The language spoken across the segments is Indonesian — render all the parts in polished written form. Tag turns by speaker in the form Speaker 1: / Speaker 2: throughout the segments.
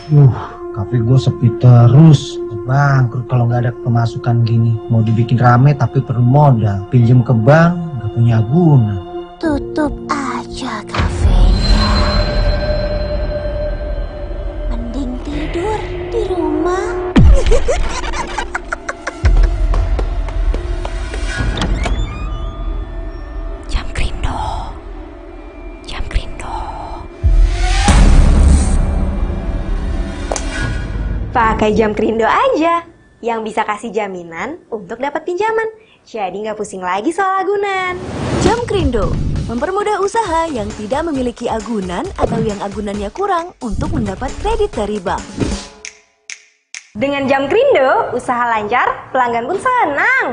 Speaker 1: Uh, Kafe gue sepi terus. Bangkrut kalau nggak ada pemasukan gini. Mau dibikin rame tapi perlu modal. Pinjem ke bank, nggak punya guna.
Speaker 2: Tutup aja kafenya. Mending tidur di rumah. Jam Krindo. Jam Krindo.
Speaker 3: Pakai Jam Krindo aja, yang bisa kasih jaminan untuk dapat pinjaman. Jadi nggak pusing lagi soal agunan.
Speaker 2: Jam Krindo mempermudah usaha yang tidak memiliki agunan atau yang agunannya kurang untuk mendapat kredit dari bank.
Speaker 3: Dengan Jam Krindo, usaha lancar, pelanggan pun senang.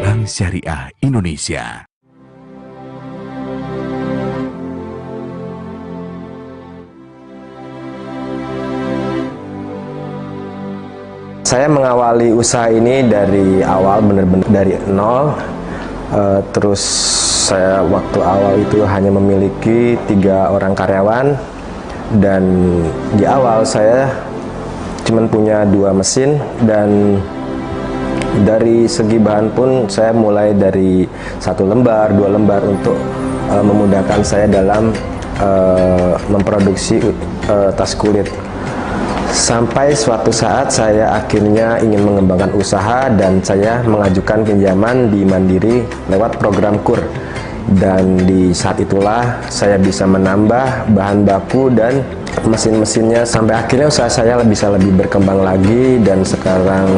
Speaker 4: Bank Syariah Indonesia.
Speaker 5: Saya mengawali usaha ini dari awal, benar-benar dari nol. Terus saya waktu awal itu hanya memiliki 3 orang karyawan, dan di awal saya cuma punya 2 mesin, dan dari segi bahan pun saya mulai dari 1 lembar, 2 lembar untuk memudahkan saya dalam memproduksi tas kulit. Sampai suatu saat saya akhirnya ingin mengembangkan usaha dan saya mengajukan pinjaman di Mandiri lewat program KUR. Dan di saat itulah saya bisa menambah bahan baku dan mesin-mesinnya sampai akhirnya usaha saya bisa lebih berkembang lagi, dan sekarang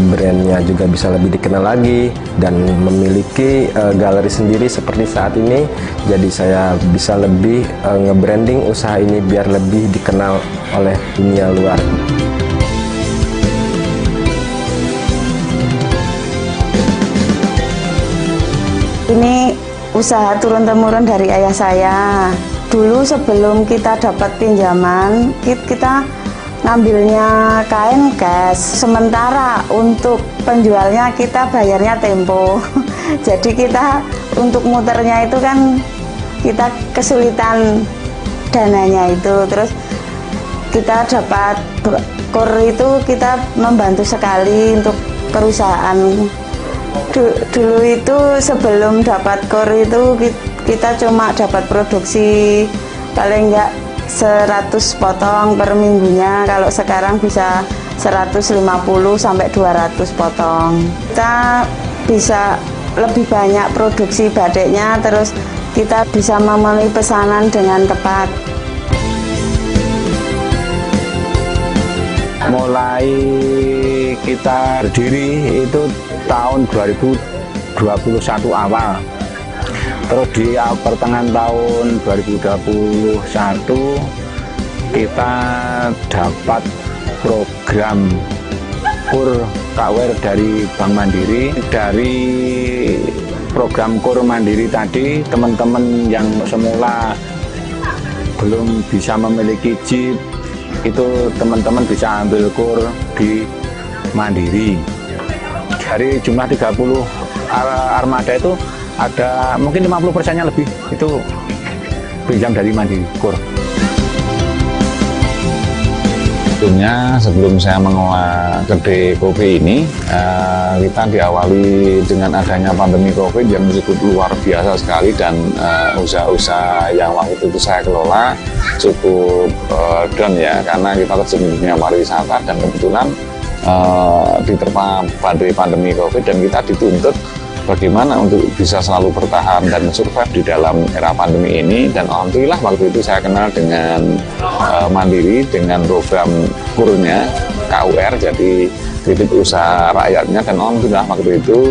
Speaker 5: brandnya juga bisa lebih dikenal lagi dan memiliki galeri sendiri seperti saat ini. Jadi saya bisa lebih nge-branding usaha ini biar lebih dikenal oleh dunia luar.
Speaker 6: Ini usaha turun-temurun dari ayah saya. Dulu sebelum kita dapat pinjaman, kita ngambilnya kain cash. Sementara untuk penjualnya kita bayarnya tempo. Jadi kita untuk muternya itu kan kita kesulitan dananya itu. Terus kita dapat KUR itu kita membantu sekali untuk perusahaan. Dulu itu sebelum dapat KUR itu kita cuma dapat produksi paling enggak 100 potong per minggunya. Kalau sekarang bisa 150 sampai 200 potong. Kita bisa lebih banyak produksi batiknya, terus kita bisa memenuhi pesanan dengan tepat.
Speaker 7: Mulai kita berdiri itu tahun 2021 awal. Terus di pertengahan tahun 2021 kita dapat program KUR KUR dari Bank Mandiri. Dari program KUR Mandiri tadi, teman-teman yang semula belum bisa memiliki Jeep, itu teman-teman bisa ambil KUR di Mandiri. Dari jumlah 30 armada itu ada mungkin 50%-nya lebih itu pinjam dari Mandiri KUR.
Speaker 8: Sebelum saya mengelola kedai kopi ini, kita diawali dengan adanya pandemi COVID yang cukup luar biasa sekali, dan usaha-usaha yang waktu itu saya kelola cukup down ya, karena kita terjun di dunia pariwisata, dan kebetulan diterpa badai pandemi COVID, dan kita dituntut bagaimana untuk bisa selalu bertahan dan survive di dalam era pandemi ini. Dan alhamdulillah waktu itu saya kenal dengan Mandiri dengan program KUR-nya KUR, jadi kredit usaha rakyatnya, dan alhamdulillah waktu itu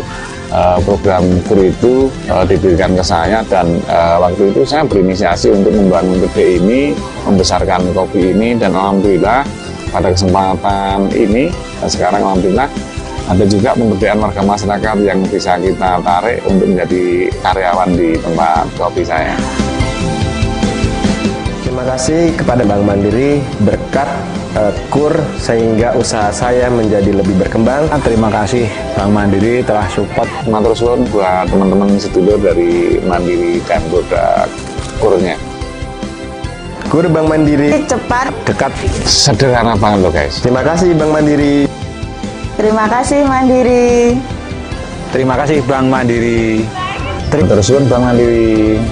Speaker 8: program KUR itu diberikan ke saya, dan waktu itu saya berinisiasi untuk membangun kedai ini, membesarkan kopi ini, dan alhamdulillah pada kesempatan ini sekarang alhamdulillah ada juga pemberdayaan warga masyarakat yang bisa kita tarik untuk menjadi karyawan di tempat kopi saya.
Speaker 5: Terima kasih kepada Bank Mandiri, berkat KUR sehingga usaha saya menjadi lebih berkembang.
Speaker 7: Terima kasih Bank Mandiri telah support.
Speaker 8: Matur suwun buat teman-teman sedulur dari Mandiri dan produk KUR-nya.
Speaker 5: KUR Bank Mandiri
Speaker 6: Cepat,
Speaker 7: Dekat.
Speaker 8: Sederhana banget loh guys.
Speaker 5: Terima kasih Bank Mandiri.
Speaker 6: terima kasih Mandiri.
Speaker 7: Terima kasih Bank Mandiri.
Speaker 8: Matur suwun Bank Mandiri.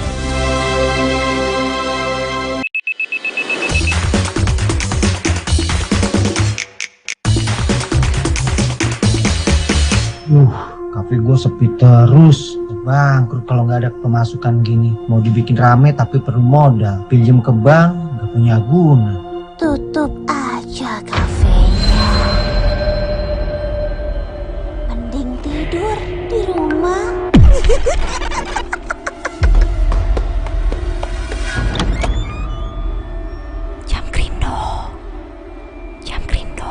Speaker 1: Kafe gue sepi terus. Bangkrut kalau nggak ada pemasukan gini. Mau dibikin rame tapi perlu modal. Pinjem ke bank nggak punya guna.
Speaker 2: Tutup aja kafenya. Mending tidur di rumah. Jam Krindo. Jam Krindo.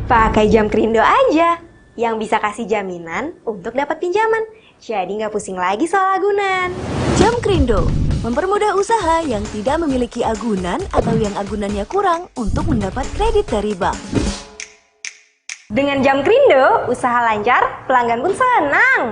Speaker 3: Pakai Jam Krindo aja, yang bisa kasih jaminan untuk dapat pinjaman. Jadi nggak pusing lagi soal agunan.
Speaker 2: Jam Jamkrindo mempermudah usaha yang tidak memiliki agunan atau yang agunannya kurang untuk mendapat kredit dari bank.
Speaker 3: Dengan Jamkrindo, usaha lancar, pelanggan pun senang.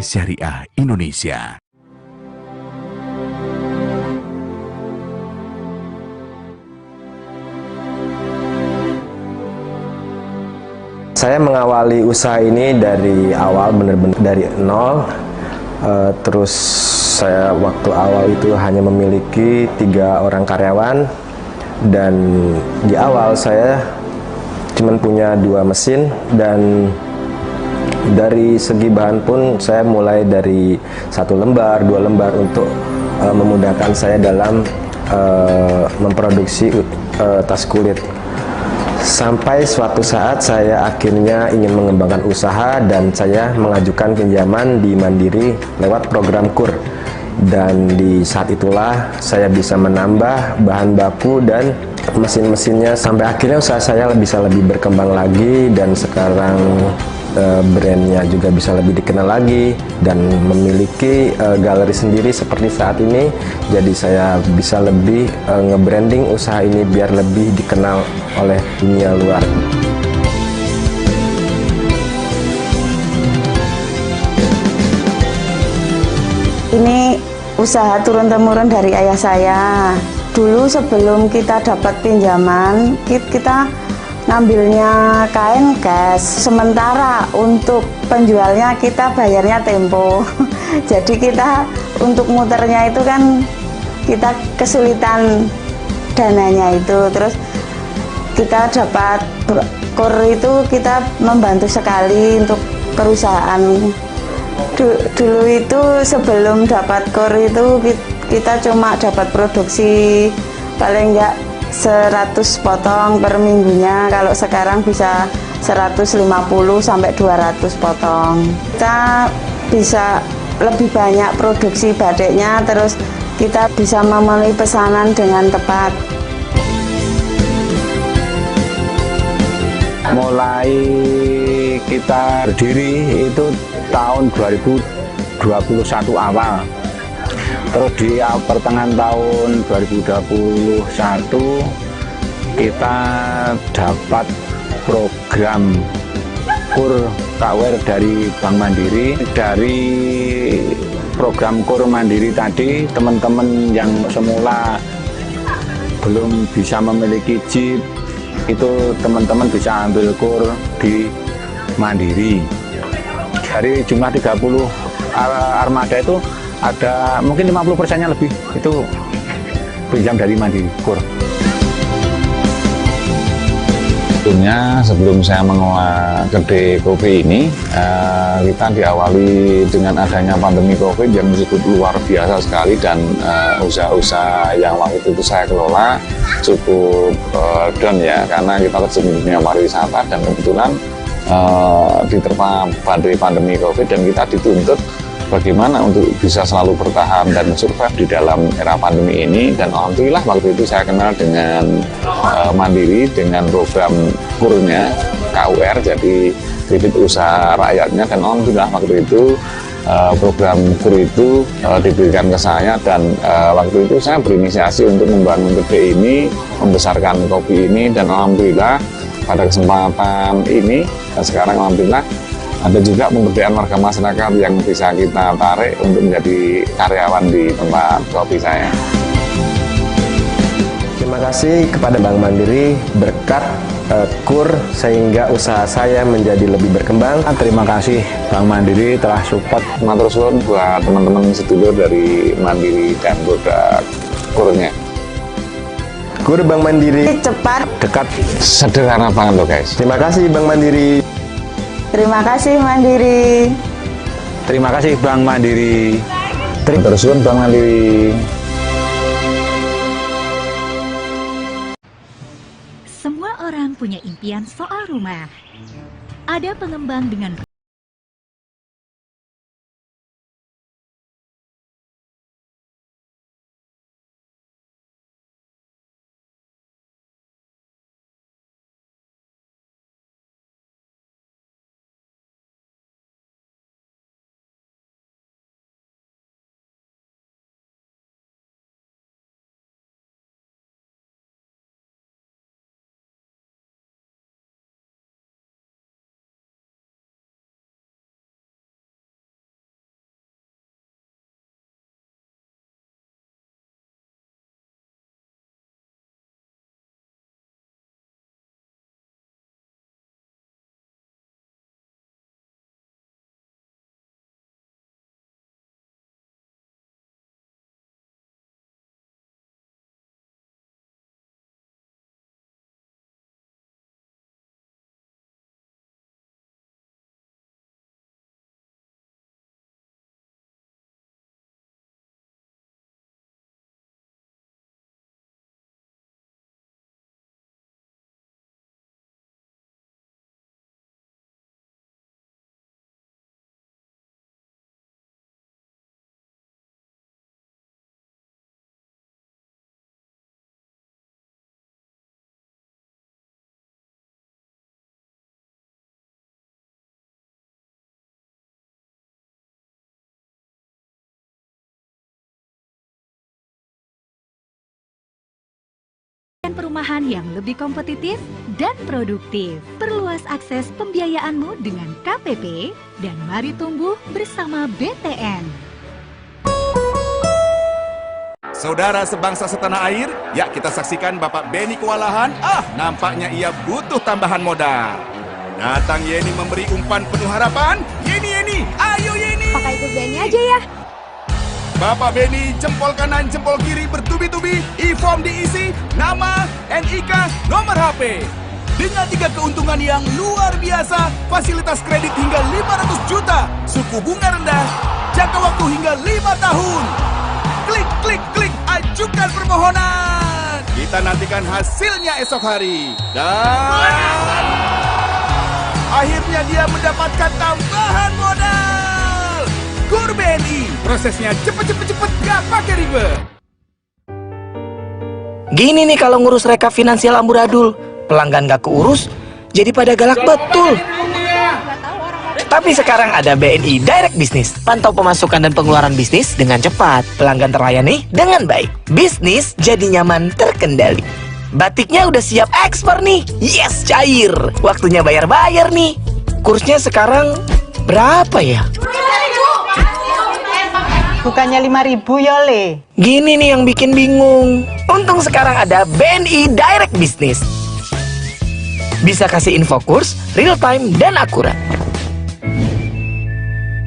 Speaker 4: Syariah Indonesia.
Speaker 5: Saya mengawali usaha ini dari awal, benar-benar dari nol. Terus saya waktu awal itu hanya memiliki 3 orang karyawan, dan di awal saya cuma punya 2 mesin, dan dari segi bahan pun saya mulai dari 1 lembar, 2 lembar untuk memudahkan saya dalam memproduksi tas kulit. Sampai suatu saat saya akhirnya ingin mengembangkan usaha dan saya mengajukan pinjaman di Mandiri lewat program KUR. Dan di saat itulah saya bisa menambah bahan baku dan mesin-mesinnya, sampai akhirnya usaha saya bisa lebih berkembang lagi, dan sekarang brandnya juga bisa lebih dikenal lagi dan memiliki galeri sendiri seperti saat ini. Jadi saya bisa lebih nge-branding usaha ini biar lebih dikenal oleh dunia luar.
Speaker 6: Ini usaha turun-temurun dari ayah saya. Dulu sebelum kita dapat pinjaman, kita ngambilnya kain cash. Sementara untuk penjualnya kita bayarnya tempo. Jadi kita untuk muternya itu kan kita kesulitan dananya itu. Terus kita dapat kur itu kita membantu sekali untuk perusahaan. Dulu itu sebelum dapat kur itu kita cuma dapat produksi paling enggak 100 potong per minggunya. Kalau sekarang bisa 150 sampai 200 potong. Kita bisa lebih banyak produksi batiknya, terus kita bisa memenuhi pesanan dengan tepat.
Speaker 7: Mulai kita berdiri itu tahun 2021 awal. Terus di pertengahan tahun 2021 kita dapat program KUR KUR dari Bank Mandiri. Dari program KUR Mandiri tadi, teman-teman yang semula belum bisa memiliki JIP, itu teman-teman bisa ambil KUR di Mandiri. Dari jumlah 30 armada itu ada mungkin 50%-nya lebih itu pinjam dari Mandiri KUR.
Speaker 8: Sebelum saya mengelola kedai kopi ini, kita diawali dengan adanya pandemi COVID yang cukup luar biasa sekali, dan usaha-usaha yang waktu itu saya kelola cukup down ya, karena kita terjun dunia pariwisata, dan kebetulan diterpa badai pandemi COVID, dan kita dituntut bagaimana untuk bisa selalu bertahan dan survive di dalam era pandemi ini. Dan alhamdulillah waktu itu saya kenal dengan Mandiri dengan program KUR-nya KUR, jadi kredit usaha rakyatnya, dan alhamdulillah waktu itu program KUR itu diberikan ke saya, dan waktu itu saya berinisiasi untuk membangun kedai ini, membesarkan kopi ini, dan alhamdulillah pada kesempatan ini sekarang alhamdulillah ada juga pemberdayaan warga masyarakat yang bisa kita tarik untuk menjadi karyawan di tempat kopi saya.
Speaker 5: Terima kasih kepada Bank Mandiri, berkat KUR sehingga usaha saya menjadi lebih berkembang.
Speaker 7: Terima kasih Bank Mandiri telah support.
Speaker 8: Matur suwun buat teman-teman sedulur dari Mandiri dan produk KUR-nya.
Speaker 5: KUR Bank Mandiri
Speaker 6: Cepat,
Speaker 7: Dekat.
Speaker 8: Sederhana banget loh guys.
Speaker 5: Terima kasih Bank Mandiri.
Speaker 6: terima kasih Mandiri.
Speaker 7: Terima kasih Bank Mandiri.
Speaker 8: Matur suwun Bank Mandiri.
Speaker 9: Semua orang punya impian soal rumah. Ada pengembang dengan dengan perumahan yang lebih kompetitif dan produktif. Perluas akses pembiayaanmu dengan KPP dan mari tumbuh bersama BTN.
Speaker 4: Saudara sebangsa setanah air, ya kita saksikan Bapak Beni kewalahan. Nampaknya ia butuh tambahan modal. Datang Yeni memberi umpan penuh harapan. Yeni, ayo Yeni.
Speaker 3: Pakai ikut Beni aja ya.
Speaker 4: Bapak Beni jempol kanan, jempol kiri bertubi-tubi. E-form diisi, nama, NIK, nomor HP. Dengan 3 keuntungan yang luar biasa, fasilitas kredit hingga 500 juta, suku bunga rendah, jangka waktu hingga 5 tahun. Klik, ajukan permohonan. Kita nantikan hasilnya esok hari. Dan akhirnya dia mendapatkan tambahan modal. GOR BNI, prosesnya cepet, gak pakai ribet.
Speaker 10: Gini nih kalau ngurus reka finansial amburadul, pelanggan gak keurus, jadi pada galak betul. Tapi sekarang ada BNI Direct Business. Pantau pemasukan dan pengeluaran bisnis dengan cepat. Pelanggan terlayani dengan baik. Bisnis jadi nyaman terkendali. Batiknya udah siap ekspor nih. Yes, cair. Waktunya bayar-bayar nih. Kursnya sekarang berapa ya?
Speaker 6: Bukannya 5.000 ya, Le?
Speaker 10: Gini nih yang bikin bingung. Untung sekarang ada BNI Direct Business. Bisa kasih info kurs, real time, dan akurat.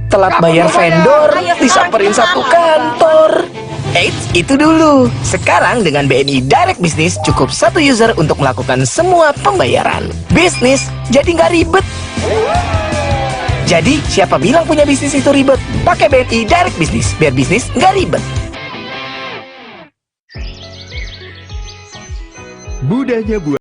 Speaker 10: Telat bayar vendor, disamperin satu kantor. Eits, itu dulu. Sekarang dengan BNI Direct Business cukup 1 user untuk melakukan semua pembayaran. Bisnis jadi nggak ribet. Jadi, siapa bilang punya bisnis itu ribet? Pakai BNI Direct Business, biar bisnis nggak ribet.
Speaker 4: Mudahnya buat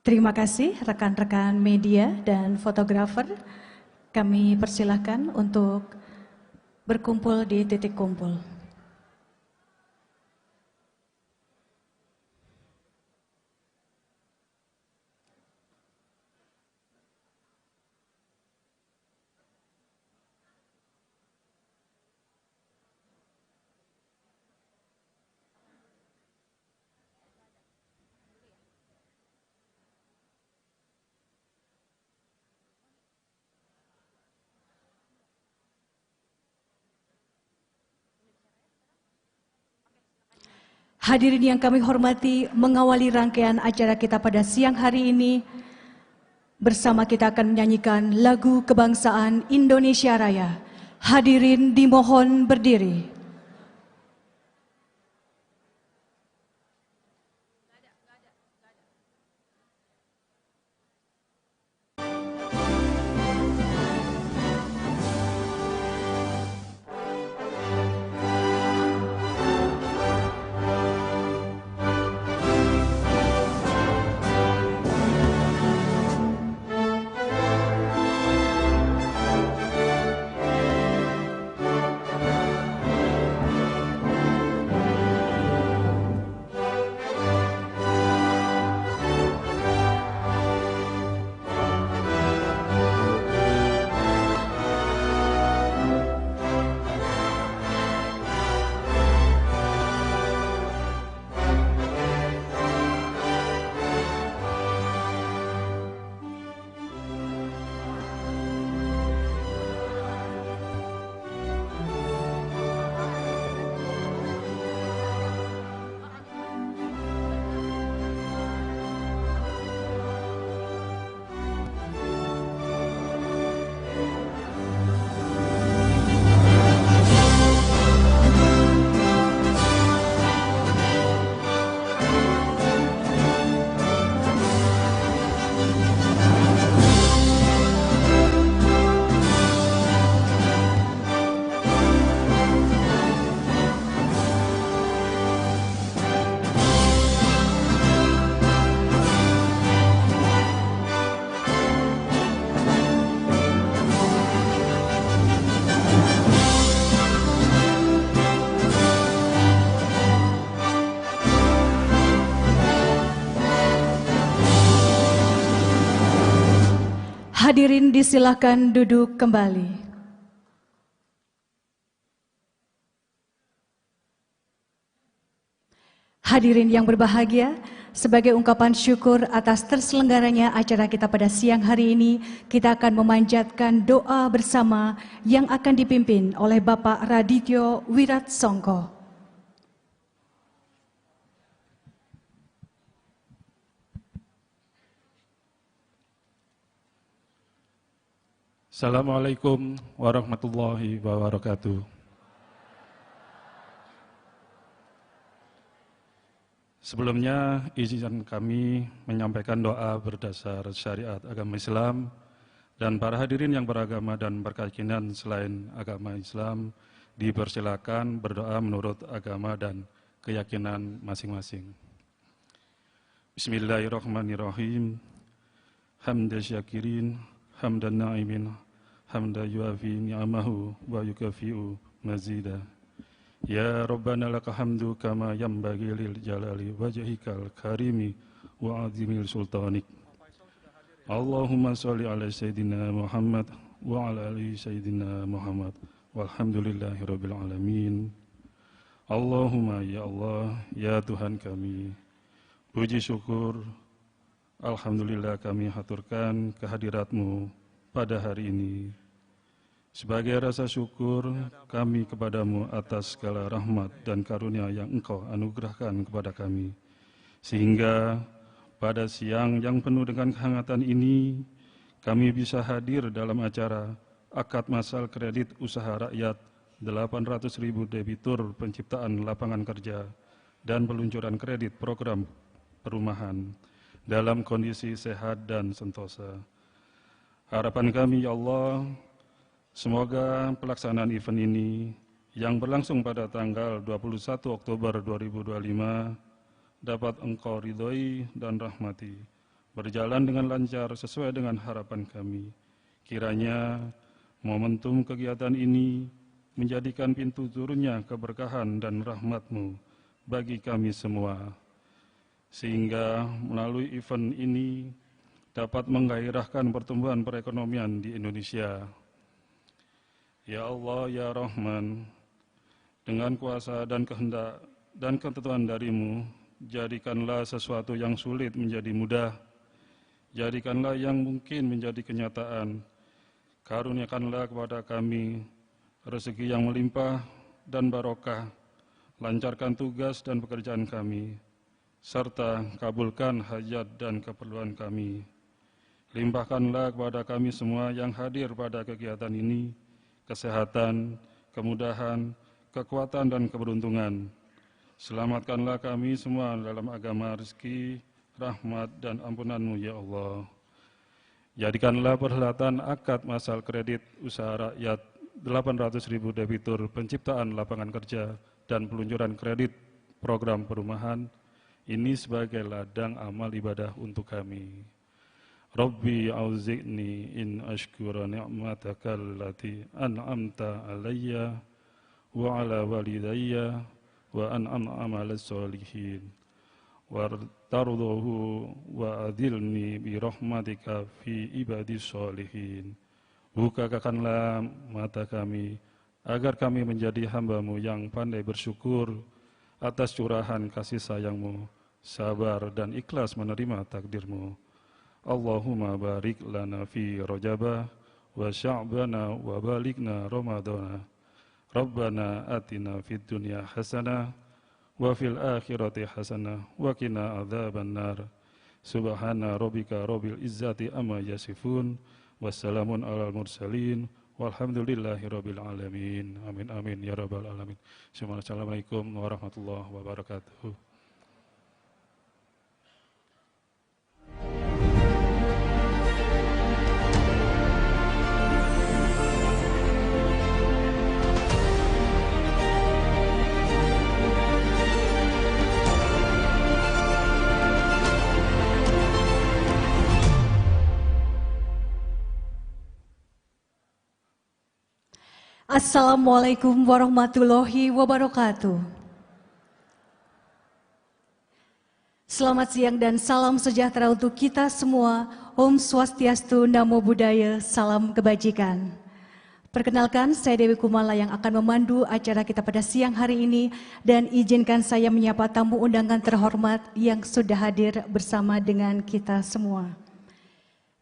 Speaker 11: Terima kasih rekan-rekan media dan fotografer. Kami persilahkan untuk berkumpul di titik kumpul. Hadirin yang kami hormati, mengawali rangkaian acara kita pada siang hari ini, bersama kita akan menyanyikan lagu kebangsaan Indonesia Raya. Hadirin dimohon berdiri. Hadirin disilakan duduk kembali. Hadirin yang berbahagia, sebagai ungkapan syukur atas terselenggaranya acara kita pada siang hari ini, kita akan memanjatkan doa bersama yang akan dipimpin oleh Bapak Radityo Wiratsongko.
Speaker 12: Assalamualaikum warahmatullahi wabarakatuh. Sebelumnya, izin kami menyampaikan doa berdasar syariat agama Islam, dan para hadirin yang beragama dan berkeyakinan selain agama Islam dipersilakan berdoa menurut agama dan keyakinan masing-masing. Bismillahirrahmanirrahim. Hamdan syakirin, hamdan na'imin, hamda yuafi ni'amahu wa yukafi'u mazida. Ya Rabbana laka hamdu kama yambagi lil jalali wajhikal karimi wa azimil sultanik. Allahumma salli ala Sayyidina Muhammad wa ala ali Sayyidina Muhammad walhamdulillahi rabbil alamin. Allahumma ya Allah, ya Tuhan kami, puji syukur, alhamdulillah kami haturkan kehadirat-Mu pada hari ini. Sebagai rasa syukur kami kepadamu atas segala rahmat dan karunia yang Engkau anugerahkan kepada kami. Sehingga pada siang yang penuh dengan kehangatan ini, kami bisa hadir dalam acara akad masal kredit usaha rakyat 800.000 debitur penciptaan lapangan kerja dan peluncuran kredit program perumahan dalam kondisi sehat dan sentosa. Harapan kami ya Allah, semoga pelaksanaan event ini yang berlangsung pada tanggal 21 Oktober 2025 dapat Engkau ridhoi dan rahmati. berjalan dengan lancar sesuai dengan harapan kami. Kiranya momentum kegiatan ini menjadikan pintu turunnya keberkahan dan rahmat-Mu bagi kami semua, sehingga melalui event ini dapat menggairahkan pertumbuhan perekonomian di Indonesia. Ya Allah, ya Rahman, dengan kuasa dan kehendak dan ketentuan dari-Mu, jadikanlah sesuatu yang sulit menjadi mudah, jadikanlah yang mungkin menjadi kenyataan. Karuniakanlah kepada kami rezeki yang melimpah dan barokah, lancarkan tugas dan pekerjaan kami, serta kabulkan hajat dan keperluan kami. Limpahkanlah kepada kami semua yang hadir pada kegiatan ini, kesehatan, kemudahan, kekuatan, dan keberuntungan. Selamatkanlah kami semua dalam agama, rezeki, rahmat, dan ampunan-Mu, ya Allah. Jadikanlah perhelatan akad masal kredit usaha rakyat 800.000 debitur penciptaan lapangan kerja dan peluncuran kredit program perumahan ini sebagai ladang amal ibadah untuk kami. Rabbi auzi'ni in ashkura ni'mataka allati an'amta alayya wa ala walidayya wa an'ama ala salihin wartarduhu wa adilni bi rahmatika fi ibadis sholihin. Bukakanlah mata kami agar kami menjadi hamba-Mu yang pandai bersyukur atas curahan kasih sayang-Mu, sabar dan ikhlas menerima takdir-Mu. Allahumma barik lana fi Rajabah wa Sya'bana wa balikna Ramadana. Rabbana atina fid dunya hasanah wa fil akhirati hasanah wa qina adzaban nar. Subhana rabbika rabbil izzati amma yasifun, wassalamun alal mursalin, walhamdulillahi rabbil alamin. Amin amin ya rabbal alamin. Assalamualaikum warahmatullahi wabarakatuh.
Speaker 11: Assalamualaikum warahmatullahi wabarakatuh. Selamat siang dan salam sejahtera untuk kita semua. Om Swastiastu, Namo Buddhaya, salam kebajikan. Perkenalkan, saya Dewi Kumala yang akan memandu acara kita pada siang hari ini, dan izinkan saya menyapa tamu undangan terhormat yang sudah hadir bersama dengan kita semua.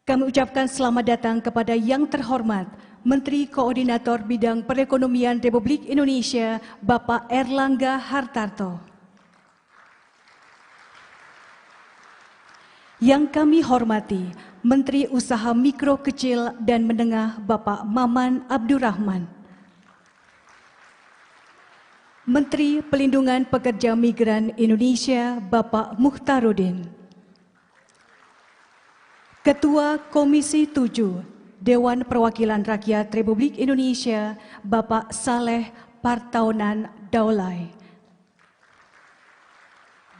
Speaker 11: Kami ucapkan selamat datang kepada yang terhormat Menteri Koordinator Bidang Perekonomian Republik Indonesia, Bapak Erlangga Hartarto. Yang kami hormati Menteri Usaha Mikro Kecil dan Menengah, Bapak Maman Abdurrahman. Menteri Pelindungan Pekerja Migran Indonesia, Bapak Mukhtarudin. Ketua Komisi 7 Dewan Perwakilan Rakyat Republik Indonesia, Bapak Saleh Partaunan Daulay.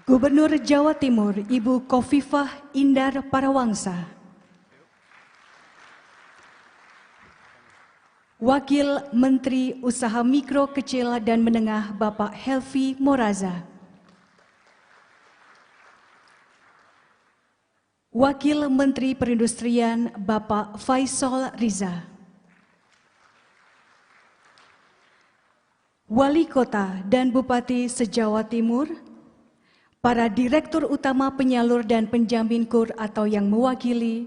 Speaker 11: Gubernur Jawa Timur, Ibu Khofifah Indar Parawangsa. Wakil Menteri Usaha Mikro Kecil dan Menengah, Bapak Helvi Moraza. Wakil Menteri Perindustrian, Bapak Faisal Riza. Wali Kota dan Bupati se-Jawa Timur, para Direktur Utama Penyalur dan Penjamin KUR atau yang mewakili,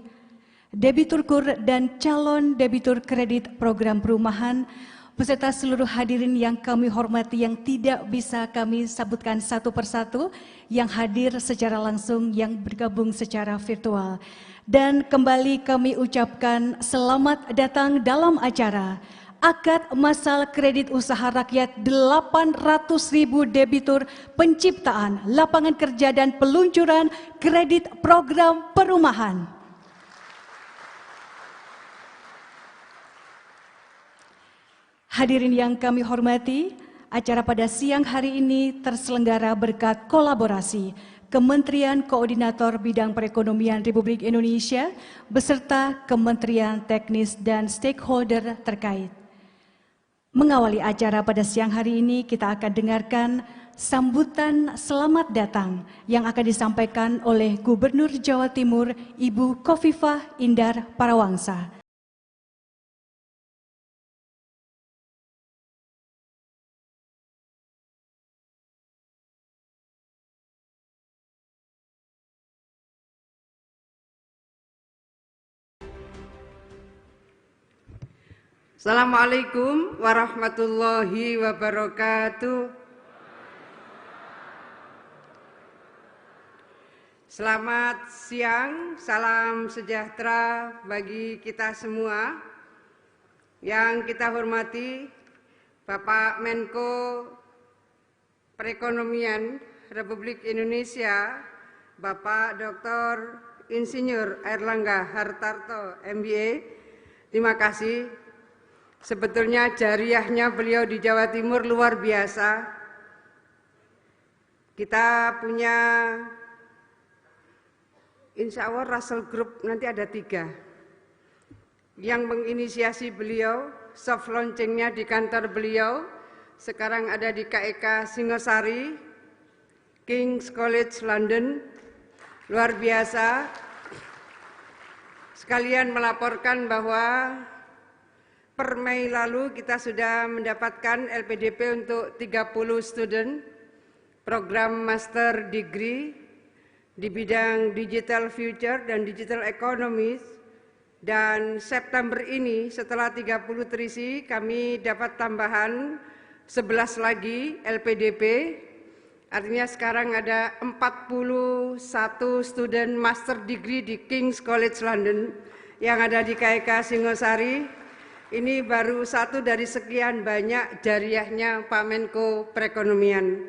Speaker 11: debitur KUR dan calon debitur kredit program perumahan, beserta seluruh hadirin yang kami hormati yang tidak bisa kami sebutkan satu persatu, yang hadir secara langsung, yang bergabung secara virtual. Dan kembali kami ucapkan selamat datang dalam acara Akad Masal Kredit Usaha Rakyat 800.000 debitur penciptaan lapangan kerja dan peluncuran kredit program perumahan. Hadirin yang kami hormati, acara pada siang hari ini terselenggara berkat kolaborasi Kementerian Koordinator Bidang Perekonomian Republik Indonesia beserta Kementerian Teknis dan stakeholder terkait. Mengawali acara pada siang hari ini, kita akan dengarkan sambutan selamat datang yang akan disampaikan oleh Gubernur Jawa Timur, Ibu Khofifah Indar Parawangsa.
Speaker 13: Assalamualaikum warahmatullahi wabarakatuh. Selamat siang, salam sejahtera bagi kita semua. Yang kita hormati Bapak Menko Perekonomian Republik Indonesia, Bapak Dr. Insinyur Airlangga Hartarto, MBA. Terima kasih. Sebetulnya jariahnya beliau di Jawa Timur luar biasa. Kita punya, insya Allah Russell Group nanti ada 3 yang menginisiasi beliau, soft launchingnya di kantor beliau. Sekarang ada di KEK Singosari, King's College London, luar biasa. Sekalian melaporkan bahwa per Mei lalu kita sudah mendapatkan LPDP untuk 30 student program master degree di bidang digital future dan digital economy, dan September ini setelah 30 terisi kami dapat tambahan 11 lagi LPDP, artinya sekarang ada 41 student master degree di King's College London yang ada di KEK Singosari. Ini baru satu dari sekian banyak jariahnya Pak Menko Perekonomian.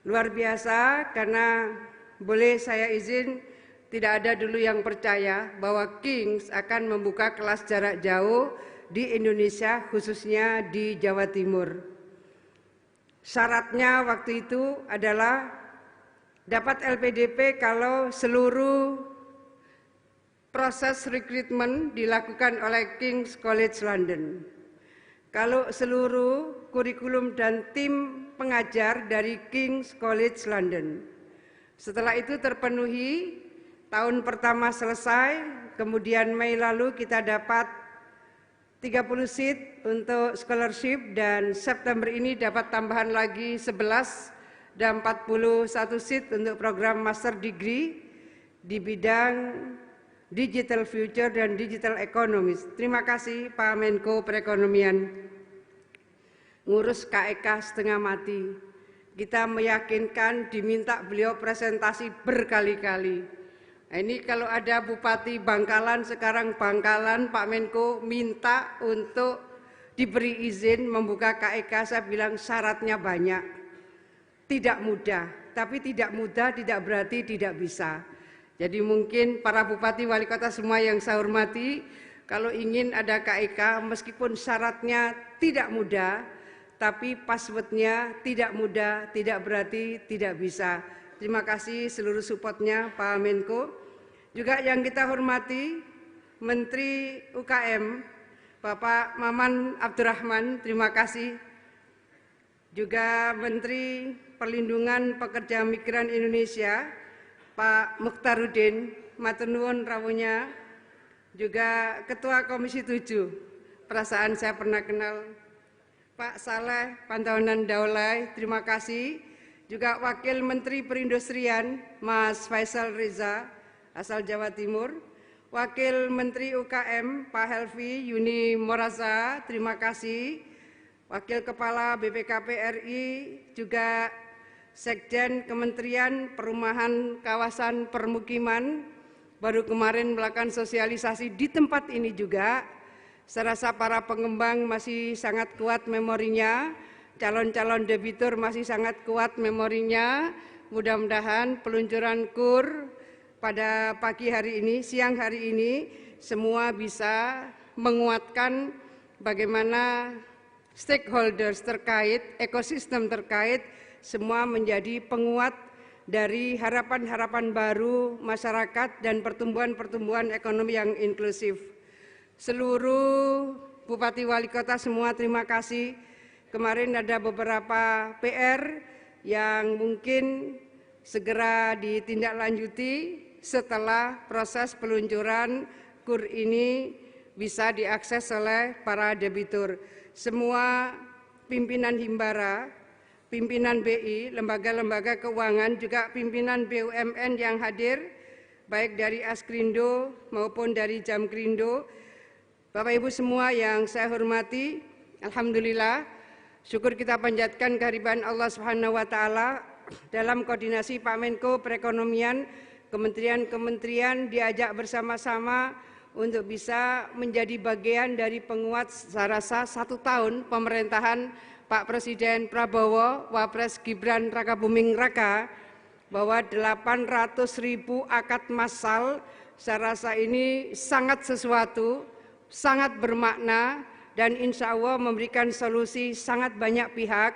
Speaker 13: Luar biasa, karena boleh saya izin, tidak ada dulu yang percaya bahwa King's akan membuka kelas jarak jauh di Indonesia, khususnya di Jawa Timur. Syaratnya waktu itu adalah dapat LPDP kalau seluruh proses rekrutmen dilakukan oleh King's College London. Kalau seluruh kurikulum dan tim pengajar dari King's College London. Setelah itu terpenuhi, tahun pertama selesai, kemudian Mei lalu kita dapat 30 seat untuk scholarship, dan September ini dapat tambahan lagi 11 dan 41 seat untuk program master degree di bidang digital future dan digital economy. Terima kasih Pak Menko Perekonomian. Ngurus KEK setengah mati. Kita meyakinkan, diminta beliau presentasi berkali-kali. Nah, ini kalau ada Bupati Bangkalan, sekarang Bangkalan, Pak Menko minta untuk diberi izin membuka KEK, saya bilang syaratnya banyak. Tidak mudah, tapi tidak mudah tidak berarti tidak bisa. Jadi mungkin para bupati wali kota semua yang saya hormati, kalau ingin ada KEK meskipun syaratnya tidak mudah, tapi passwordnya tidak mudah, tidak berarti tidak bisa. Terima kasih seluruh supportnya Pak Menko. Juga yang kita hormati Menteri UKM Bapak Maman Abdurrahman, terima kasih. Juga Menteri Perlindungan Pekerja Migran Indonesia Pak Mukhtaruddin, matur nuwun rawuhnya. Juga Ketua Komisi 7, perasaan saya pernah kenal, Pak Saleh Pantaunan Daulay, terima kasih. Juga Wakil Menteri Perindustrian Mas Faisal Reza, asal Jawa Timur. Wakil Menteri UKM Pak Helvi Yuni Moraza, terima kasih. Wakil Kepala BPKP RI, juga Sekjen Kementerian Perumahan Kawasan Permukiman, baru kemarin melakukan sosialisasi di tempat ini juga. Saya rasa para pengembang masih sangat kuat memorinya, calon-calon debitur masih sangat kuat memorinya. Mudah-mudahan peluncuran KUR pada pagi hari ini, siang hari ini, semua bisa menguatkan bagaimana stakeholders terkait, ekosistem terkait, semua menjadi penguat dari harapan-harapan baru masyarakat dan pertumbuhan-pertumbuhan ekonomi yang inklusif. Seluruh Bupati Wali Kota semua terima kasih. Kemarin ada beberapa PR yang mungkin segera ditindaklanjuti setelah proses peluncuran KUR ini bisa diakses oleh para debitur. Semua pimpinan Himbara, pimpinan BI, lembaga-lembaga keuangan, juga pimpinan BUMN yang hadir, baik dari Askrindo maupun dari Jamkrindo. Bapak Ibu semua yang saya hormati, alhamdulillah, syukur kita panjatkan kehadiran Allah Subhanahu wa taala dalam koordinasi Pak Menko Perekonomian, kementerian-kementerian diajak bersama-sama untuk bisa menjadi bagian dari penguat saya rasa 1 tahun pemerintahan Pak Presiden Prabowo, Wapres Gibran Rakabuming Raka, bahwa 800.000 akad massal, saya rasa ini sangat sesuatu, sangat bermakna, dan insya Allah memberikan solusi sangat banyak pihak,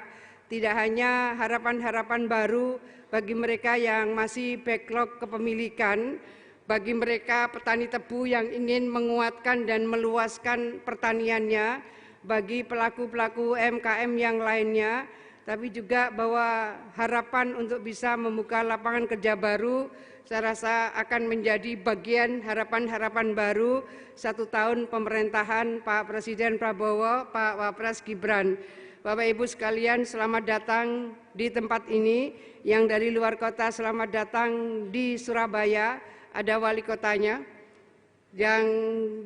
Speaker 13: tidak hanya harapan-harapan baru bagi mereka yang masih backlog kepemilikan, bagi mereka petani tebu yang ingin menguatkan dan meluaskan pertaniannya, bagi pelaku-pelaku UMKM yang lainnya, tapi juga bahwa harapan untuk bisa membuka lapangan kerja baru, saya rasa akan menjadi bagian harapan-harapan baru 1 tahun pemerintahan Pak Presiden Prabowo, Pak Wapres Gibran. Bapak Ibu sekalian, selamat datang di tempat ini. Yang dari luar kota selamat datang di Surabaya, ada wali kotanya. Yang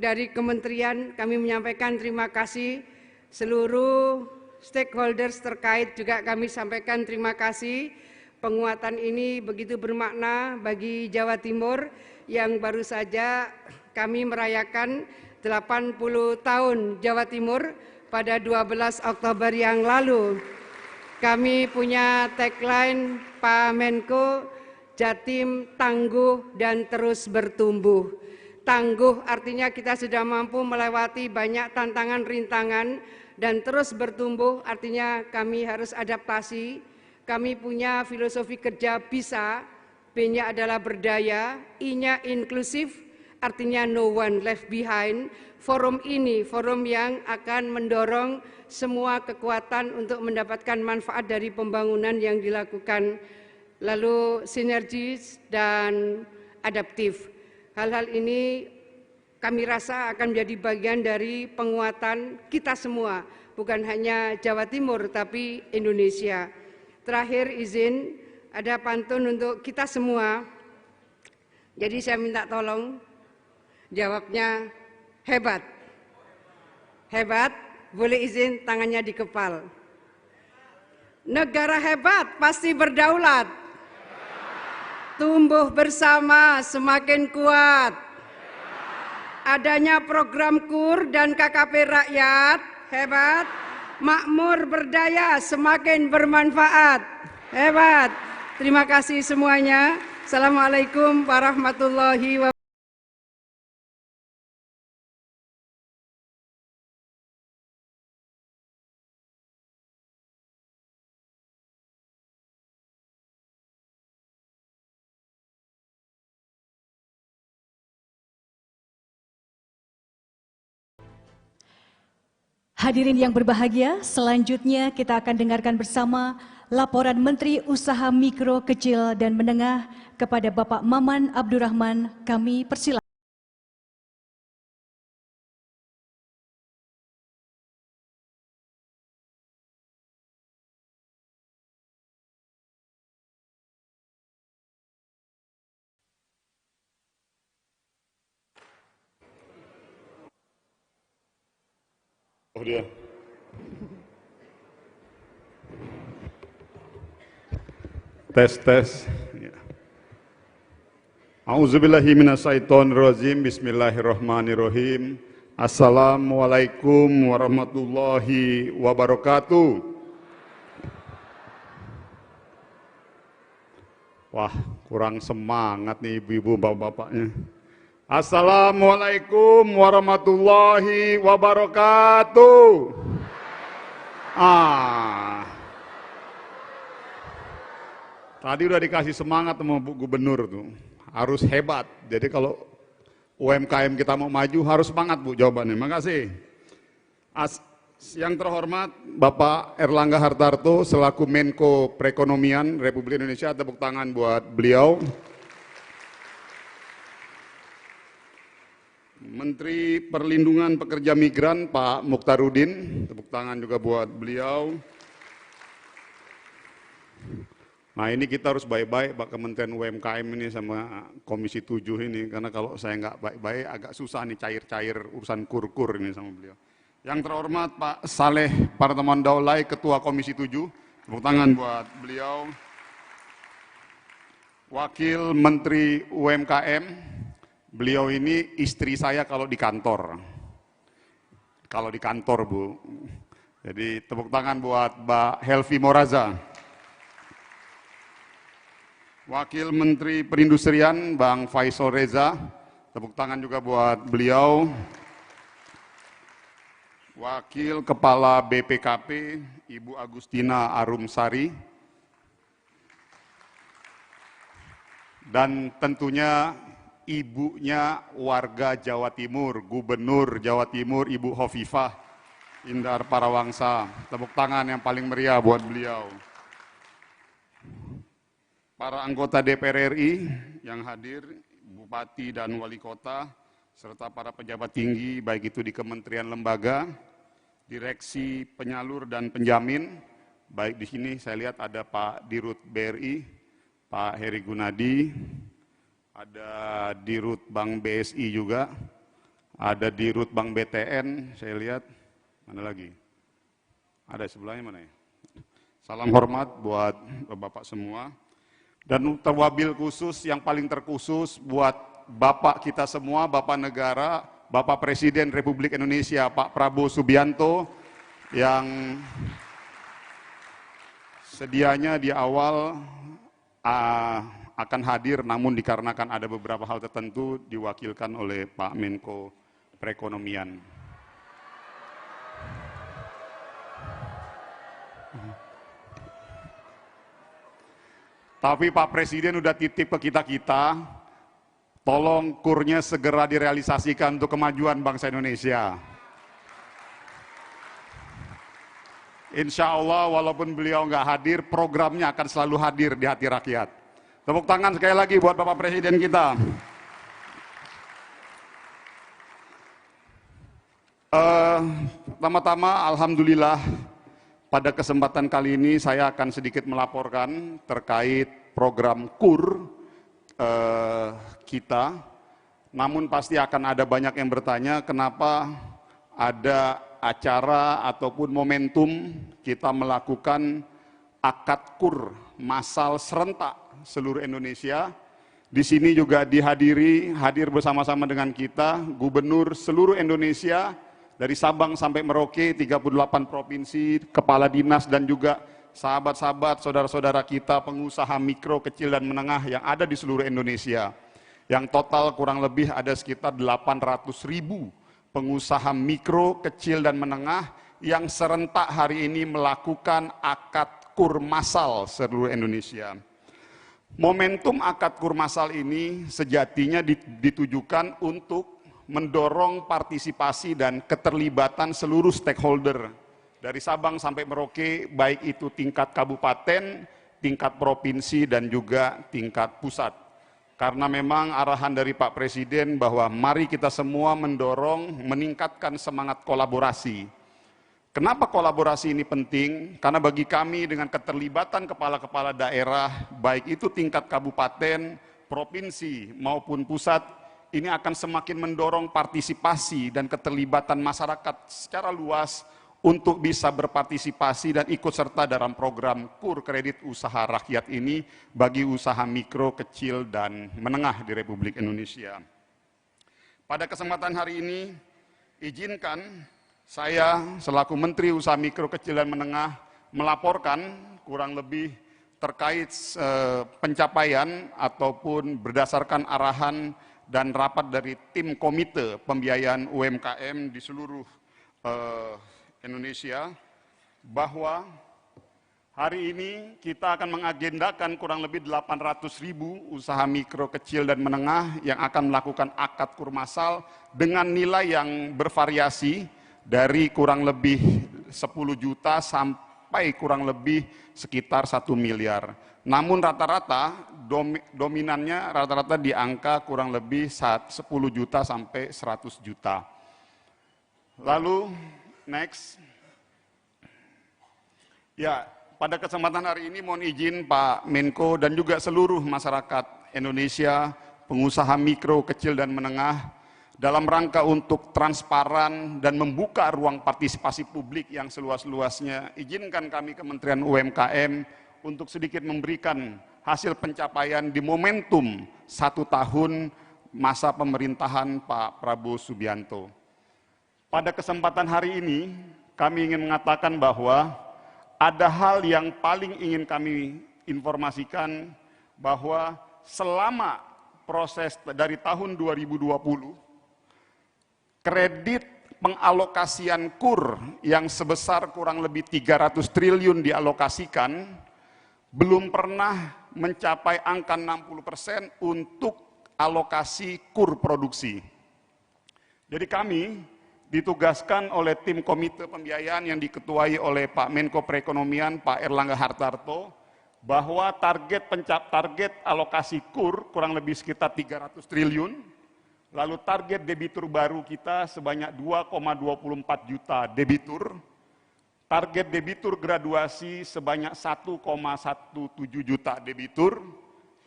Speaker 13: dari kementerian kami menyampaikan terima kasih, seluruh stakeholders terkait juga kami sampaikan terima kasih. Penguatan ini begitu bermakna bagi Jawa Timur yang baru saja kami merayakan 80 tahun Jawa Timur pada 12 Oktober yang lalu. Kami punya tagline Pak Menko, Jatim tangguh dan terus bertumbuh. Tangguh artinya kita sudah mampu melewati banyak tantangan rintangan, dan terus bertumbuh artinya kami harus adaptasi. Kami punya filosofi kerja bisa, B-nya adalah berdaya, I-nya inklusif, artinya no one left behind. Forum ini forum yang akan mendorong semua kekuatan untuk mendapatkan manfaat dari pembangunan yang dilakukan, lalu sinergis dan adaptif. Hal-hal ini kami rasa akan menjadi bagian dari penguatan kita semua, bukan hanya Jawa Timur tapi Indonesia. Terakhir izin ada pantun untuk kita semua. Jadi saya minta tolong jawabnya hebat. Hebat, boleh izin tangannya dikepal. Negara hebat pasti berdaulat. Tumbuh bersama semakin kuat. Adanya program KUR dan KKP rakyat, hebat. Makmur berdaya semakin bermanfaat, hebat. Terima kasih semuanya. Assalamualaikum warahmatullahi wabarakatuh.
Speaker 11: Hadirin yang berbahagia, selanjutnya kita akan dengarkan bersama laporan Menteri Usaha Mikro, Kecil, dan Menengah kepada Bapak Maman Abdurrahman. Kami persilakan.
Speaker 14: Oh dia. Tes. Ya. A'udzubillahi minasyaitonirrajim. Bismillahirrahmanirrahim. Assalamualaikum warahmatullahi wabarakatuh. Wah, kurang semangat nih ibu-ibu bapak-bapaknya. Assalamualaikum warahmatullahi wabarakatuh. Tadi udah dikasih semangat sama Bu Gubernur tuh, harus hebat. Jadi kalau UMKM kita mau maju harus semangat Bu jawabannya. Makasih. Yang terhormat Bapak Erlangga Hartarto selaku Menko Perekonomian Republik Indonesia, tepuk tangan buat beliau. Menteri Perlindungan Pekerja Migran Pak Mukhtarudin, tepuk tangan juga buat beliau. Nah ini kita harus baik-baik Pak Kementerian UMKM ini sama Komisi 7 ini, karena kalau saya nggak baik-baik agak susah nih cair-cair urusan kur-kur ini sama beliau. Yang terhormat Pak Saleh Parteman Daulay, Ketua Komisi 7, tepuk tangan buat beliau. Wakil Menteri UMKM, beliau ini istri saya kalau di kantor. Kalau di kantor Bu. Jadi tepuk tangan buat Mbak Helvi Moraza. Wakil Menteri Perindustrian Bang Faisal Reza, tepuk tangan juga buat beliau. Wakil Kepala BPKP Ibu Agustina Arumsari. Dan tentunya ibunya warga Jawa Timur, Gubernur Jawa Timur Ibu Hovifah Indar Parawangsa. Tepuk tangan yang paling meriah buat beliau. Para anggota DPR RI yang hadir, Bupati dan Wali Kota, serta para pejabat tinggi, baik itu di kementerian lembaga, direksi penyalur dan penjamin, baik di sini saya lihat ada Pak Dirut BRI, Pak Heri Gunadi, ada Dirut Bank BSI juga, ada Dirut Bank BTN, saya lihat, mana lagi? Ada sebelahnya mana ya? Salam hormat buat Bapak semua. Dan terwabil khusus yang paling terkhusus buat Bapak kita semua, Bapak Negara, Bapak Presiden Republik Indonesia, Pak Prabowo Subianto, yang sedianya di awal akan hadir, namun dikarenakan ada beberapa hal tertentu diwakilkan oleh Pak Menko Perekonomian. Tapi Pak Presiden udah titip ke kita-kita, tolong kurnya segera direalisasikan untuk kemajuan bangsa Indonesia. Insya Allah walaupun beliau nggak hadir, programnya akan selalu hadir di hati rakyat. Tepuk tangan sekali lagi buat Bapak Presiden kita. Pertama-tama Alhamdulillah, pada kesempatan kali ini saya akan sedikit melaporkan terkait program KUR kita. Namun pasti akan ada banyak yang bertanya kenapa ada acara ataupun momentum kita melakukan akad KUR massal serentak seluruh Indonesia. Di sini juga hadir bersama-sama dengan kita gubernur seluruh Indonesia, dari Sabang sampai Merauke, 38 provinsi, kepala dinas dan juga sahabat-sahabat, saudara-saudara kita, pengusaha mikro, kecil dan menengah yang ada di seluruh Indonesia. Yang total kurang lebih ada sekitar 800.000 pengusaha mikro, kecil dan menengah yang serentak hari ini melakukan akad KUR massal seluruh Indonesia. Momentum akad KUR massal ini sejatinya ditujukan untuk mendorong partisipasi dan keterlibatan seluruh stakeholder dari Sabang sampai Merauke, baik itu tingkat kabupaten, tingkat provinsi dan juga tingkat pusat. Karena memang arahan dari Pak Presiden bahwa mari kita semua mendorong, meningkatkan semangat kolaborasi. Kenapa kolaborasi ini penting? Karena bagi kami dengan keterlibatan kepala-kepala daerah, baik itu tingkat kabupaten, provinsi maupun pusat, ini akan semakin mendorong partisipasi dan keterlibatan masyarakat secara luas untuk bisa berpartisipasi dan ikut serta dalam program KUR kredit usaha rakyat ini bagi usaha mikro, kecil, dan menengah di Republik Indonesia. Pada kesempatan hari ini, izinkan saya selaku Menteri Usaha Mikro, Kecil, dan Menengah melaporkan kurang lebih terkait pencapaian ataupun berdasarkan arahan dan rapat dari tim komite pembiayaan UMKM di seluruh Indonesia, bahwa Hari ini kita akan mengagendakan kurang lebih 800.000 usaha mikro, kecil, dan menengah yang akan melakukan akad kur massal dengan nilai yang bervariasi dari kurang lebih 10 juta sampai kurang lebih sekitar 1 miliar. Namun rata-rata dominannya rata-rata di angka kurang lebih 10 juta sampai 100 juta. Lalu next. Ya, pada kesempatan hari ini mohon izin Pak Menko dan juga seluruh masyarakat Indonesia, pengusaha mikro, kecil, dan menengah, dalam rangka untuk transparan dan membuka ruang partisipasi publik yang seluas-luasnya, izinkan kami Kementerian UMKM untuk sedikit memberikan hasil pencapaian di momentum 1 tahun masa pemerintahan Pak Prabowo Subianto. Pada kesempatan hari ini, kami ingin mengatakan bahwa ada hal yang paling ingin kami informasikan, bahwa selama proses dari tahun 2020, kredit pengalokasian KUR yang sebesar kurang lebih 300 triliun dialokasikan, belum pernah mencapai angka 60% untuk alokasi KUR produksi. Jadi kami ditugaskan oleh tim komite pembiayaan yang diketuai oleh Pak Menko Perekonomian, Pak Erlangga Hartarto, bahwa target alokasi KUR kurang lebih sekitar 300 triliun, lalu target debitur baru kita sebanyak 2,24 juta debitur, target debitur graduasi sebanyak 1,17 juta debitur,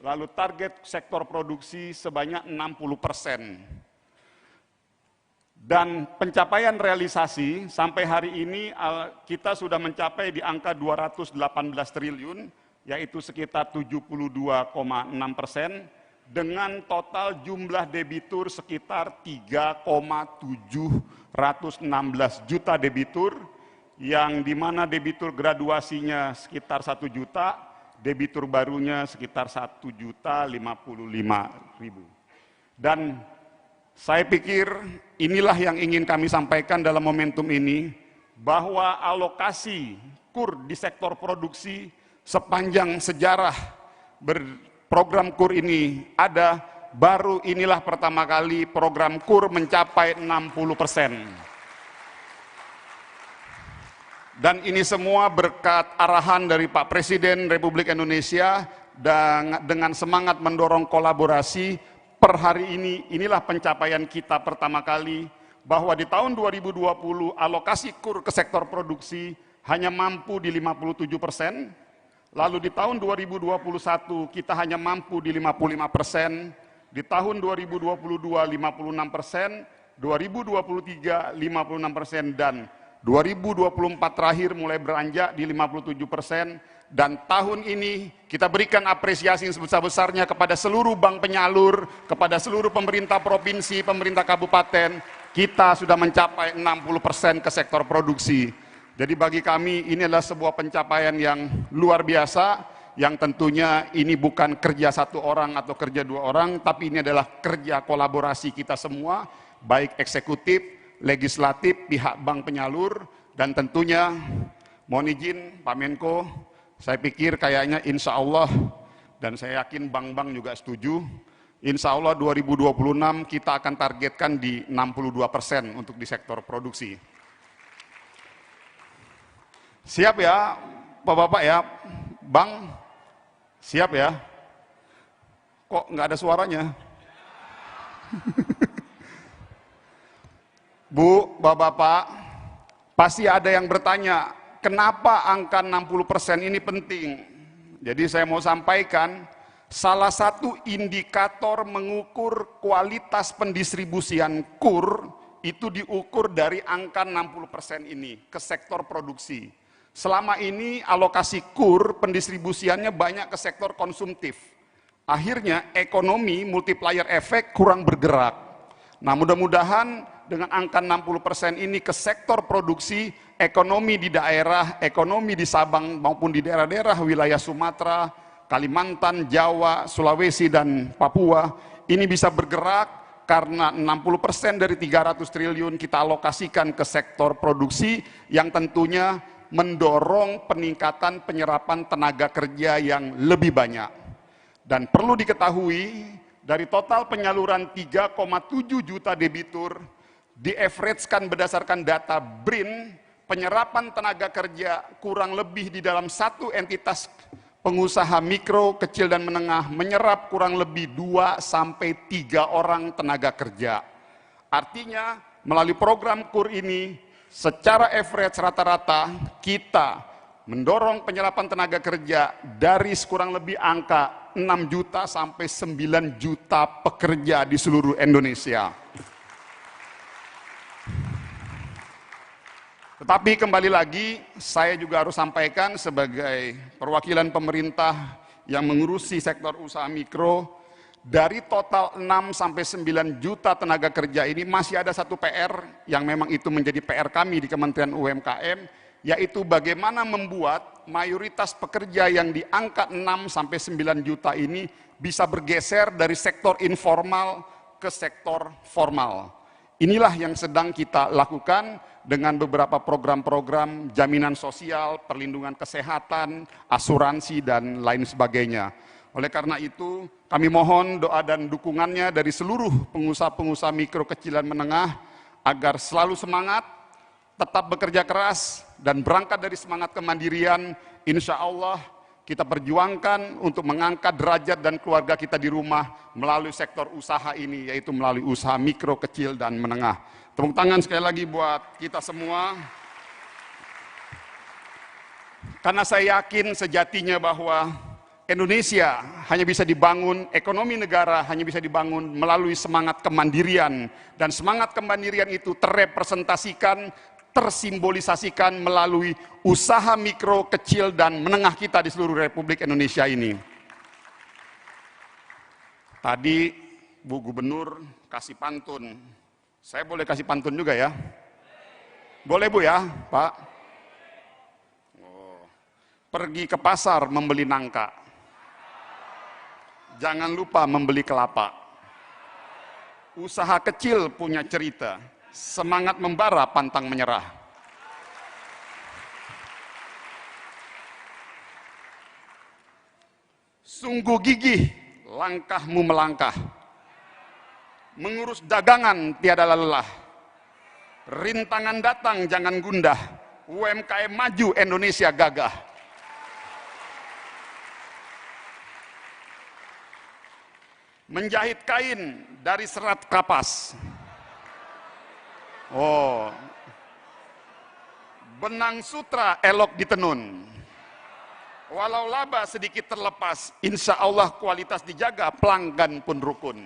Speaker 14: lalu target sektor produksi sebanyak 60%. Dan pencapaian realisasi sampai hari ini kita sudah mencapai di angka 218 triliun, yaitu sekitar 72,6%, dengan total jumlah debitur sekitar 3,716 juta debitur, yang dimana debitur graduasinya sekitar 1 juta, debitur barunya sekitar 1.055.000. Dan saya pikir inilah yang ingin kami sampaikan dalam momentum ini, bahwa alokasi KUR di sektor produksi sepanjang sejarah program KUR ini ada, baru inilah pertama kali program KUR mencapai 60%. Dan ini semua berkat arahan dari Pak Presiden Republik Indonesia dan dengan semangat mendorong kolaborasi. Per hari ini, inilah pencapaian kita pertama kali, bahwa di tahun 2020 alokasi KUR ke sektor produksi hanya mampu di 57%, lalu di tahun 2021 kita hanya mampu di 55%, di tahun 2022 56%, 2023 56%, dan 2024 terakhir mulai beranjak di 57%. Dan tahun ini kita berikan apresiasi yang sebesar-besarnya kepada seluruh bank penyalur, kepada seluruh pemerintah provinsi, pemerintah kabupaten, kita sudah mencapai 60% ke sektor produksi. Jadi bagi kami ini adalah sebuah pencapaian yang luar biasa, yang tentunya ini bukan kerja satu orang atau kerja dua orang, tapi ini adalah kerja kolaborasi kita semua, baik eksekutif, legislatif, pihak bank penyalur, dan tentunya mohon izin Pak Menko, saya pikir kayaknya insya Allah, dan saya yakin bank-bank juga setuju, insya Allah 2026 kita akan targetkan di 62% untuk di sektor produksi. Siap ya Bapak-Bapak ya, Bang, siap ya? Kok nggak ada suaranya? Bu, Bapak-Bapak, pasti ada yang bertanya, kenapa angka 60% ini penting? Jadi saya mau sampaikan, salah satu indikator mengukur kualitas pendistribusian KUR itu diukur dari angka 60% ini ke sektor produksi. Selama ini alokasi KUR pendistribusiannya banyak ke sektor konsumtif. Akhirnya ekonomi multiplier efek kurang bergerak. Nah, mudah-mudahan dengan angka 60% ini ke sektor produksi, ekonomi di daerah, ekonomi di Sabang maupun di daerah-daerah wilayah Sumatera, Kalimantan, Jawa, Sulawesi, dan Papua, ini bisa bergerak karena 60% dari 300 triliun kita alokasikan ke sektor produksi yang tentunya mendorong peningkatan penyerapan tenaga kerja yang lebih banyak. Dan perlu diketahui, dari total penyaluran 3,7 juta debitur, di-average-kan berdasarkan data BRIN, penyerapan tenaga kerja kurang lebih di dalam satu entitas pengusaha mikro, kecil, dan menengah menyerap kurang lebih 2-3 orang tenaga kerja. Artinya, melalui program KUR ini, secara average rata-rata kita mendorong penyerapan tenaga kerja dari kurang lebih angka 6 juta sampai 9 juta pekerja di seluruh Indonesia. Tetapi kembali lagi, saya juga harus sampaikan sebagai perwakilan pemerintah yang mengurusi sektor usaha mikro, dari total 6 sampai 9 juta tenaga kerja ini masih ada satu PR yang memang itu menjadi PR kami di Kementerian UMKM, yaitu bagaimana membuat mayoritas pekerja yang di angka 6 sampai 9 juta ini bisa bergeser dari sektor informal ke sektor formal. Inilah yang sedang kita lakukan dengan beberapa program-program jaminan sosial, perlindungan kesehatan, asuransi, dan lain sebagainya. Oleh karena itu, kami mohon doa dan dukungannya dari seluruh pengusaha-pengusaha mikro, kecil, dan menengah agar selalu semangat, tetap bekerja keras, dan berangkat dari semangat kemandirian. Insya Allah kita perjuangkan untuk mengangkat derajat dan keluarga kita di rumah melalui sektor usaha ini, yaitu melalui usaha mikro, kecil, dan menengah. Tepuk tangan sekali lagi buat kita semua. Karena saya yakin sejatinya bahwa Indonesia hanya bisa dibangun, ekonomi negara hanya bisa dibangun melalui semangat kemandirian. Dan semangat kemandirian itu terrepresentasikan, tersimbolisasikan melalui usaha mikro, kecil, dan menengah kita di seluruh Republik Indonesia ini. Tadi Bu Gubernur kasih pantun. Saya boleh kasih pantun juga ya? Boleh Bu ya, Pak? Oh. Pergi ke pasar membeli nangka. Jangan lupa membeli kelapa. Usaha kecil punya cerita. Semangat membara, pantang menyerah. Sungguh gigih langkahmu melangkah. Mengurus dagangan tiada lelah. Rintangan datang jangan gundah. UMKM maju, Indonesia gagah. Menjahit kain dari serat kapas. Oh. Benang sutra elok ditenun. Walau laba sedikit terlepas, insya Allah kualitas dijaga, pelanggan pun rukun.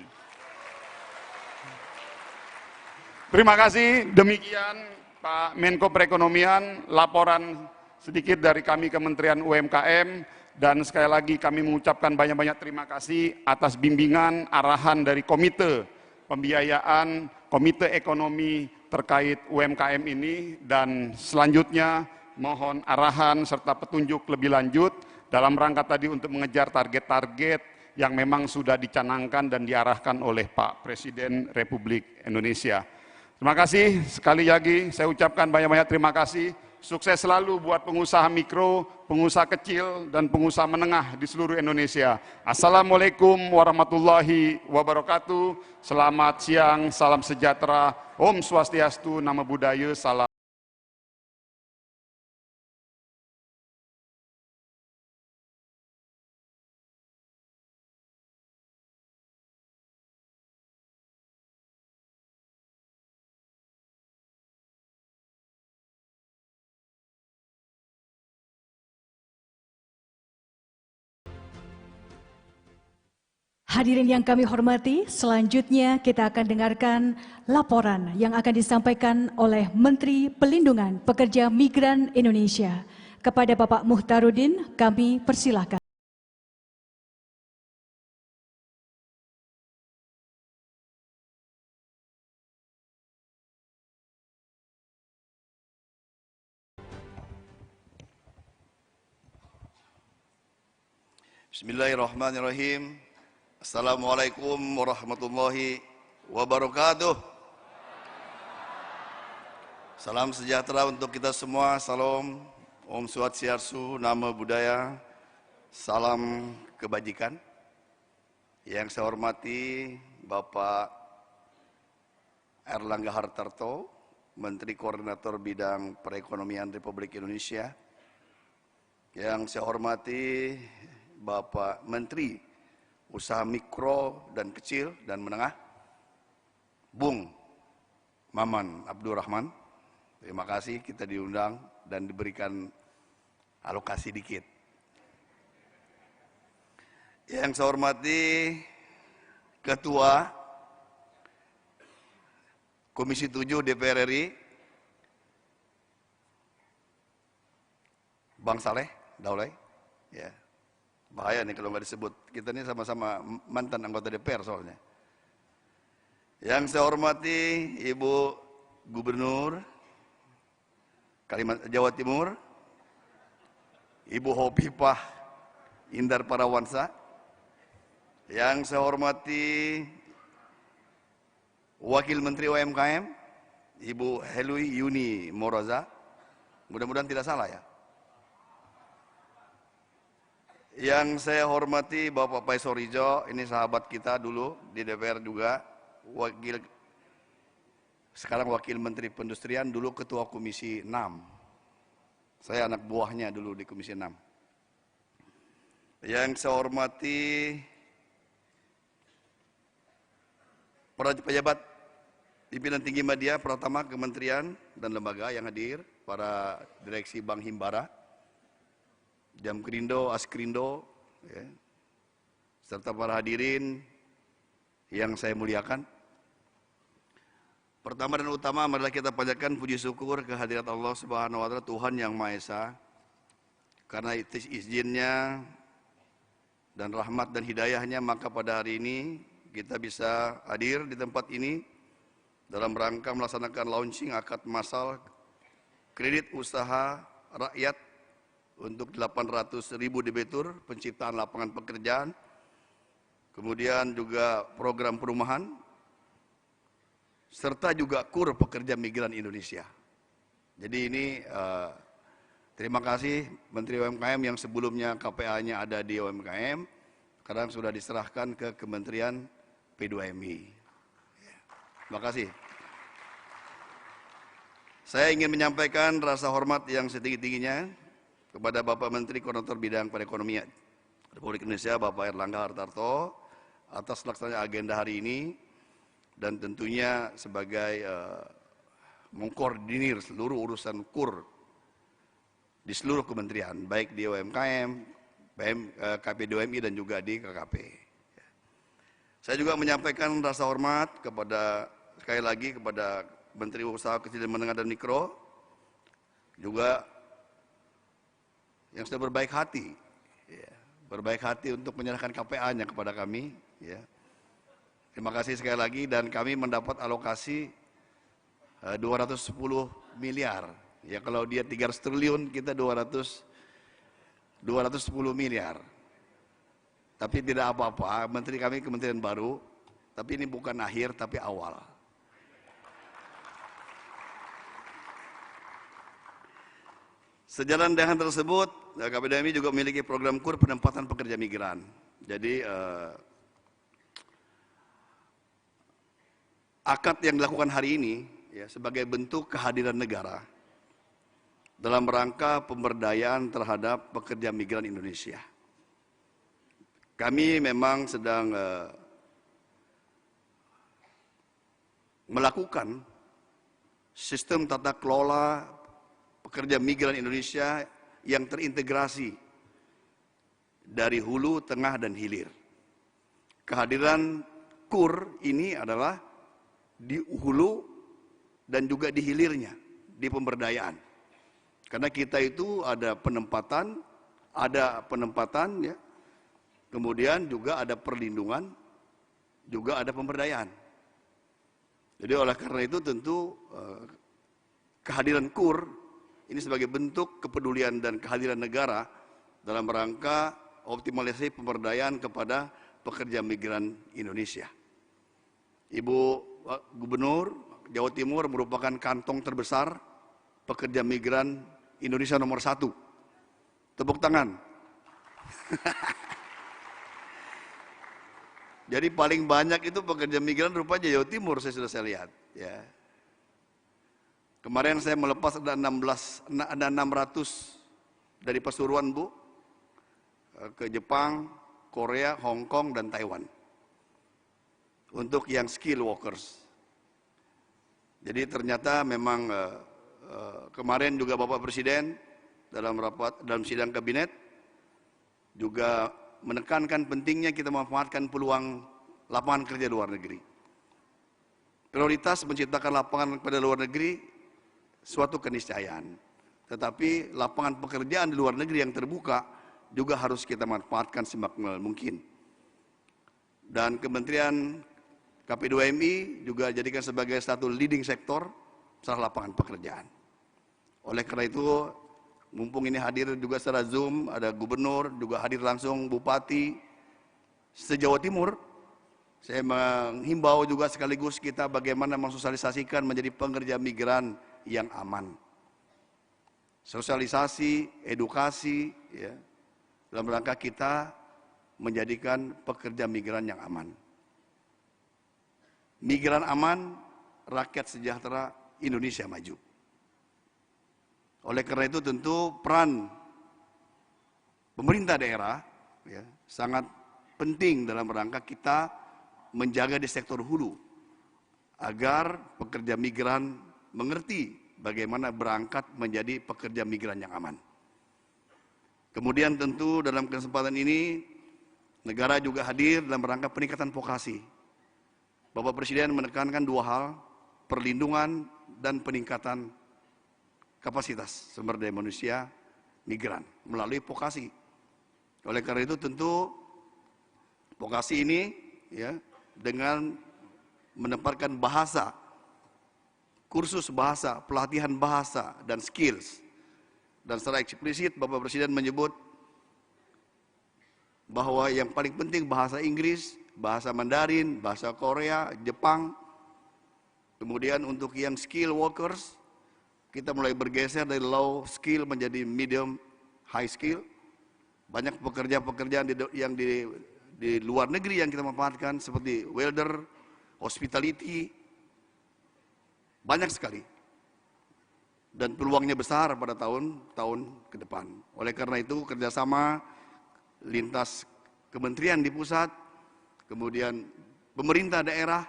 Speaker 14: Terima kasih, demikian Pak Menko Perekonomian, laporan sedikit dari kami Kementerian UMKM, dan sekali lagi kami mengucapkan banyak-banyak terima kasih atas bimbingan, arahan dari Komite Pembiayaan, Komite Ekonomi terkait UMKM ini, dan selanjutnya mohon arahan serta petunjuk lebih lanjut dalam rangka tadi untuk mengejar target-target yang memang sudah dicanangkan dan diarahkan oleh Pak Presiden Republik Indonesia. Terima kasih, sekali lagi saya ucapkan banyak-banyak terima kasih. Sukses selalu buat pengusaha mikro, pengusaha kecil, dan pengusaha menengah di seluruh Indonesia. Assalamualaikum warahmatullahi wabarakatuh. Selamat siang, salam sejahtera, Om Swastiastu, Namo Buddhaya, salam.
Speaker 11: Hadirin yang kami hormati, selanjutnya kita akan dengarkan laporan yang akan disampaikan oleh Menteri Pelindungan Pekerja Migran Indonesia. Kepada Bapak Muhtarudin, kami persilahkan.
Speaker 15: Bismillahirrahmanirrahim. Assalamualaikum warahmatullahi wabarakatuh. Salam sejahtera untuk kita semua. Salam Om Swastiastu, Namo Buddhaya, salam kebajikan. Yang saya hormati Bapak Erlangga Hartarto, Menteri Koordinator Bidang Perekonomian Republik Indonesia. Yang saya hormati Bapak Menteri Usaha Mikro dan Kecil dan Menengah, Bung Maman Abdurrahman. Terima kasih kita diundang dan diberikan alokasi dikit. Yang saya hormati Ketua Komisi 7 DPR RI, Bang Saleh Daulay. Ya. Bahaya nih kalau nggak disebut. Kita ini sama-sama mantan anggota DPR soalnya. Yang saya hormati Ibu Gubernur Kalimantan Jawa Timur, Ibu Hovifah Indar Parawansa. Yang saya hormati Wakil Menteri UMKM, Ibu Helui Yuni Moroza. Mudah-mudahan tidak salah ya. Yang saya hormati Bapak Paisorijo, ini sahabat kita dulu di DPR juga, sekarang Wakil Menteri Perindustrian, dulu Ketua Komisi 6. Saya anak buahnya dulu di Komisi 6. Yang saya hormati para pejabat pimpinan tinggi media, Pratama Kementerian dan lembaga yang hadir, para direksi Bank Himbara, Jamkrindo, Askrindo, ya, serta para hadirin yang saya muliakan. Pertama dan utama marilah kita panjatkan puji syukur kehadirat Allah Subhanahu wa taala, Tuhan yang Maha Esa. Karena izinnya dan rahmat dan hidayahnya, maka pada hari ini kita bisa hadir di tempat ini dalam rangka melaksanakan launching akad massal kredit usaha rakyat untuk 800.000 debitur, penciptaan lapangan pekerjaan, kemudian juga program perumahan, serta juga KUR pekerja migran Indonesia. Jadi ini terima kasih Menteri UMKM yang sebelumnya KPA-nya ada di UMKM, sekarang sudah diserahkan ke Kementerian P2MI. Terima kasih. Saya ingin menyampaikan rasa hormat yang setinggi-tingginya kepada Bapak Menteri Koordinator Bidang Perekonomian Republik Indonesia, Bapak Erlangga Hartarto, atas laksananya agenda hari ini, dan tentunya sebagai mengkoordinir seluruh urusan KUR di seluruh kementerian, baik di UMKM, KP2MI dan juga di KKP. Saya juga menyampaikan rasa hormat kepada, sekali lagi, kepada Menteri Usaha Kecil dan Menengah dan Mikro, juga yang sudah berbaik hati, ya, berbaik hati untuk menyerahkan KPA-nya kepada kami. Ya. Terima kasih sekali lagi, dan kami mendapat alokasi 210 miliar. Ya, kalau dia 300 triliun, kita 210 miliar. Tapi tidak apa-apa, menteri kami kementerian baru, tapi ini bukan akhir, tapi awal. Sejalan dengan tersebut, KP2MI juga memiliki program KUR penempatan pekerja migran. Jadi akad yang dilakukan hari ini ya, sebagai bentuk kehadiran negara dalam rangka pemberdayaan terhadap pekerja migran Indonesia. Kami memang sedang melakukan sistem tata kelola pekerja migran Indonesia yang terintegrasi dari hulu, tengah, dan hilir. Kehadiran KUR ini adalah di hulu dan juga di hilirnya, di pemberdayaan. Karena kita itu ada penempatan ya, kemudian juga ada perlindungan, juga ada pemberdayaan. Jadi oleh karena itu tentu kehadiran KUR ini sebagai bentuk kepedulian dan kehadiran negara dalam rangka optimalisasi pemberdayaan kepada pekerja migran Indonesia. Ibu Gubernur Jawa Timur merupakan kantong terbesar pekerja migran Indonesia nomor 1. Tepuk tangan. Jadi paling banyak itu pekerja migran rupanya Jawa Timur, saya lihat. Ya. Kemarin saya melepas ada 600 dari Pasuruan, Bu, ke Jepang, Korea, Hong Kong, dan Taiwan. Untuk yang skill workers. Jadi ternyata memang kemarin juga Bapak Presiden dalam sidang kabinet juga menekankan pentingnya kita memanfaatkan peluang lapangan kerja luar negeri. Prioritas menciptakan lapangan pada luar negeri suatu keniscayaan. Tetapi lapangan pekerjaan di luar negeri yang terbuka juga harus kita manfaatkan semaksimal mungkin. Dan Kementerian KP2MI juga jadikan sebagai satu leading sektor setelah lapangan pekerjaan. Oleh karena itu, mumpung ini hadir juga secara Zoom, ada gubernur, juga hadir langsung bupati se-Jawa Timur. Saya menghimbau juga sekaligus kita bagaimana mensosialisasikan menjadi pekerja migran yang aman. Sosialisasi, edukasi, ya, dalam rangka kita menjadikan pekerja migran yang aman. Migran aman, rakyat sejahtera, Indonesia maju. Oleh karena itu tentu peran pemerintah daerah ya, sangat penting dalam rangka kita menjaga di sektor hulu agar pekerja migran mengerti bagaimana berangkat menjadi pekerja migran yang aman. Kemudian tentu dalam kesempatan ini negara juga hadir dalam rangka peningkatan vokasi. Bapak Presiden menekankan dua hal, perlindungan dan peningkatan kapasitas sumber daya manusia migran melalui vokasi. Oleh karena itu tentu vokasi ini ya dengan menempatkan bahasa, kursus bahasa, pelatihan bahasa dan skills. Dan secara eksplisit Bapak Presiden menyebut bahwa yang paling penting bahasa Inggris, bahasa Mandarin, bahasa Korea, Jepang. Kemudian untuk yang skill workers, kita mulai bergeser dari low skill menjadi medium high skill. Banyak pekerjaan-pekerjaan yang di luar negeri yang kita manfaatkan seperti welder, hospitality, banyak sekali. Dan peluangnya besar pada tahun-tahun ke depan. Oleh karena itu kerjasama lintas kementerian di pusat, kemudian pemerintah daerah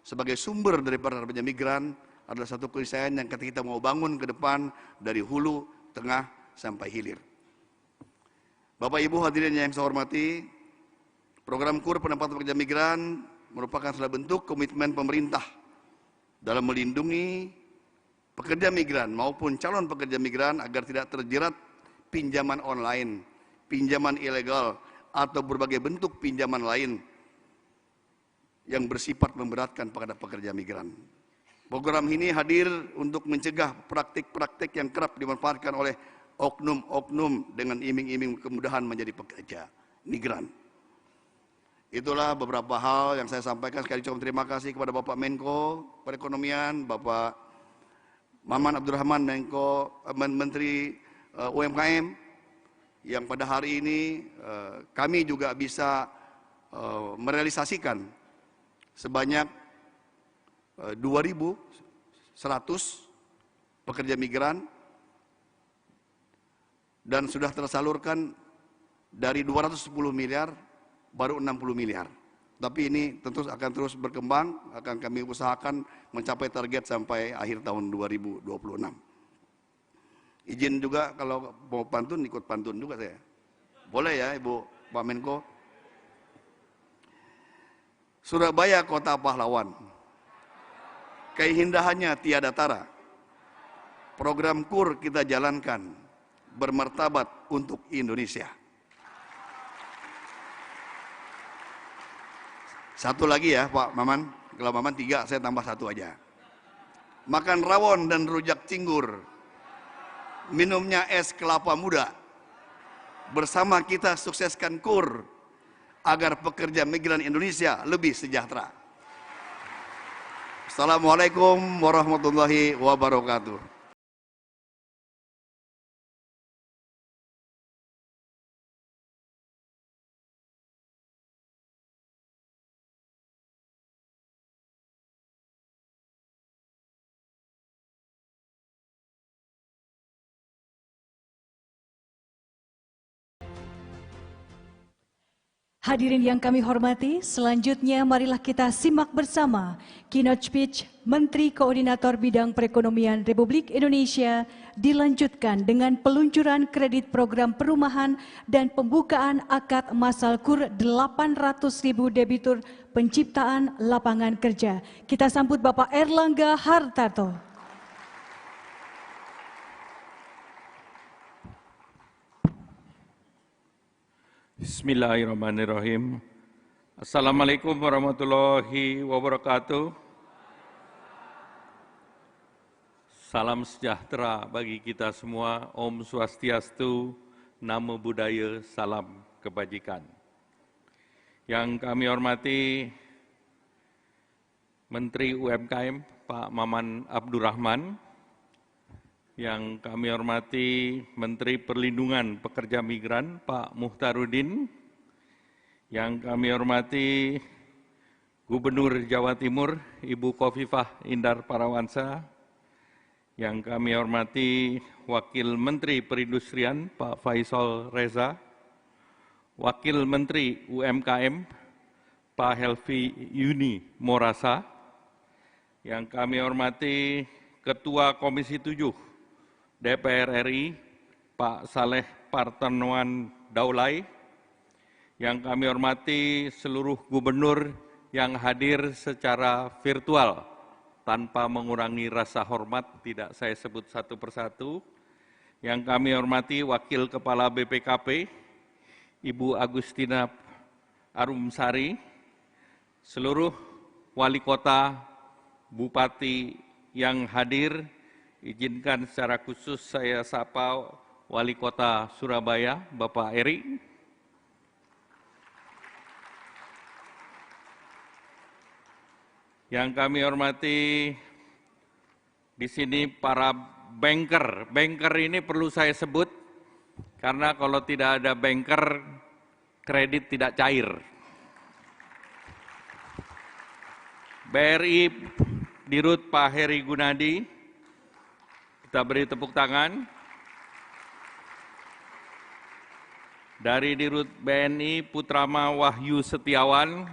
Speaker 15: sebagai sumber daripada pekerja migran adalah satu keniscayaan yang kita mau bangun ke depan dari hulu, tengah, sampai hilir. Bapak Ibu hadirin yang saya hormati, program KUR penempatan pekerja migran merupakan salah bentuk komitmen pemerintah dalam melindungi pekerja migran maupun calon pekerja migran agar tidak terjerat pinjaman online, pinjaman ilegal, atau berbagai bentuk pinjaman lain yang bersifat memberatkan pada pekerja migran. Program ini hadir untuk mencegah praktik-praktik yang kerap dimanfaatkan oleh oknum-oknum dengan iming-iming kemudahan menjadi pekerja migran. Itulah beberapa hal yang saya sampaikan. Sekali lagi terima kasih kepada Bapak Menko Perekonomian, Bapak Maman Abdurrahman, Menteri UMKM, yang pada hari ini kami juga bisa merealisasikan sebanyak 2.100 pekerja migran dan sudah tersalurkan dari 210 miliar baru 60 miliar. Tapi ini tentu akan terus berkembang, akan kami usahakan mencapai target sampai akhir tahun 2026. Izin juga kalau mau pantun, ikut pantun juga saya. Boleh ya Ibu Pak Menko? Surabaya kota pahlawan, keindahannya tiada tara. Program KUR kita jalankan, bermartabat untuk Indonesia. Satu lagi ya Pak Maman, kalau Maman 3, saya tambah 1 aja. Makan rawon dan rujak cingur, minumnya es kelapa muda. Bersama kita sukseskan KUR agar pekerja migran Indonesia lebih sejahtera. Assalamualaikum warahmatullahi wabarakatuh.
Speaker 11: Hadirin yang kami hormati, selanjutnya marilah kita simak bersama keynote speech Menteri Koordinator Bidang Perekonomian Republik Indonesia dilanjutkan dengan peluncuran kredit program perumahan dan pembukaan akad masal KUR 800.000 debitur penciptaan lapangan kerja. Kita sambut Bapak Erlangga Hartarto.
Speaker 16: Bismillahirrahmanirrahim. Assalamualaikum warahmatullahi wabarakatuh. Salam sejahtera bagi kita semua. Om Swastiastu, Namo Buddhaya, salam kebajikan. Yang kami hormati Menteri UMKM Pak Maman Abdurrahman, yang kami hormati Menteri Perlindungan Pekerja Migran Pak Muhtarudin, yang kami hormati Gubernur Jawa Timur Ibu Khofifah Indar Parawansa, yang kami hormati Wakil Menteri Perindustrian Pak Faisal Reza, Wakil Menteri UMKM Pak Helvi Yuni Morasa, yang kami hormati Ketua Komisi 7 DPR RI, Pak Saleh Partenuan Daulay, yang kami hormati seluruh gubernur yang hadir secara virtual tanpa mengurangi rasa hormat, tidak saya sebut satu persatu, yang kami hormati Wakil Kepala BPKP, Ibu Agustina Arumsari, seluruh wali kota, bupati yang hadir. Izinkan secara khusus saya sapa Wali Kota Surabaya, Bapak Eri. Yang kami hormati di sini para banker. Banker ini perlu saya sebut karena kalau tidak ada banker, kredit tidak cair. BRI Dirut Pak Heri Gunadi, kita beri tepuk tangan. Dari Dirut BNI Putrama Wahyu Setiawan.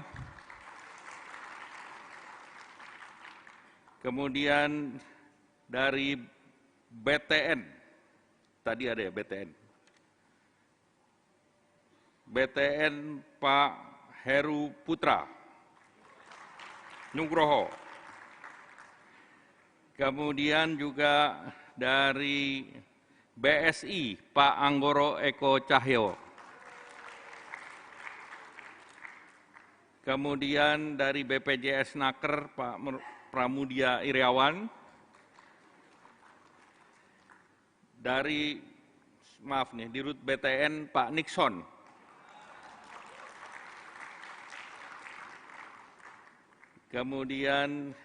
Speaker 16: Kemudian dari BTN, tadi ada ya BTN. BTN Pak Heru Putra Nugroho. Kemudian juga dari BSI, Pak Anggoro Eko Cahyo. Kemudian dari BPJS Naker, Pak Pramudia Iriawan. Dari, maaf nih, Dirut BTN, Pak Nixon. Kemudian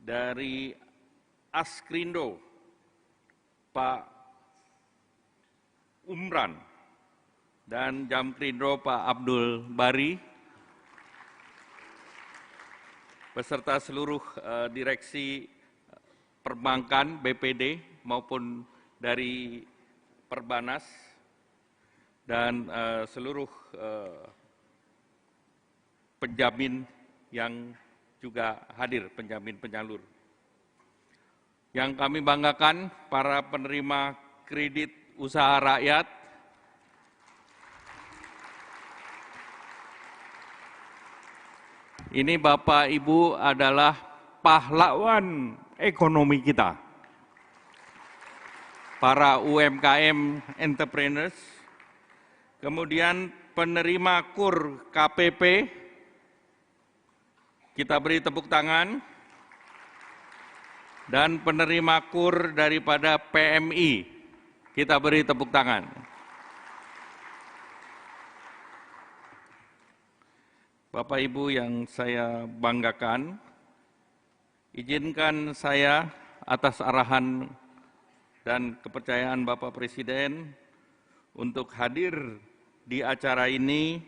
Speaker 16: dari Askrindo, Pak Umran, dan Jamkrindo Pak Abdul Bari, beserta seluruh direksi perbankan BPD maupun dari Perbanas, dan seluruh penjamin yang juga hadir, penjamin penyalur. Yang kami banggakan, para penerima kredit usaha rakyat, ini Bapak Ibu adalah pahlawan ekonomi kita. Para UMKM entrepreneurs, kemudian penerima KUR KPP, kita beri tepuk tangan. Dan penerima KUR daripada PMI, kita beri tepuk tangan. Bapak Ibu yang saya banggakan, izinkan saya atas arahan dan kepercayaan Bapak Presiden untuk hadir di acara ini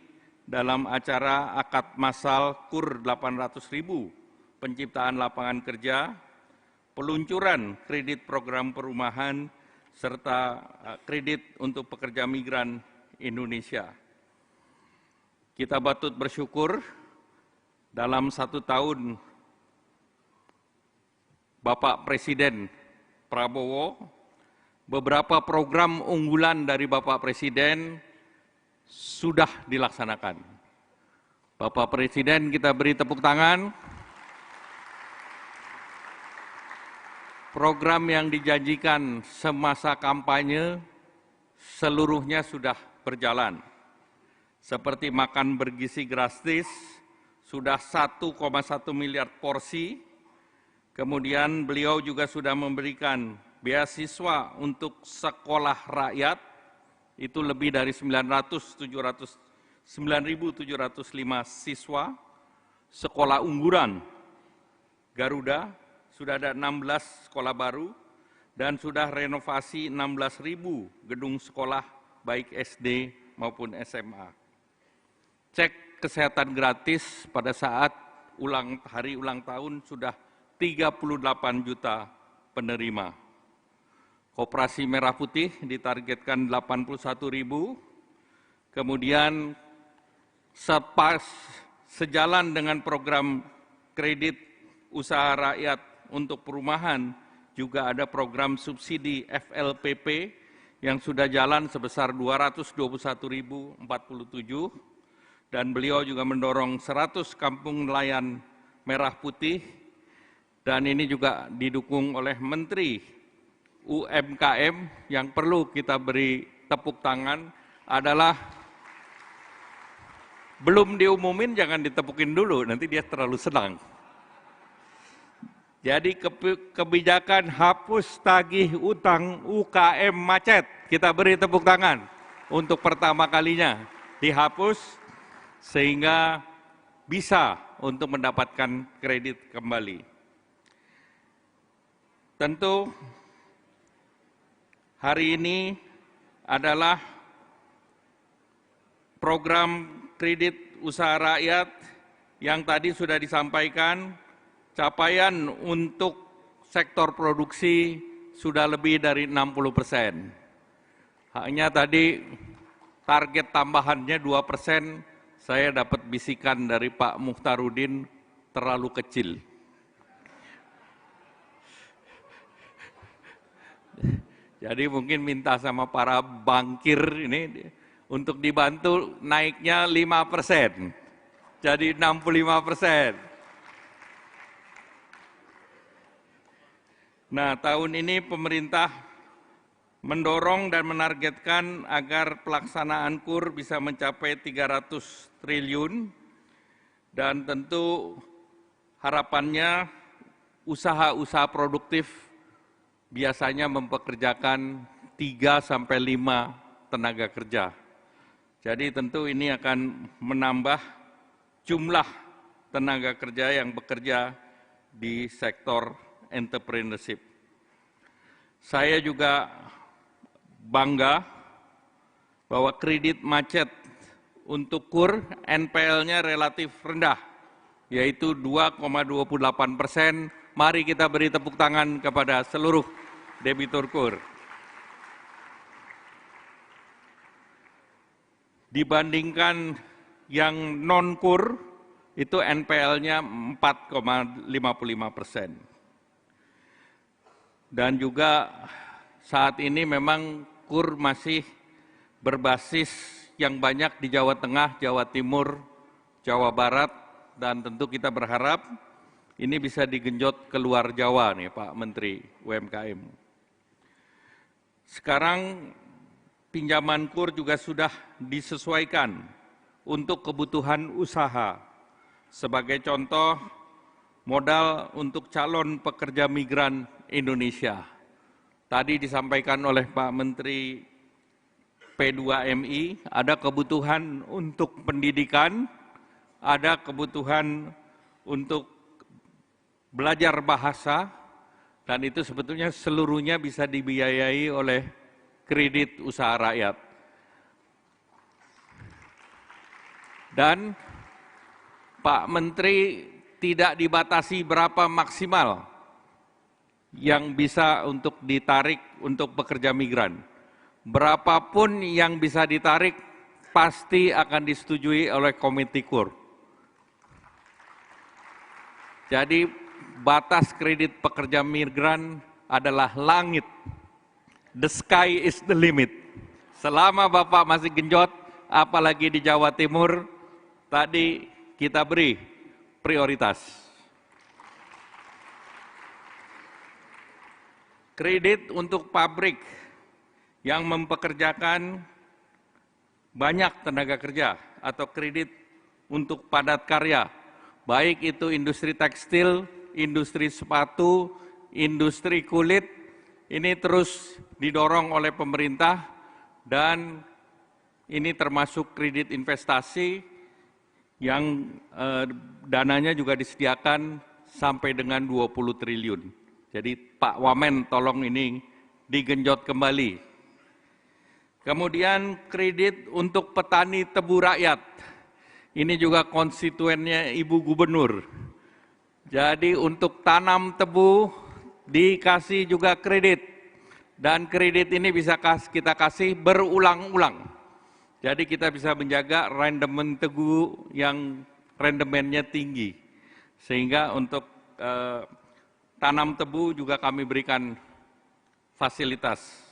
Speaker 16: dalam acara akad masal KUR 800.000 penciptaan lapangan kerja, peluncuran kredit program perumahan, serta kredit untuk pekerja migran Indonesia. Kita patut bersyukur dalam 1 tahun Bapak Presiden Prabowo, beberapa program unggulan dari Bapak Presiden sudah dilaksanakan. Bapak Presiden, kita beri tepuk tangan. Program yang dijanjikan semasa kampanye seluruhnya sudah berjalan. Seperti makan bergizi gratis, sudah 1,1 miliar porsi. Kemudian beliau juga sudah memberikan beasiswa untuk sekolah rakyat, itu lebih dari 9.705 siswa. Sekolah unggulan Garuda, sudah ada 16 sekolah baru, dan sudah renovasi 16.000 gedung sekolah, baik SD maupun SMA. Cek kesehatan gratis pada saat hari ulang tahun sudah 38 juta penerima. Koperasi Merah Putih ditargetkan 81.000, kemudian sejalan dengan program kredit usaha rakyat untuk perumahan, juga ada program subsidi FLPP yang sudah jalan sebesar 221.047, dan beliau juga mendorong 100 kampung nelayan merah putih, dan ini juga didukung oleh Menteri UMKM. Yang perlu kita beri tepuk tangan adalah, belum diumumin jangan ditepukin dulu, nanti dia terlalu senang. Jadi kebijakan hapus tagih utang UKM macet, kita beri tepuk tangan. Untuk pertama kalinya dihapus sehingga bisa untuk mendapatkan kredit kembali. Tentu hari ini adalah program kredit usaha rakyat yang tadi sudah disampaikan. Capaian untuk sektor produksi sudah lebih dari 60%. Hanya tadi target tambahannya 2%, saya dapat bisikan dari Pak Muhtarudin terlalu kecil. Jadi mungkin minta sama para bankir ini untuk dibantu naiknya 5%, jadi 65%. Nah, tahun ini pemerintah mendorong dan menargetkan agar pelaksanaan KUR bisa mencapai 300 triliun, dan tentu harapannya usaha-usaha produktif biasanya mempekerjakan 3-5 tenaga kerja. Jadi tentu ini akan menambah jumlah tenaga kerja yang bekerja di sektor entrepreneurship. Saya juga bangga bahwa kredit macet untuk KUR NPL-nya relatif rendah, yaitu 2,28%. Mari kita beri tepuk tangan kepada seluruh debitur KUR. Dibandingkan yang non-KUR, itu NPL-nya 4,55%. Dan juga saat ini memang KUR masih berbasis yang banyak di Jawa Tengah, Jawa Timur, Jawa Barat, dan tentu kita berharap ini bisa digenjot keluar Jawa nih Pak Menteri UMKM. Sekarang pinjaman KUR juga sudah disesuaikan untuk kebutuhan usaha. Sebagai contoh, modal untuk calon pekerja migran Indonesia. Tadi disampaikan oleh Pak Menteri P2MI, ada kebutuhan untuk pendidikan, ada kebutuhan untuk belajar bahasa, dan itu sebetulnya seluruhnya bisa dibiayai oleh kredit usaha rakyat. Dan Pak Menteri tidak dibatasi berapa maksimal yang bisa untuk ditarik untuk pekerja migran. Berapapun yang bisa ditarik, pasti akan disetujui oleh Komite KUR. Jadi batas kredit pekerja migran adalah langit. The sky is the limit. Selama Bapak masih genjot, apalagi di Jawa Timur, tadi kita beri prioritas. Kredit untuk pabrik yang mempekerjakan banyak tenaga kerja atau kredit untuk padat karya, baik itu industri tekstil, industri sepatu, industri kulit, ini terus didorong oleh pemerintah dan ini termasuk kredit investasi yang dananya juga disediakan sampai dengan 20 triliun. Jadi Pak Wamen tolong ini digenjot kembali. Kemudian kredit untuk petani tebu rakyat. Ini juga konstituennya Ibu Gubernur. Jadi untuk tanam tebu dikasih juga kredit. Dan kredit ini bisa kita kasih berulang-ulang. Jadi kita bisa menjaga rendemen tebu yang rendemennya tinggi. Sehingga untuk tanam tebu juga kami berikan fasilitas.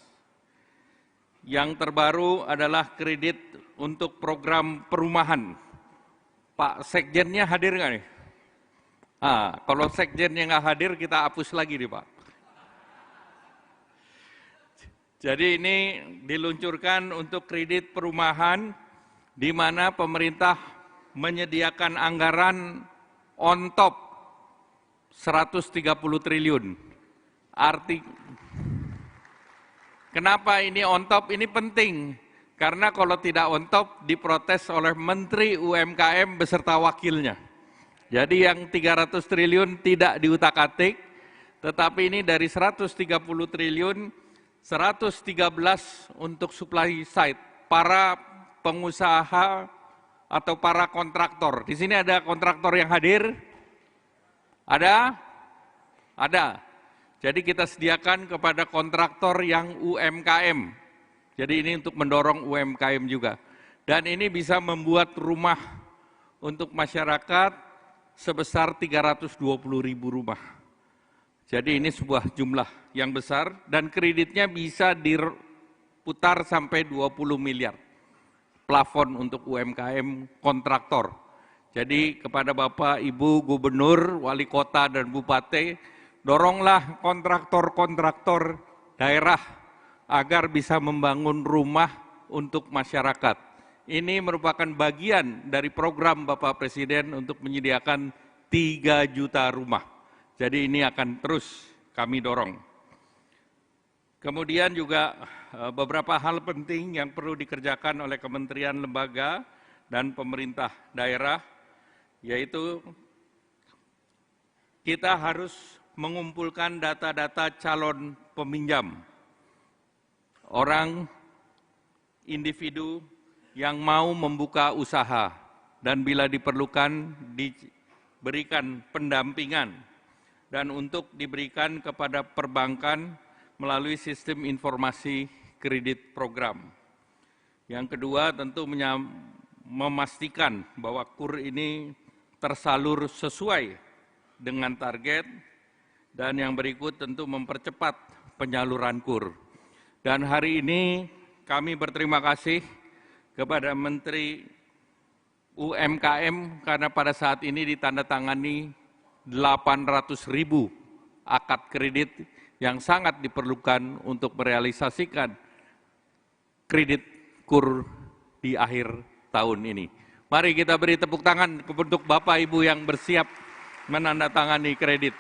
Speaker 16: Yang terbaru adalah kredit untuk program perumahan. Pak Sekjennya hadir nggak nih? Kalau Sekjennya nggak hadir, kita hapus lagi nih Pak. Jadi ini diluncurkan untuk kredit perumahan, di mana pemerintah menyediakan anggaran on top 130 triliun. Kenapa ini on top? Ini penting. Karena kalau tidak on top diprotes oleh Menteri UMKM beserta wakilnya. Jadi yang 300 triliun tidak diutak-atik, tetapi ini dari 130 triliun, 113 untuk supply side, para pengusaha atau para kontraktor. Di sini ada kontraktor yang hadir? Ada? Ada. Jadi kita sediakan kepada kontraktor yang UMKM. Jadi ini untuk mendorong UMKM juga. Dan ini bisa membuat rumah untuk masyarakat sebesar 320.000 rumah. Jadi ini sebuah jumlah yang besar dan kreditnya bisa diputar sampai 20 miliar. Plafon untuk UMKM kontraktor. Jadi kepada Bapak, Ibu, Gubernur, Wali Kota, dan Bupati, doronglah kontraktor-kontraktor daerah agar bisa membangun rumah untuk masyarakat. Ini merupakan bagian dari program Bapak Presiden untuk menyediakan 3 juta rumah. Jadi ini akan terus kami dorong. Kemudian juga beberapa hal penting yang perlu dikerjakan oleh kementerian, lembaga, dan pemerintah daerah, yaitu kita harus mengumpulkan data-data calon peminjam, orang individu yang mau membuka usaha dan bila diperlukan diberikan pendampingan dan untuk diberikan kepada perbankan melalui sistem informasi kredit program. Yang kedua tentu memastikan bahwa KUR ini tersalur sesuai dengan target, dan yang berikut tentu mempercepat penyaluran KUR. Dan hari ini kami berterima kasih kepada Menteri UMKM karena pada saat ini ditandatangani 800.000 akad kredit yang sangat diperlukan untuk merealisasikan kredit KUR di akhir tahun ini. Mari kita beri tepuk tangan untuk Bapak Ibu yang bersiap menandatangani kredit.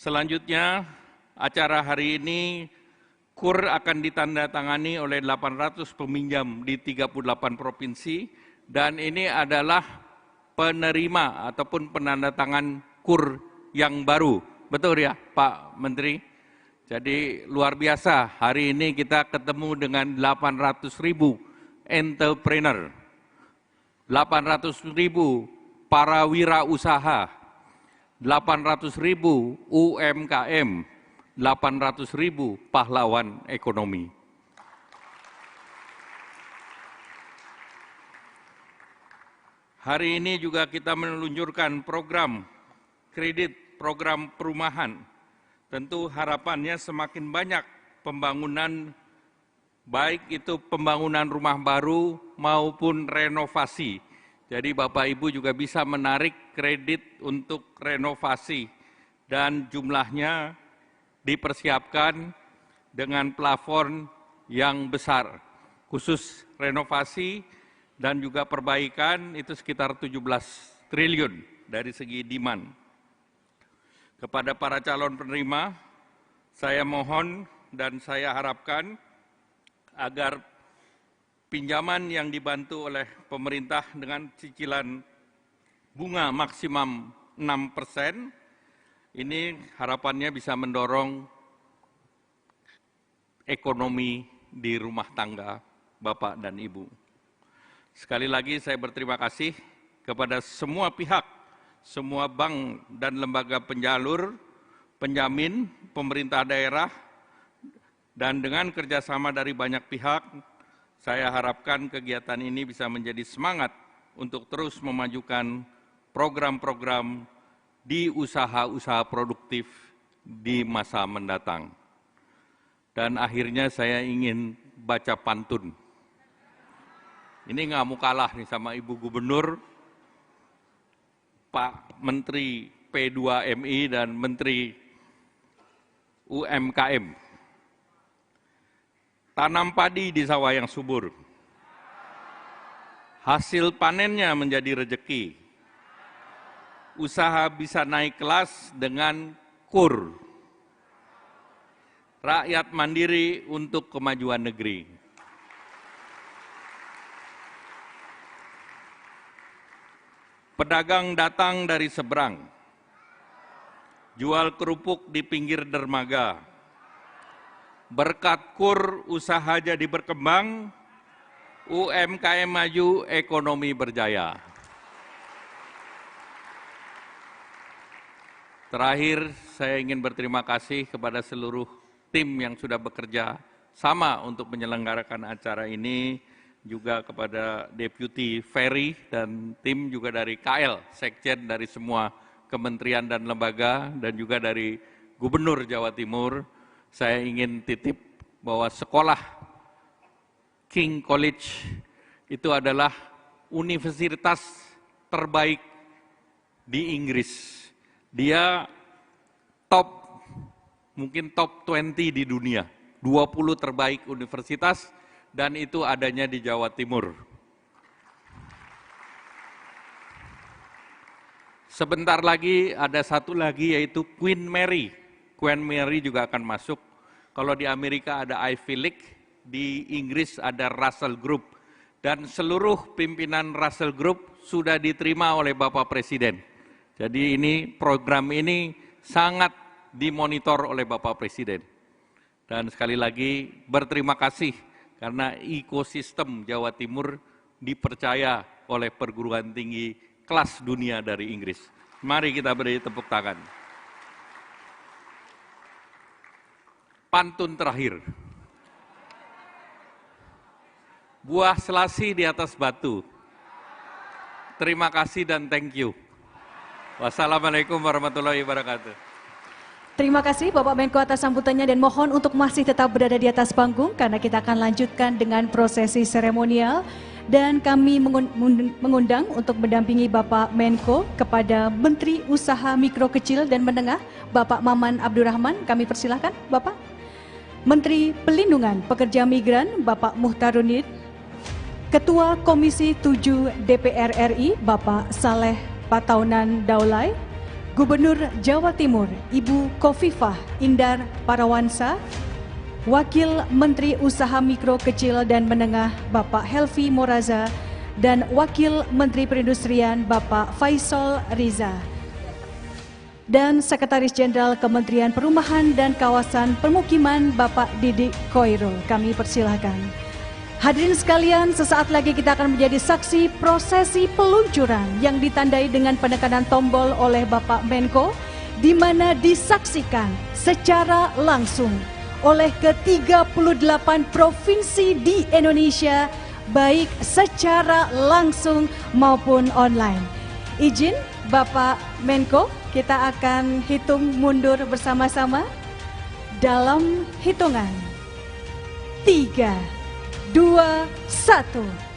Speaker 16: Selanjutnya, acara hari ini KUR akan ditandatangani oleh 800 peminjam di 38 provinsi, dan ini adalah penerima ataupun penandatangan KUR yang baru. Betul ya Pak Menteri? Jadi luar biasa, hari ini kita ketemu dengan 800.000 entrepreneur, 800.000 para wirausaha, 800.000 UMKM, 800.000 pahlawan ekonomi. Hari ini juga kita meluncurkan program kredit, program perumahan. Tentu harapannya semakin banyak pembangunan, baik itu pembangunan rumah baru maupun renovasi. Jadi Bapak Ibu juga bisa menarik kredit untuk renovasi dan jumlahnya dipersiapkan dengan plafon yang besar. Khusus renovasi dan juga perbaikan itu sekitar 17 triliun dari segi demand. Kepada para calon penerima, saya mohon dan saya harapkan agar pinjaman yang dibantu oleh pemerintah dengan cicilan bunga maksimum 6%, ini harapannya bisa mendorong ekonomi di rumah tangga Bapak dan Ibu. Sekali lagi saya berterima kasih kepada semua pihak, semua bank dan lembaga penjalur, penjamin, pemerintah daerah, dan dengan kerjasama dari banyak pihak, saya harapkan kegiatan ini bisa menjadi semangat untuk terus memajukan program-program di usaha-usaha produktif di masa mendatang. Dan akhirnya saya ingin baca pantun. Ini nggak mau kalah nih sama Ibu Gubernur, Pak Menteri P2MI dan Menteri UMKM. Tanam padi di sawah yang subur. Hasil panennya menjadi rejeki. Usaha bisa naik kelas dengan KUR. Rakyat mandiri untuk kemajuan negeri. Pedagang datang dari seberang. Jual kerupuk di pinggir dermaga. Berkat KUR, usaha jadi berkembang, UMKM maju, ekonomi berjaya. Terakhir, saya ingin berterima kasih kepada seluruh tim yang sudah bekerja sama untuk menyelenggarakan acara ini, juga kepada Deputi Ferry dan tim juga dari KL, Sekjen dari semua kementerian dan lembaga, dan juga dari Gubernur Jawa Timur. Saya ingin titip bahwa sekolah King College itu adalah universitas terbaik di Inggris. Dia mungkin top 20 di dunia, 20 terbaik universitas, dan itu adanya di Jawa Timur. Sebentar lagi ada satu lagi yaitu Queen Mary. Queen Mary juga akan masuk. Kalau di Amerika ada Ivy League, di Inggris ada Russell Group. Dan seluruh pimpinan Russell Group sudah diterima oleh Bapak Presiden. Jadi ini program ini sangat dimonitor oleh Bapak Presiden. Dan sekali lagi berterima kasih karena ekosistem Jawa Timur dipercaya oleh perguruan tinggi kelas dunia dari Inggris. Mari kita beri tepuk tangan. Pantun terakhir. Buah selasi di atas batu. Terima kasih dan thank you. Wassalamualaikum warahmatullahi wabarakatuh.
Speaker 11: Terima kasih Bapak Menko atas sambutannya dan mohon untuk masih tetap berada di atas panggung karena kita akan lanjutkan dengan prosesi seremonial dan kami mengundang untuk mendampingi Bapak Menko kepada Menteri Usaha Mikro Kecil dan Menengah Bapak Maman Abdurrahman. Kami persilahkan Bapak. Menteri Pelindungan Pekerja Migran Bapak Muhtarudin, Ketua Komisi 7 DPR RI Bapak Saleh Pataunan Daulay, Gubernur Jawa Timur Ibu Khofifah Indar Parawansa, Wakil Menteri Usaha Mikro Kecil dan Menengah Bapak Helvi Moraza, dan Wakil Menteri Perindustrian Bapak Faisal Riza, dan Sekretaris Jenderal Kementerian Perumahan dan Kawasan Permukiman Bapak Didik Koirul. Kami persilahkan. Hadirin sekalian, sesaat lagi kita akan menjadi saksi prosesi peluncuran yang ditandai dengan penekanan tombol oleh Bapak Menko di mana disaksikan secara langsung oleh ke-38 provinsi di Indonesia, baik secara langsung maupun online. Izin Bapak Menko, kita akan hitung mundur bersama-sama dalam hitungan 3, 2, 1.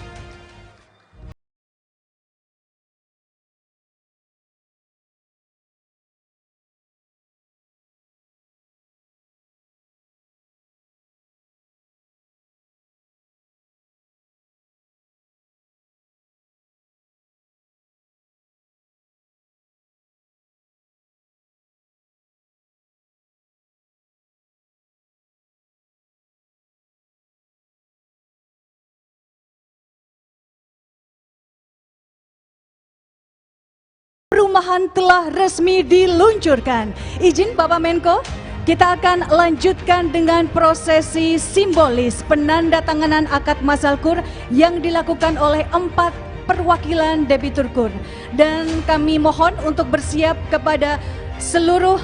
Speaker 11: Perumahan telah resmi diluncurkan. Izin Bapak Menko, kita akan lanjutkan dengan prosesi simbolis penandatanganan akad masal kur yang dilakukan oleh 4 perwakilan debitur kur. Dan kami mohon untuk bersiap kepada seluruh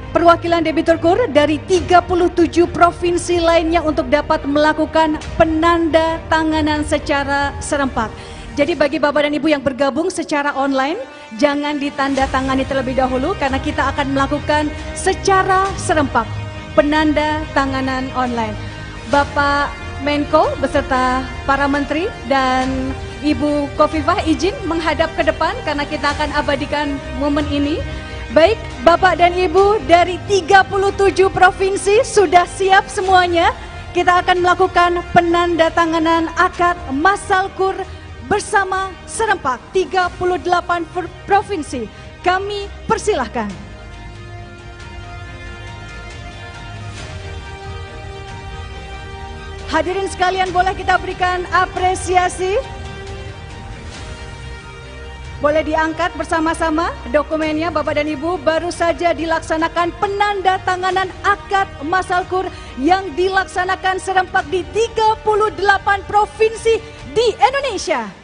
Speaker 11: perwakilan debitur kur dari 37 provinsi lainnya untuk dapat melakukan penandatanganan secara serempak. Jadi bagi Bapak dan Ibu yang bergabung secara online, jangan ditandatangani terlebih dahulu karena kita akan melakukan secara serempak penandatanganan online. Bapak Menko beserta para menteri dan Ibu Khofifah izin menghadap ke depan karena kita akan abadikan momen ini. Baik, Bapak dan Ibu dari 37 provinsi sudah siap semuanya. Kita akan melakukan penandatanganan akad masal kur bersama serempak 38 provinsi. Kami persilahkan. Hadirin sekalian, boleh kita berikan apresiasi? Boleh diangkat bersama-sama dokumennya Bapak dan Ibu. Baru saja dilaksanakan penandatanganan akad masal kur yang dilaksanakan serempak di 38 provinsi di Indonesia.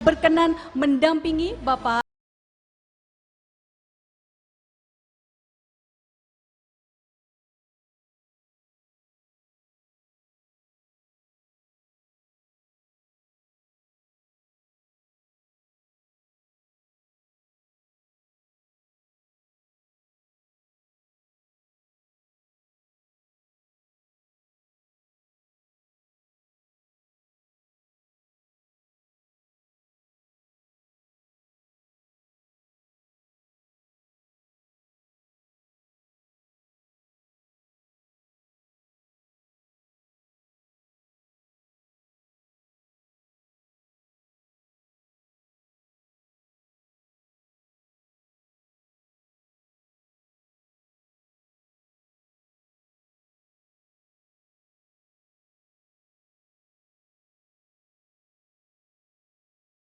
Speaker 11: Berkenan mendampingi Bapak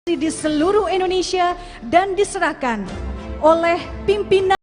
Speaker 11: di seluruh Indonesia dan diserahkan oleh pimpinan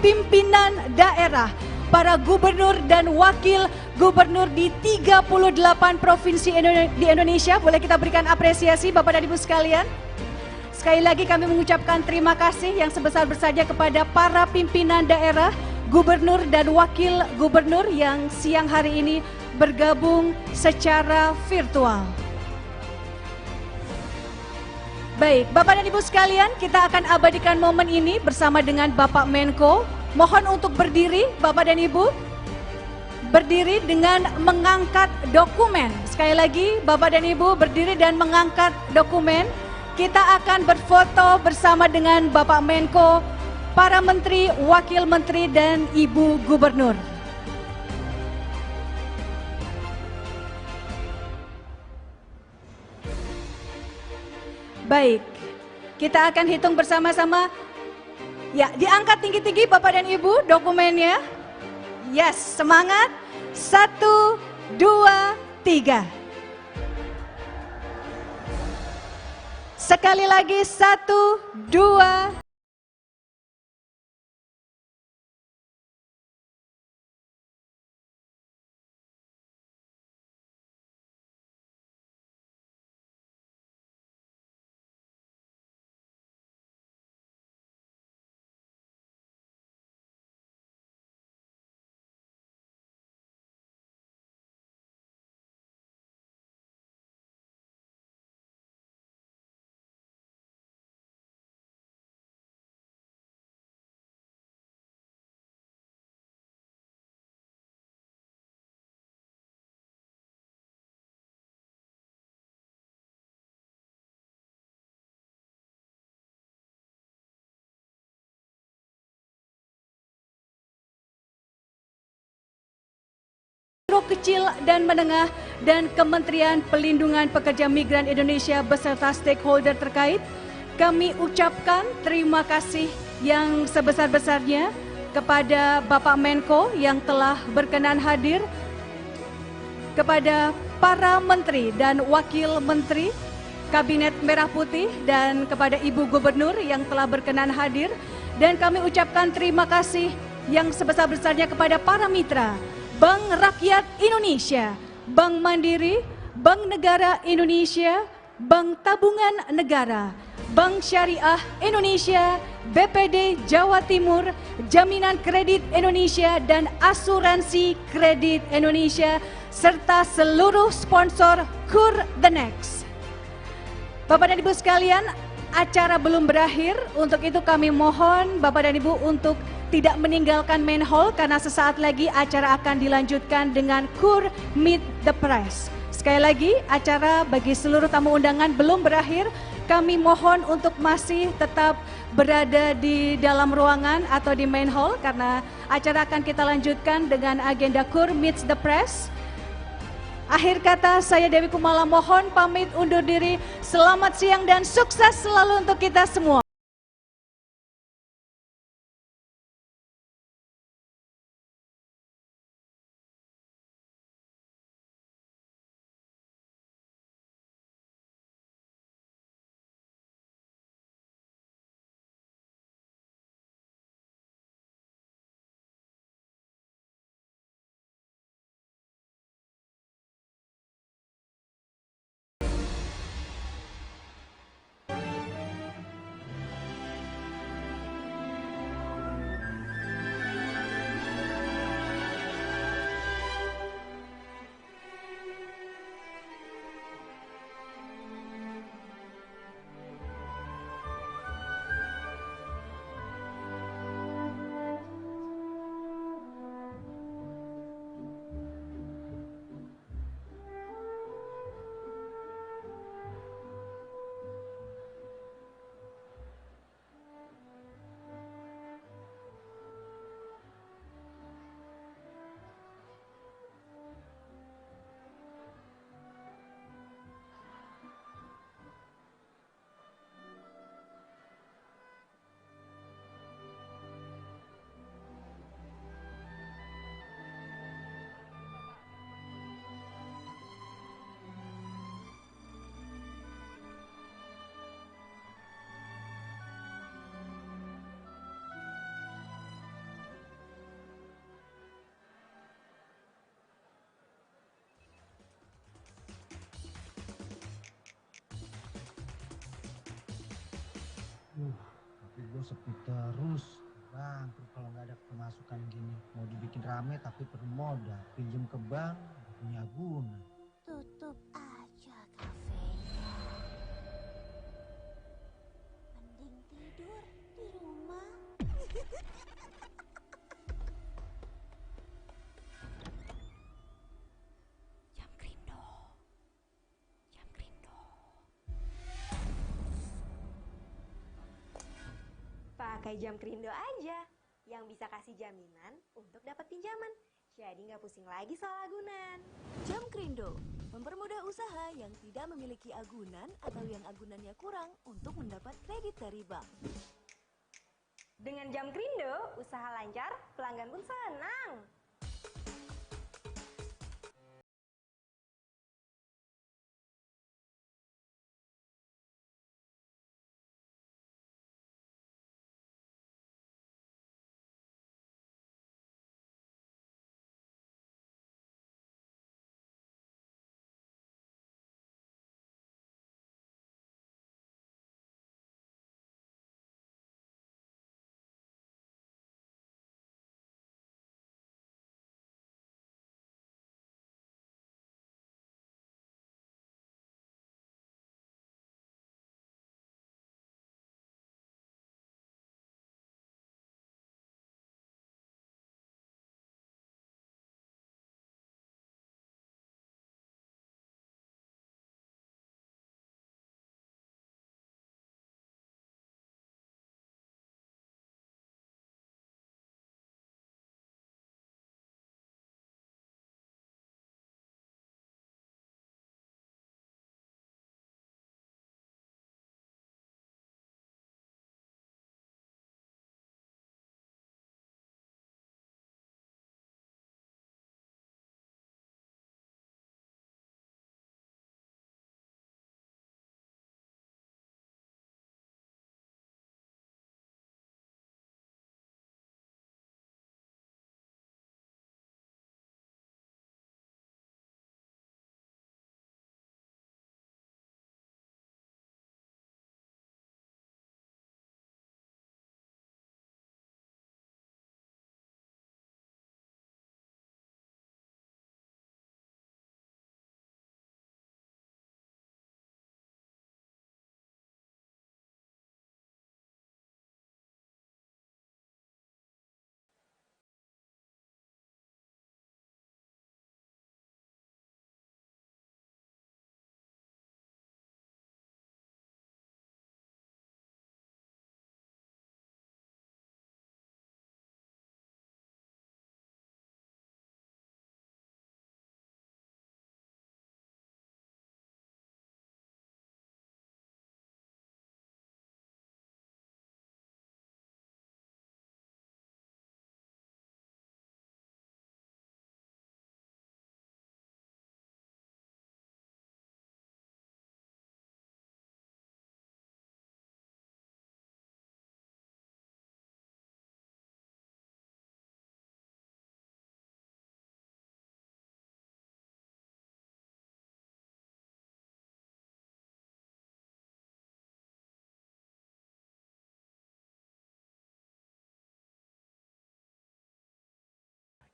Speaker 11: pimpinan daerah, para gubernur dan wakil gubernur di 38 provinsi di Indonesia. Boleh kita berikan apresiasi Bapak dan Ibu sekalian. Sekali lagi kami mengucapkan terima kasih yang sebesar-besarnya kepada para pimpinan daerah, gubernur dan wakil gubernur yang siang hari ini bergabung secara virtual. Baik, Bapak dan Ibu sekalian, kita akan abadikan momen ini bersama dengan Bapak Menko. Mohon untuk berdiri, Bapak dan Ibu. Berdiri dengan mengangkat dokumen. Sekali lagi, Bapak dan Ibu berdiri dan mengangkat dokumen. Kita akan berfoto bersama dengan Bapak Menko, para menteri, wakil menteri, dan Ibu Gubernur. Baik, kita akan hitung bersama-sama. Ya, diangkat tinggi-tinggi Bapak dan Ibu dokumennya. Yes, semangat. 1, 2, 3. Sekali lagi 1, 2. Kecil dan menengah dan Kementerian Pelindungan Pekerja Migran Indonesia beserta stakeholder terkait, kami ucapkan terima kasih yang sebesar-besarnya kepada Bapak Menko yang telah berkenan hadir, kepada para menteri dan wakil menteri Kabinet Merah Putih, dan kepada Ibu Gubernur yang telah berkenan hadir, dan kami ucapkan terima kasih yang sebesar-besarnya kepada para mitra Bank Rakyat Indonesia, Bank Mandiri, Bank Negara Indonesia, Bank Tabungan Negara, Bank Syariah Indonesia, BPD Jawa Timur, Jaminan Kredit Indonesia, dan Asuransi Kredit Indonesia, serta seluruh sponsor KUR The Next. Bapak dan Ibu sekalian, acara belum berakhir, untuk itu kami mohon Bapak dan Ibu untuk tidak meninggalkan main hall karena sesaat lagi acara akan dilanjutkan dengan KUR Meet the Press. Sekali lagi, acara bagi seluruh tamu undangan belum berakhir. Kami mohon untuk masih tetap berada di dalam ruangan atau di main hall karena acara akan kita lanjutkan dengan agenda KUR Meet the Press. Akhir kata, saya Dewi Kumala mohon pamit undur diri. Selamat siang dan sukses selalu untuk kita semua.
Speaker 1: sepi terus. Bangkrut kalau nggak ada pemasukan gini. Mau dibikin rame tapi perlu modal. Pinjam ke bank, nggak punya guna.
Speaker 2: Tutup aja kafenya. Mending tidur di rumah. Jam Krindo. Jam Krindo.
Speaker 3: Pakai Jam Krindo aja, yang bisa kasih jaminan untuk dapat pinjaman. Jadi nggak pusing lagi soal agunan.
Speaker 2: Jam Krindo mempermudah usaha yang tidak memiliki agunan atau yang agunannya kurang untuk mendapat kredit dari bank.
Speaker 3: Dengan Jam Krindo, usaha lancar, pelanggan pun senang.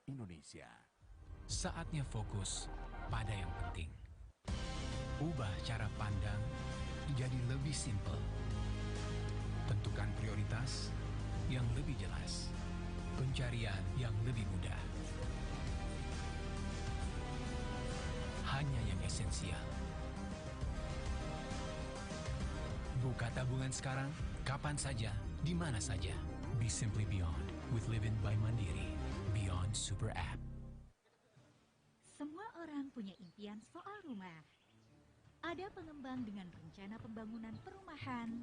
Speaker 17: Indonesia. Saatnya fokus pada yang penting. Ubah cara pandang jadi lebih simpel. Tentukan prioritas yang lebih jelas. Pencarian yang lebih mudah. Hanya yang esensial. Buka tabungan sekarang, kapan saja, di mana saja. Be simply beyond with Livin' by Mandiri. Beyond Super App.
Speaker 9: Semua orang punya impian soal rumah. Ada pengembang dengan rencana pembangunan perumahan.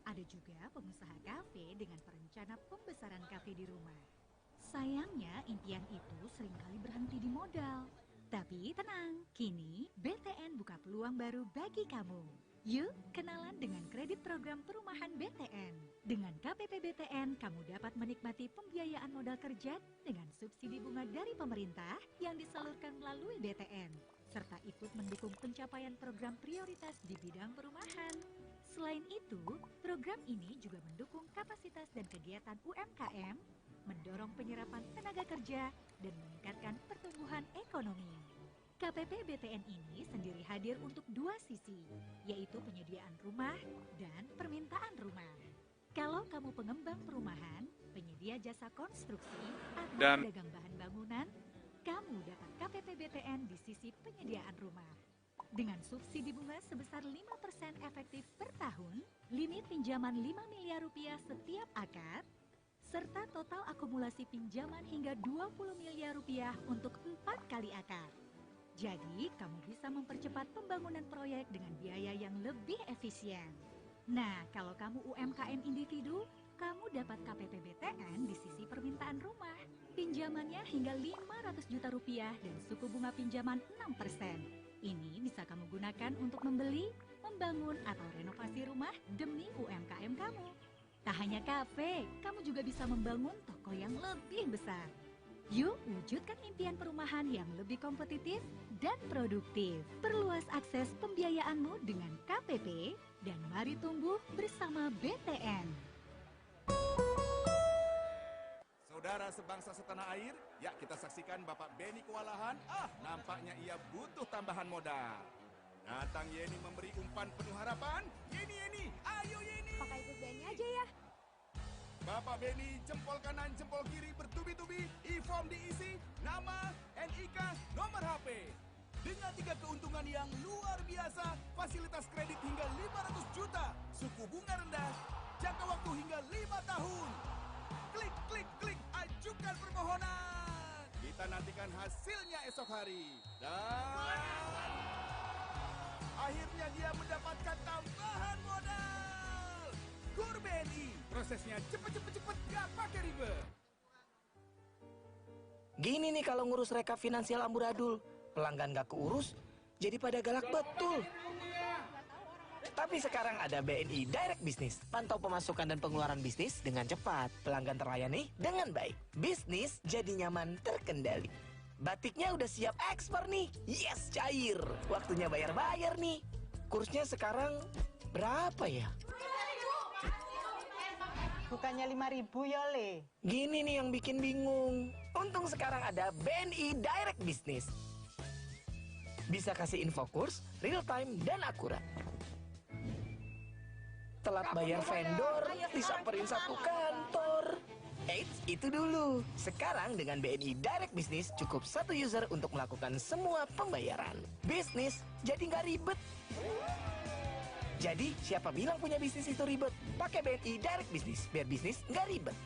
Speaker 9: Ada juga pengusaha kafe dengan perencana pembesaran kafe di rumah. Sayangnya impian itu seringkali berhenti di modal. Tapi tenang, kini BTN buka peluang baru bagi kamu. Yuk, kenalan dengan kredit program perumahan BTN. Dengan KPP BTN, kamu dapat menikmati pembiayaan modal kerja dengan subsidi bunga dari pemerintah yang disalurkan melalui BTN. serta ikut mendukung pencapaian program prioritas di bidang perumahan. Selain itu, program ini juga mendukung kapasitas dan kegiatan UMKM, mendorong penyerapan tenaga kerja, dan meningkatkan pertumbuhan ekonomi. KPP BTN ini sendiri hadir untuk dua sisi, yaitu penyediaan rumah dan permintaan rumah. Kalau kamu pengembang perumahan, penyedia jasa konstruksi, atau pedagang bahan bangunan, kamu dapat KPP BTN di sisi penyediaan rumah. Dengan subsidi bunga sebesar 5% efektif per tahun, limit pinjaman 5 miliar rupiah setiap akad, serta total akumulasi pinjaman hingga 20 miliar rupiah untuk 4 kali akad. Jadi, kamu bisa mempercepat pembangunan proyek dengan biaya yang lebih efisien. Nah, kalau kamu UMKM individu, kamu dapat KPP BTN di sisi permintaan rumah. Pinjamannya hingga 500 juta rupiah dan suku bunga pinjaman 6%. Ini bisa kamu gunakan untuk membeli, membangun, atau renovasi rumah demi UMKM kamu. Tak hanya kafe, kamu juga bisa membangun toko yang lebih besar. Yuk, wujudkan impian perumahan yang lebih kompetitif dan produktif. Perluas akses pembiayaanmu dengan KPP dan mari tumbuh bersama BTN.
Speaker 4: Saudara sebangsa setanah air, ya kita saksikan Bapak Beni kewalahan. Nampaknya ia butuh tambahan modal. Datang Yeni memberi umpan penuh harapan. Yeni, ayo Yeni.
Speaker 18: Pakai ikut Beni aja ya.
Speaker 4: Bapak Beni jempol kanan, jempol kiri bertubi-tubi, e-form diisi, nama, NIK, nomor HP. Dengan 3 keuntungan yang luar biasa, fasilitas kredit hingga 500 juta, suku bunga rendah, jangka waktu hingga 5 tahun. Klik, ajukan permohonan. Kita nantikan hasilnya esok hari. Dan akhirnya dia mendapatkan tambahan modal. Kur BNI, prosesnya cepet, gak pakai ribet.
Speaker 10: Gini nih kalau ngurus rekap finansial amburadul, pelanggan gak keurus, jadi pada galak betul. Tapi sekarang ada BNI Direct Business. Pantau pemasukan dan pengeluaran bisnis dengan cepat. Pelanggan terlayani dengan baik. Bisnis jadi nyaman terkendali. Batiknya udah siap ekspor nih. Yes, cair. Waktunya bayar-bayar nih. Kursnya sekarang berapa ya?
Speaker 6: Bukannya 5.000 ya, Le?
Speaker 10: Gini nih yang bikin bingung. Untung sekarang ada BNI Direct Business. Bisa kasih info kurs, real time, dan akurat. Telat bayar vendor, disamperin satu kantor. Eits, itu dulu. Sekarang dengan BNI Direct Business cukup satu user untuk melakukan semua pembayaran. Bisnis jadi nggak ribet. Jadi, siapa bilang punya bisnis itu ribet? Pakai BNI Direct Business, biar bisnis nggak ribet.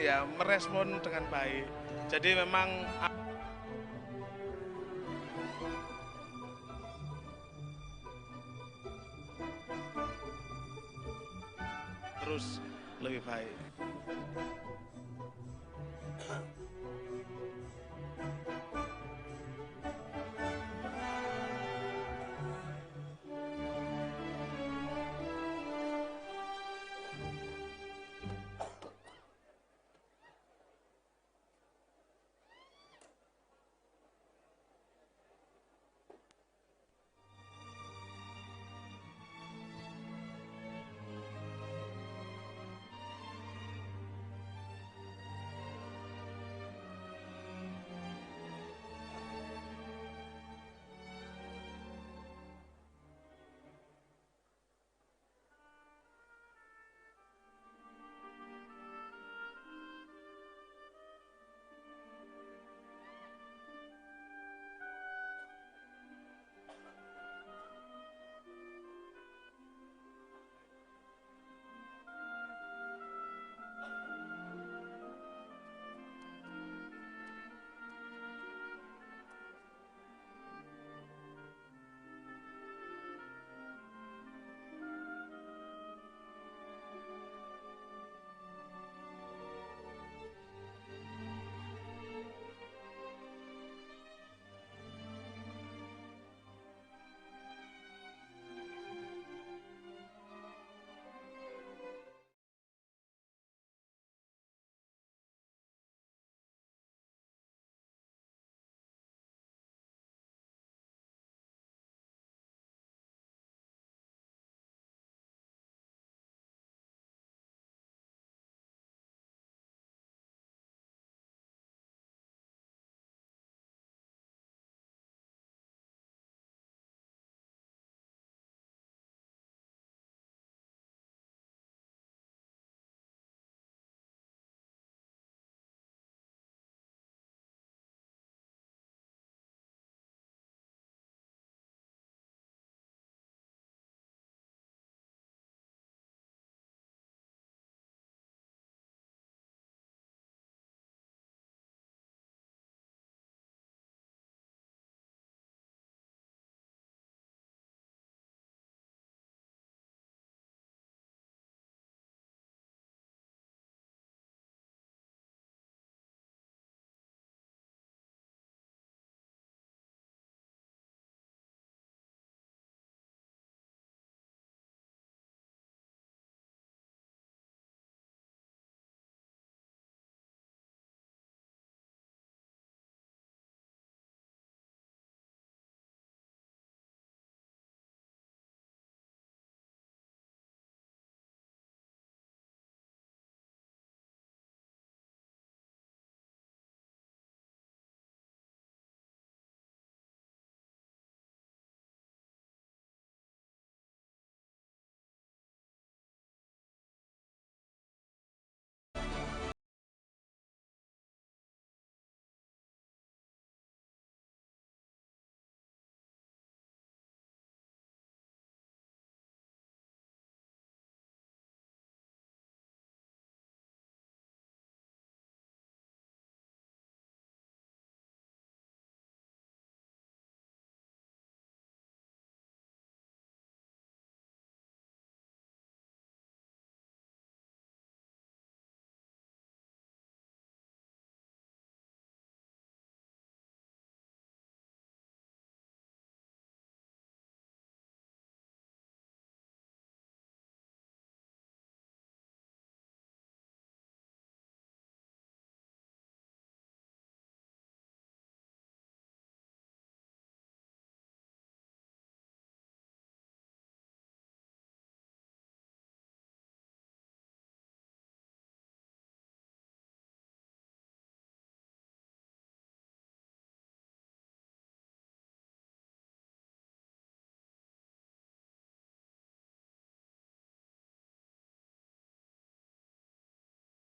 Speaker 18: ya merespon dengan baik. Jadi memang terus lebih baik.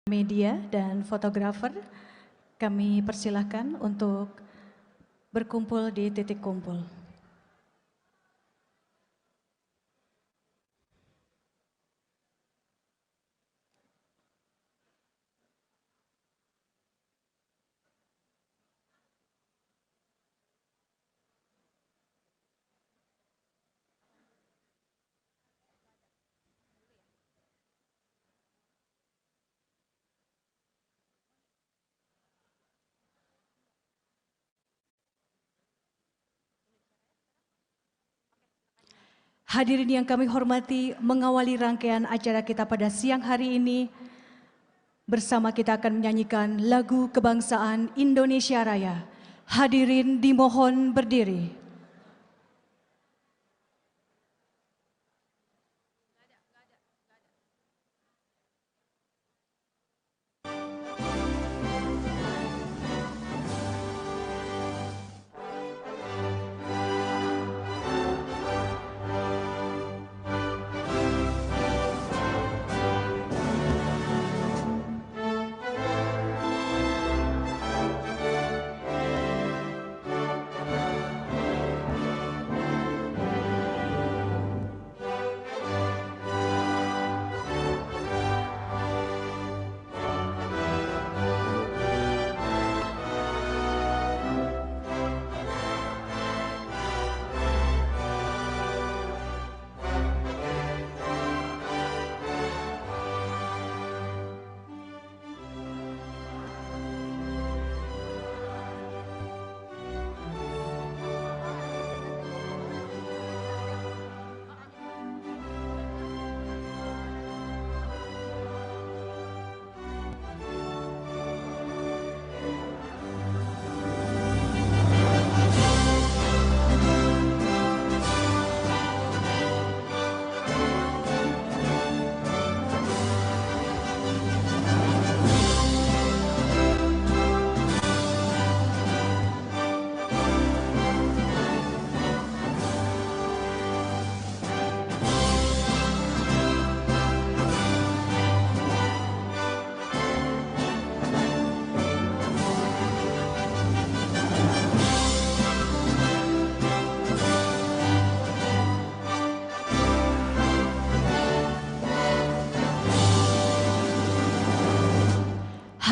Speaker 11: Media dan fotografer, kami persilahkan untuk berkumpul di titik kumpul. Hadirin yang kami hormati, mengawali rangkaian acara kita pada siang hari ini, bersama kita akan menyanyikan lagu kebangsaan Indonesia Raya. Hadirin dimohon berdiri.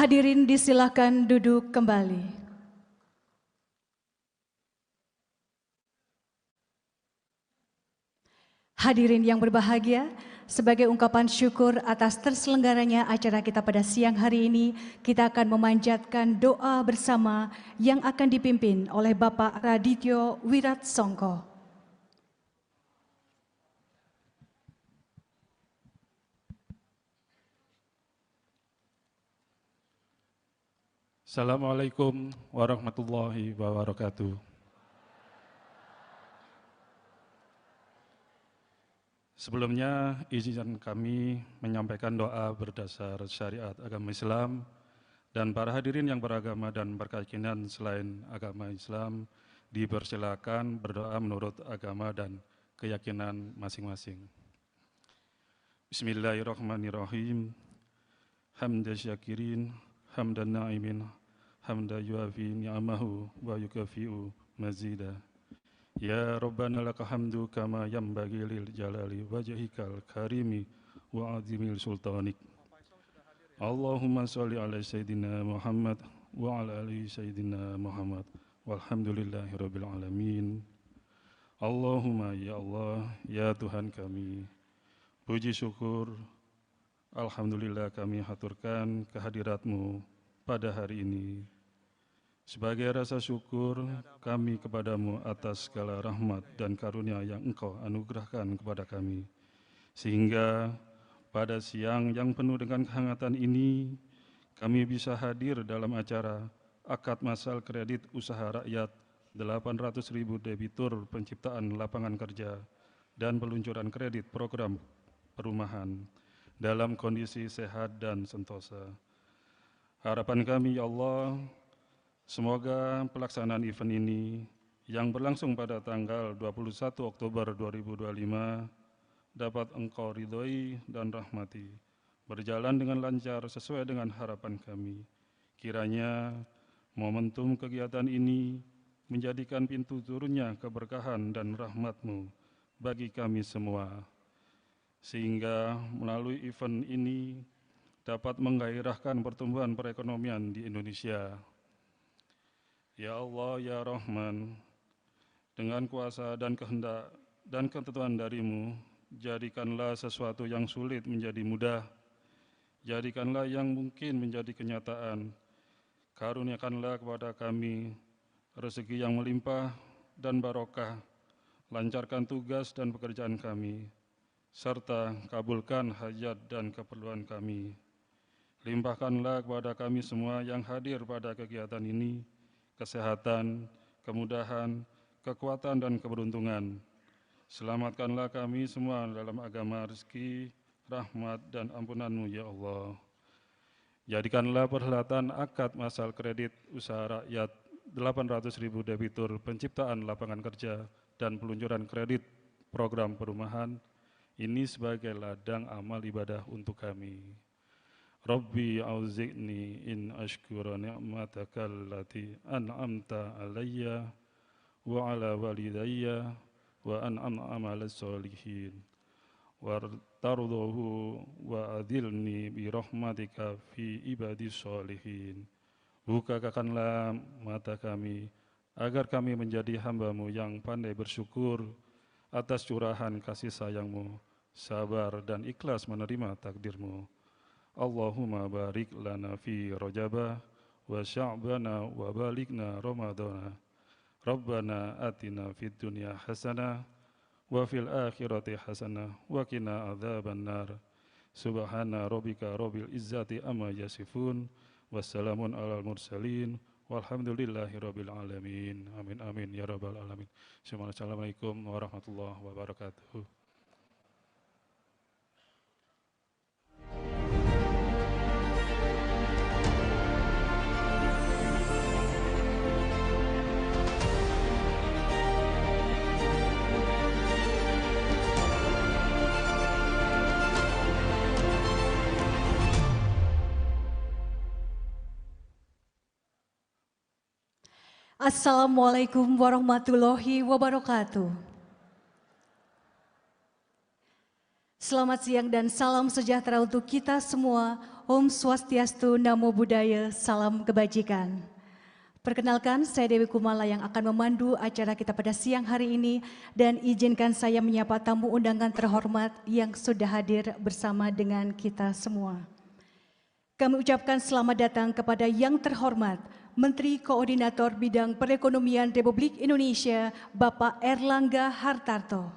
Speaker 11: Hadirin disilakan duduk kembali. Hadirin yang berbahagia, sebagai ungkapan syukur atas terselenggaranya acara kita pada siang hari ini, kita akan memanjatkan doa bersama yang akan dipimpin oleh Bapak Radityo Wiratsongko.
Speaker 12: Assalamualaikum warahmatullahi wabarakatuh. Sebelumnya, izinkan kami menyampaikan doa berdasar syariat agama Islam dan para hadirin yang beragama dan berkeyakinan selain agama Islam dipersilakan berdoa menurut agama dan keyakinan masing-masing. Bismillahirrahmanirrahim. Hamdan syakirin, hamdan na'imin, hamda yuafi ni'amahu wa yukafi'u mazida. Ya Rabbana laka hamdu kama yambagi lil jalali wajhikal karimi wa azimil sultanik. Allahumma salli ala Sayyidina Muhammad wa ala ali Sayyidina Muhammad walhamdulillahi rabbil alamin. Allahumma ya Allah, ya Tuhan kami, puji syukur, alhamdulillah kami haturkan kehadirat-Mu pada hari ini. Sebagai rasa syukur kami kepadamu atas segala rahmat dan karunia yang Engkau anugerahkan kepada kami. Sehingga pada siang yang penuh dengan kehangatan ini, kami bisa hadir dalam acara akad masal kredit usaha rakyat 800.000 debitur penciptaan lapangan kerja dan peluncuran kredit program perumahan dalam kondisi sehat dan sentosa. Harapan kami ya Allah, semoga pelaksanaan event ini yang berlangsung pada tanggal 21 Oktober 2025 dapat Engkau ridhoi dan rahmati, berjalan dengan lancar sesuai dengan harapan kami. Kiranya momentum kegiatan ini menjadikan pintu turunnya keberkahan dan rahmat-Mu bagi kami semua, sehingga melalui event ini dapat menggairahkan pertumbuhan perekonomian di Indonesia. Ya Allah, ya Rahman, dengan kuasa dan kehendak dan ketentuan dari-Mu, jadikanlah sesuatu yang sulit menjadi mudah, jadikanlah yang mungkin menjadi kenyataan, karuniakanlah kepada kami rezeki yang melimpah dan barokah, lancarkan tugas dan pekerjaan kami, serta kabulkan hajat dan keperluan kami. Limpahkanlah kepada kami semua yang hadir pada kegiatan ini, kesehatan, kemudahan, kekuatan, dan keberuntungan. Selamatkanlah kami semua dalam agama, rezeki, rahmat, dan ampunan-Mu, ya Allah. Jadikanlah perhelatan akad masal kredit usaha rakyat 800.000 debitur penciptaan lapangan kerja dan peluncuran kredit program perumahan ini sebagai ladang amal ibadah untuk kami. Rabbi auzi'ni in ashkura ni'mataka allati an'amta alayya wa ala walidayya wa an amala sholihin wartardahu wa adilni bi rahmatika fi ibadi sholihin. Bukakanlah mata kami agar kami menjadi hamba-Mu yang pandai bersyukur atas curahan kasih sayang-Mu, sabar dan ikhlas menerima takdir-Mu. Allahumma barik lana fi Rajabah wa Sya'bana wa balikna Ramadana. Rabbana atina fid dunya hasanah wa fil akhirati hasanah wa qina adzaban nar. Subhana rabbika rabbil izzati amma yasifun. Wassalamun alal mursalin. Walhamdulillahi rabbil alamin. Amin amin ya rabbal alamin. Assalamualaikum warahmatullahi wabarakatuh.
Speaker 11: Assalamualaikum warahmatullahi wabarakatuh. Selamat siang dan salam sejahtera untuk kita semua. Om Swastiastu, Namo Buddhaya, salam kebajikan. Perkenalkan, saya Dewi Kumala yang akan memandu acara kita pada siang hari ini, dan izinkan saya menyapa tamu undangan terhormat yang sudah hadir bersama dengan kita semua. Kami ucapkan selamat datang kepada yang terhormat Menteri Koordinator Bidang Perekonomian Republik Indonesia, Bapak Erlangga Hartarto.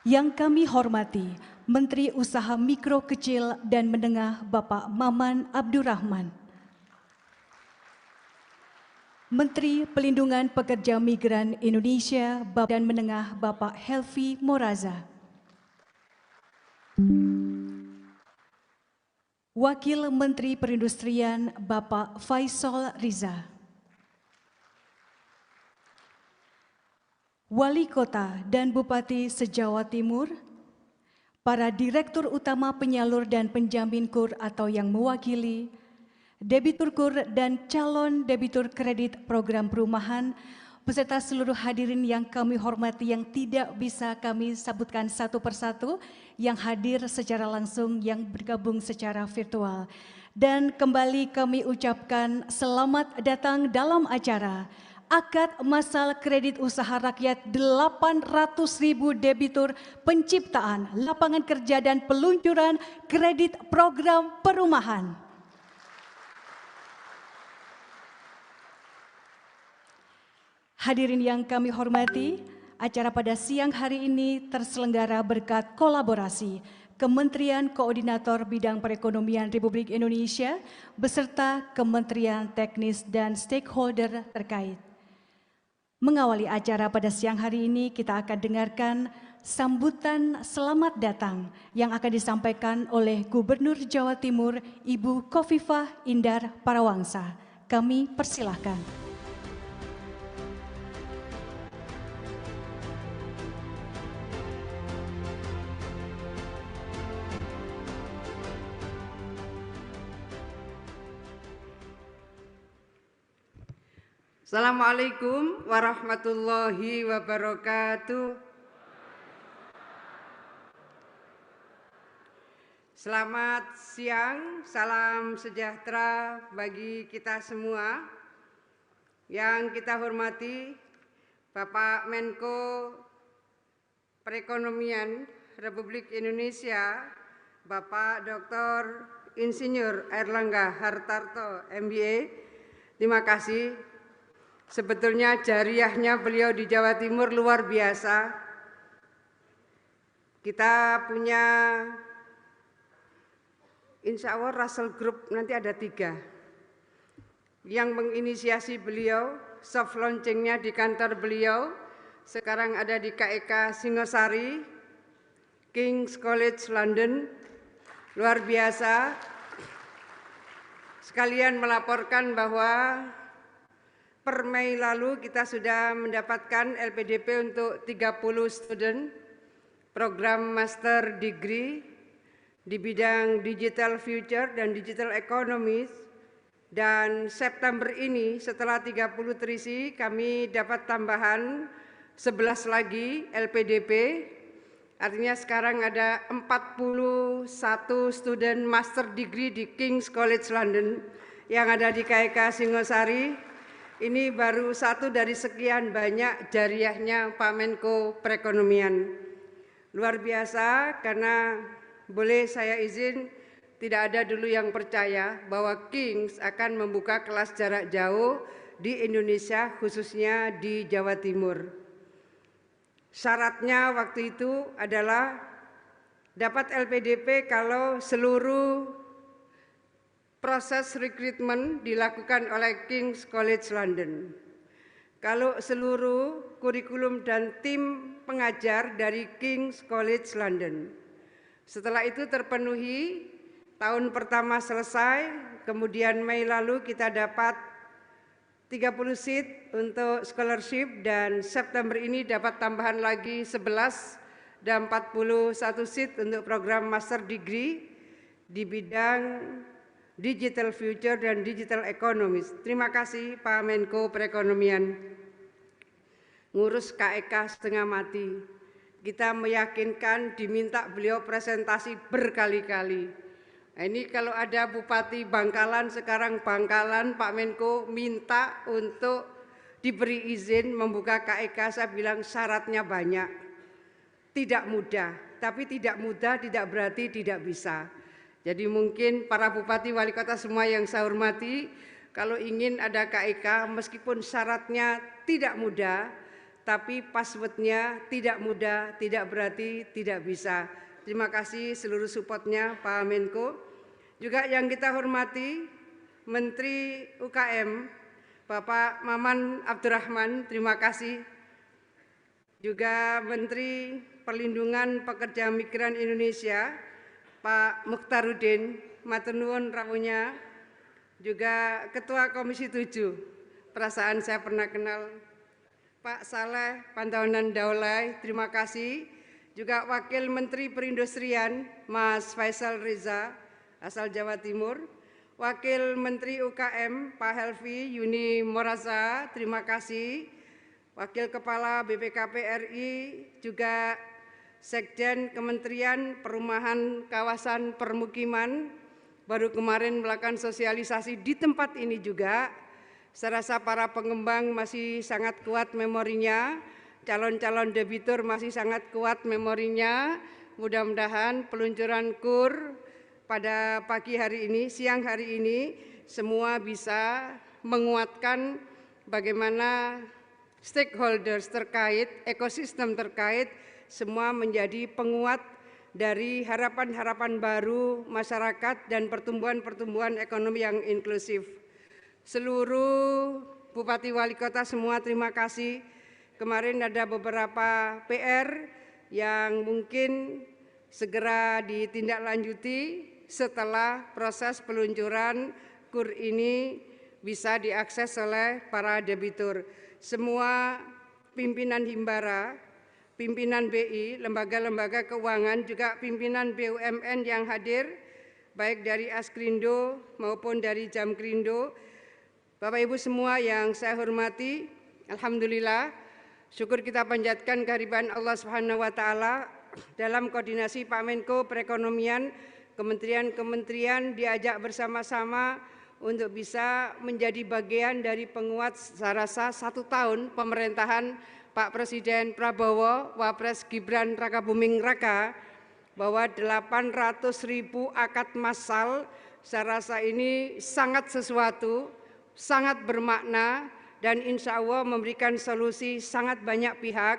Speaker 11: Yang kami hormati Menteri Usaha Mikro Kecil dan Menengah, Bapak Maman Abdurrahman. Menteri Pelindungan Pekerja Migran Indonesia dan Menengah, Bapak Helvi Moraza. Wakil Menteri Perindustrian Bapak Faisal Riza. Wali Kota dan Bupati se-Jawa Timur, para Direktur Utama Penyalur dan Penjamin KUR atau yang mewakili, debitur KUR dan calon debitur kredit program perumahan, beserta seluruh hadirin yang kami hormati yang tidak bisa kami sebutkan satu persatu, yang hadir secara langsung, yang bergabung secara virtual. Dan kembali kami ucapkan selamat datang dalam acara Akad Masal Kredit Usaha Rakyat 800.000 debitur penciptaan lapangan kerja dan peluncuran kredit program perumahan. Hadirin yang kami hormati, acara pada siang hari ini terselenggara berkat kolaborasi Kementerian Koordinator Bidang Perekonomian Republik Indonesia beserta Kementerian Teknis dan stakeholder terkait. Mengawali acara pada siang hari ini, kita akan dengarkan sambutan selamat datang yang akan disampaikan oleh Gubernur Jawa Timur, Ibu Khofifah Indar Parawangsa. Kami persilahkan.
Speaker 13: Assalamualaikum warahmatullahi wabarakatuh. Selamat siang, salam sejahtera bagi kita semua. Yang kita hormati Bapak Menko Perekonomian Republik Indonesia, Bapak Dr. Insinyur Erlangga Hartarto, MBA. Terima kasih. Sebetulnya jariahnya beliau di Jawa Timur luar biasa. Kita punya, insya Allah Russell Group nanti ada 3 yang menginisiasi beliau, soft launchingnya di kantor beliau. Sekarang ada di KEK Singosari, King's College London, luar biasa. Sekalian melaporkan bahwa per Mei lalu kita sudah mendapatkan LPDP untuk 30 student program master degree di bidang digital future dan digital economy. Dan September ini setelah 30 terisi kami dapat tambahan 11 lagi LPDP. Artinya sekarang ada 41 student master degree di King's College London yang ada di KEK Singosari. Ini baru satu dari sekian banyak jariahnya Pak Menko Perekonomian. Luar biasa, karena boleh saya izin, tidak ada dulu yang percaya bahwa King's akan membuka kelas jarak jauh di Indonesia, khususnya di Jawa Timur. Syaratnya waktu itu adalah dapat LPDP kalau seluruh proses rekrutmen dilakukan oleh King's College London. Kalau seluruh kurikulum dan tim pengajar dari King's College London. Setelah itu terpenuhi, tahun pertama selesai, kemudian Mei lalu kita dapat 30 seat untuk scholarship dan September ini dapat tambahan lagi 11 dan 41 seat untuk program master degree di bidang digital future dan digital economies. Terima kasih Pak Menko Perekonomian. Ngurus KEK setengah mati. Kita meyakinkan, diminta beliau presentasi berkali-kali. Nah, ini kalau ada Bupati Bangkalan, sekarang Bangkalan, Pak Menko minta untuk diberi izin membuka KEK, saya bilang syaratnya banyak. Tidak mudah, tapi tidak mudah tidak berarti tidak bisa. Jadi mungkin para bupati wali kota semua yang saya hormati, kalau ingin ada KEK meskipun syaratnya tidak mudah, tapi passwordnya tidak mudah, tidak berarti tidak bisa. Terima kasih seluruh supportnya Pak Menko. Juga yang kita hormati Menteri UKM Bapak Maman Abdurrahman, terima kasih. Juga Menteri Perlindungan Pekerja Migran Indonesia Pak Mukhtaruddin, matur nuwun rawuhnya. Juga Ketua Komisi 7, perasaan saya pernah kenal, Pak Saleh Pantawanan Daulay, terima kasih. Juga Wakil Menteri Perindustrian Mas Faisal Reza, asal Jawa Timur. Wakil Menteri UKM Pak Helvi Yuni Morasa, terima kasih. Wakil Kepala BPKP RI, juga Sekjen Kementerian Perumahan Kawasan Permukiman, baru kemarin melakukan sosialisasi di tempat ini juga. Saya rasa para pengembang masih sangat kuat memorinya, calon-calon debitur masih sangat kuat memorinya. Mudah-mudahan peluncuran KUR pada pagi hari ini, siang hari ini, semua bisa menguatkan bagaimana stakeholders terkait, ekosistem terkait, semua menjadi penguat dari harapan-harapan baru masyarakat dan pertumbuhan-pertumbuhan ekonomi yang inklusif. Seluruh Bupati Wali Kota semua terima kasih. Kemarin ada beberapa PR yang mungkin segera ditindaklanjuti setelah proses peluncuran KUR ini bisa diakses oleh para debitur. Semua pimpinan Himbara, pimpinan BI, lembaga-lembaga keuangan, juga pimpinan BUMN yang hadir, baik dari Askrindo maupun dari Jamkrindo. Bapak Ibu semua yang saya hormati, alhamdulillah, syukur kita panjatkan kehadiran Allah Subhanahu wa taala. Dalam koordinasi Pak Menko Perekonomian, kementerian-kementerian diajak bersama-sama untuk bisa menjadi bagian dari penguat saya rasa 1 tahun pemerintahan Pak Presiden Prabowo, Wapres Gibran Rakabuming Raka, bahwa 800.000 akad massal, saya rasa ini sangat sesuatu, sangat bermakna, dan insya Allah memberikan solusi sangat banyak pihak,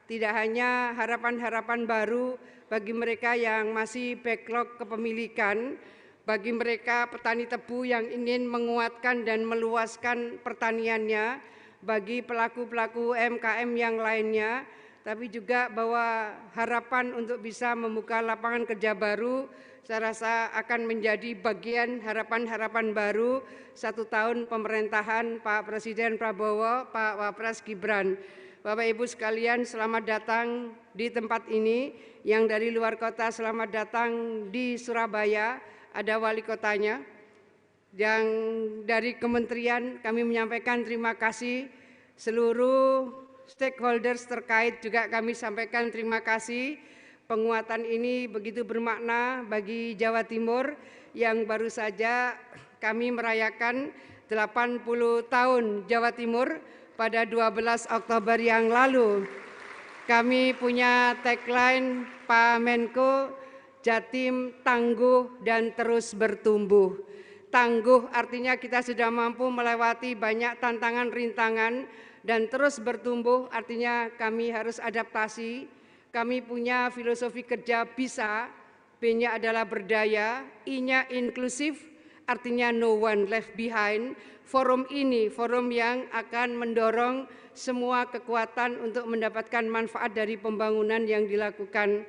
Speaker 13: tidak hanya harapan-harapan baru bagi mereka yang masih backlog kepemilikan, bagi mereka petani tebu yang ingin menguatkan dan meluaskan pertaniannya, bagi pelaku-pelaku UMKM yang lainnya, tapi juga bahwa harapan untuk bisa membuka lapangan kerja baru, saya rasa akan menjadi bagian harapan-harapan baru 1 tahun pemerintahan Pak Presiden Prabowo, Pak Wapres Gibran. Bapak Ibu sekalian, selamat datang di tempat ini. Yang dari luar kota, selamat datang di Surabaya, ada wali kotanya. Yang dari kementerian kami menyampaikan terima kasih, seluruh stakeholders terkait juga kami sampaikan terima kasih. Penguatan ini begitu bermakna bagi Jawa Timur yang baru saja kami merayakan 80 tahun Jawa Timur pada 12 Oktober yang lalu. Kami punya tagline Pak Menko, Jatim tangguh dan terus bertumbuh. Tangguh artinya kita sudah mampu melewati banyak tantangan rintangan, dan terus bertumbuh artinya kami harus adaptasi. Kami punya filosofi kerja bisa, B-nya adalah berdaya, I-nya inklusif, artinya no one left behind. Forum ini forum yang akan mendorong semua kekuatan untuk mendapatkan manfaat dari pembangunan yang dilakukan,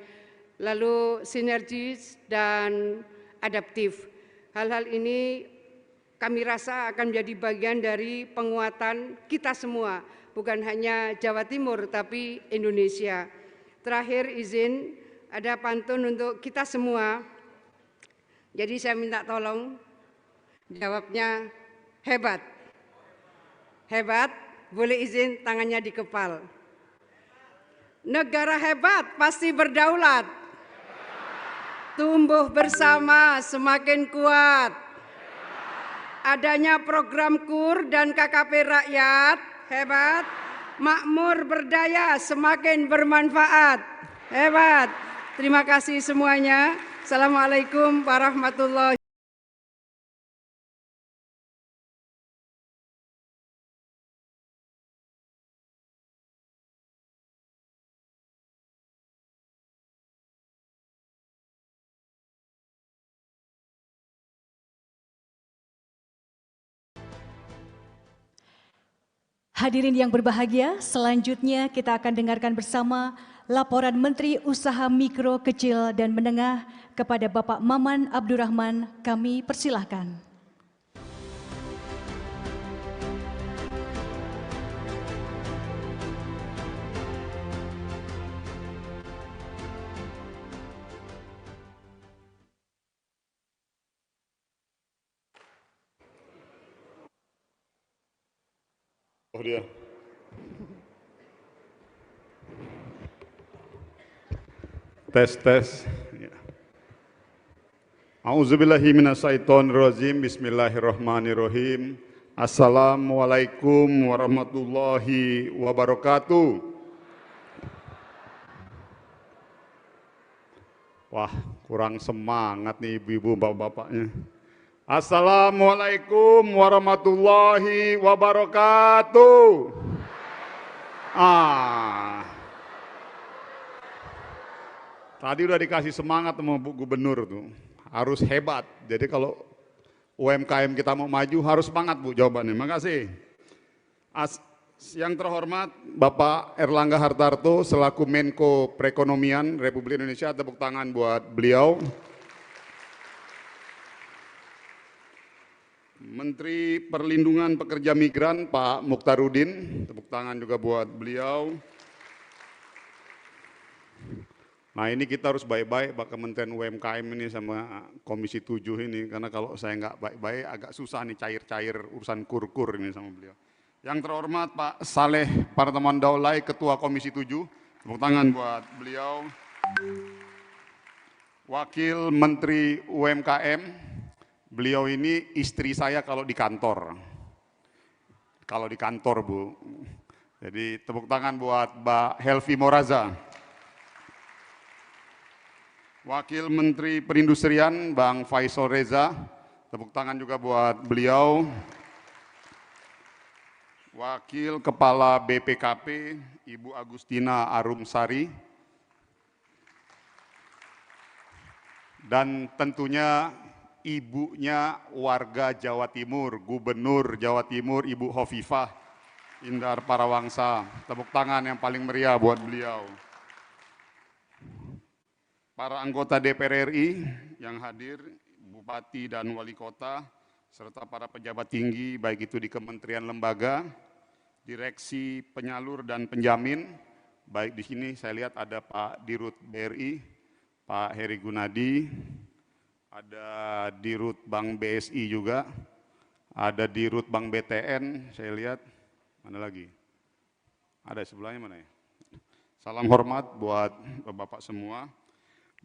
Speaker 13: lalu sinergis dan adaptif. Hal-hal ini kami rasa akan menjadi bagian dari penguatan kita semua, bukan hanya Jawa Timur tapi Indonesia. Terakhir izin ada pantun untuk kita semua. Jadi saya minta tolong jawabnya hebat. Hebat, boleh izin tangannya dikepal. Negara hebat pasti berdaulat. Tumbuh bersama semakin kuat. Adanya program KUR dan KKP rakyat, hebat. Makmur berdaya semakin bermanfaat, hebat. Terima kasih semuanya. Assalamualaikum warahmatullahi wabarakatuh.
Speaker 11: Hadirin yang berbahagia, selanjutnya kita akan dengarkan bersama laporan Menteri Usaha Mikro, Kecil, dan Menengah kepada Bapak Maman Abdurrahman. Kami persilahkan.
Speaker 14: Oh dia. Tes. Ya. A'udzubillahi minasyaitonirrajim. Bismillahirrahmanirrahim. Assalamualaikum warahmatullahi wabarakatuh. Wah, kurang semangat nih ibu-ibu bapak-bapaknya. Assalamualaikum warahmatullahi wabarakatuh. Tadi udah dikasih semangat sama Bu Gubernur tuh, harus hebat. Jadi kalau UMKM kita mau maju harus semangat Bu jawabannya. Makasih. Yang terhormat Bapak Erlangga Hartarto selaku Menko Perekonomian Republik Indonesia, tepuk tangan buat beliau. Menteri Perlindungan Pekerja Migran Pak Mukhtarudin, tepuk tangan juga buat beliau. Nah ini kita harus baik-baik Pak Kementerian UMKM ini sama Komisi 7 ini, karena kalau saya nggak baik-baik agak susah nih cair-cair urusan kur-kur ini sama beliau. Yang terhormat Pak Saleh Partaman Daulay, Ketua Komisi 7, tepuk tangan buat beliau. Wakil Menteri UMKM, beliau ini istri saya kalau di kantor. Kalau di kantor Bu. Jadi tepuk tangan buat Mbak Helvi Moraza. Wakil Menteri Perindustrian Bang Faisal Reza, tepuk tangan juga buat beliau. Wakil Kepala BPKP Ibu Agustina Arumsari, dan tentunya ibunya warga Jawa Timur, Gubernur Jawa Timur Ibu Hovifah Indar Parawangsa. Tepuk tangan yang paling meriah buat beliau. Para anggota DPR RI yang hadir, Bupati dan Wali Kota, serta para pejabat tinggi baik itu di kementerian lembaga, direksi penyalur dan penjamin. Baik di sini saya lihat ada Pak Dirut BRI, Pak Heri Gunadi, ada Dirut Bank BSI juga, ada Dirut Bank BTN, saya lihat, mana lagi? Ada sebelahnya mana ya? Salam hormat buat Bapak semua.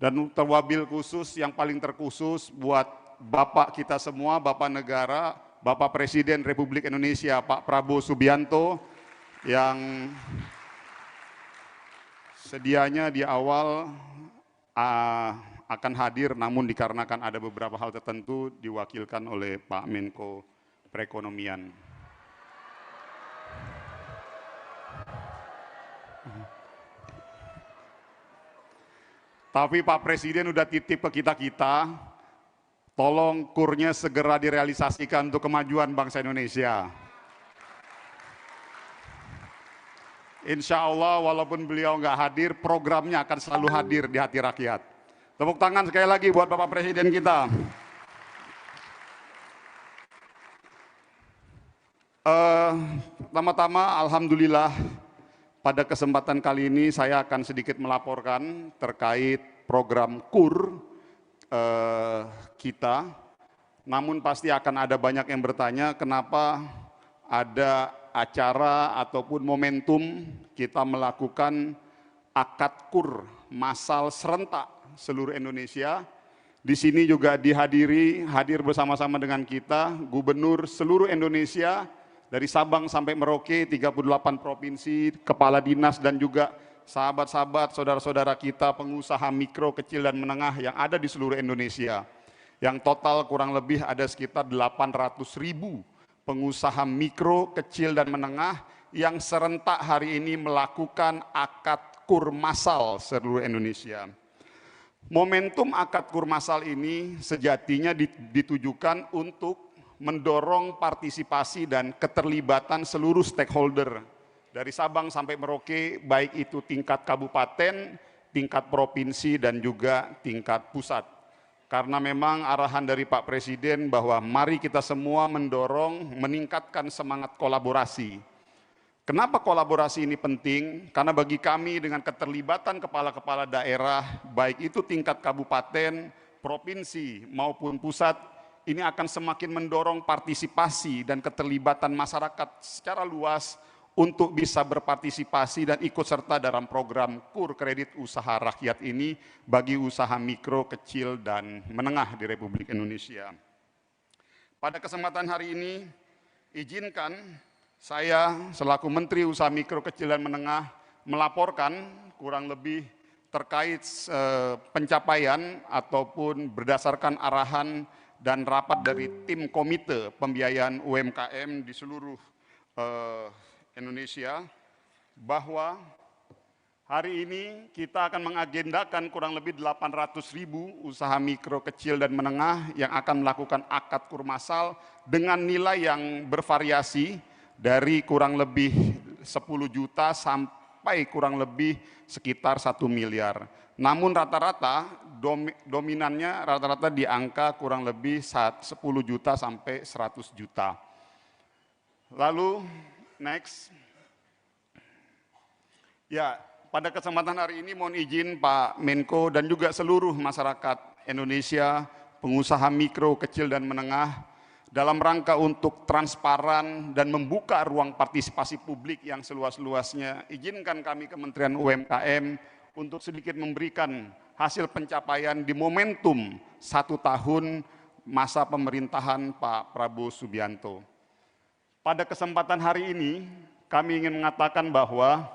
Speaker 14: Dan terwabil khusus yang paling terkhusus buat Bapak kita semua, Bapak Negara, Bapak Presiden Republik Indonesia, Pak Prabowo Subianto, yang sedianya di awal akan hadir, namun dikarenakan ada beberapa hal tertentu diwakilkan oleh Pak Menko Perekonomian. Tapi Pak Presiden udah titip ke kita-kita, tolong kurnya segera direalisasikan untuk kemajuan bangsa Indonesia. Insya Allah walaupun beliau nggak hadir, programnya akan selalu hadir di hati rakyat. Tepuk tangan sekali lagi buat Bapak Presiden kita. Pertama-tama Alhamdulillah pada kesempatan kali ini saya akan sedikit melaporkan terkait program KUR kita. Namun pasti akan ada banyak yang bertanya kenapa ada acara ataupun momentum kita melakukan akad KUR massal serentak seluruh Indonesia. Di sini juga hadir bersama-sama dengan kita gubernur seluruh Indonesia dari Sabang sampai Merauke, 38 provinsi, kepala dinas dan juga sahabat-sahabat, saudara-saudara kita, pengusaha mikro, kecil dan menengah yang ada di seluruh Indonesia. Yang total kurang lebih ada sekitar 800.000 pengusaha mikro, kecil dan menengah yang serentak hari ini melakukan akad KUR massal seluruh Indonesia. Momentum akad KUR massal ini sejatinya ditujukan untuk mendorong partisipasi dan keterlibatan seluruh stakeholder dari Sabang sampai Merauke, baik itu tingkat kabupaten, tingkat provinsi dan juga tingkat pusat. Karena memang arahan dari Pak Presiden bahwa mari kita semua mendorong, meningkatkan semangat kolaborasi. Kenapa kolaborasi ini penting? Karena bagi kami dengan keterlibatan kepala-kepala daerah, baik itu tingkat kabupaten, provinsi maupun pusat, ini akan semakin mendorong partisipasi dan keterlibatan masyarakat secara luas untuk bisa berpartisipasi dan ikut serta dalam program KUR kredit usaha rakyat ini bagi usaha mikro, kecil, dan menengah di Republik Indonesia. Pada kesempatan hari ini, izinkan saya selaku Menteri Usaha Mikro, Kecil, dan Menengah melaporkan kurang lebih terkait pencapaian ataupun berdasarkan arahan dan rapat dari tim komite pembiayaan UMKM di seluruh Indonesia, bahwa hari ini kita akan mengagendakan kurang lebih 800.000 usaha mikro, kecil, dan menengah yang akan melakukan akad KUR massal dengan nilai yang bervariasi dari kurang lebih 10 juta sampai kurang lebih sekitar 1 miliar. Namun rata-rata dominannya rata-rata di angka kurang lebih 10 juta sampai 100 juta. Lalu next. Ya, pada kesempatan hari ini mohon izin Pak Menko dan juga seluruh masyarakat Indonesia, pengusaha mikro, kecil dan menengah, dalam rangka untuk transparan dan membuka ruang partisipasi publik yang seluas-luasnya, izinkan kami Kementerian UMKM untuk sedikit memberikan hasil pencapaian di momentum 1 tahun masa pemerintahan Pak Prabowo Subianto. Pada kesempatan hari ini, kami ingin mengatakan bahwa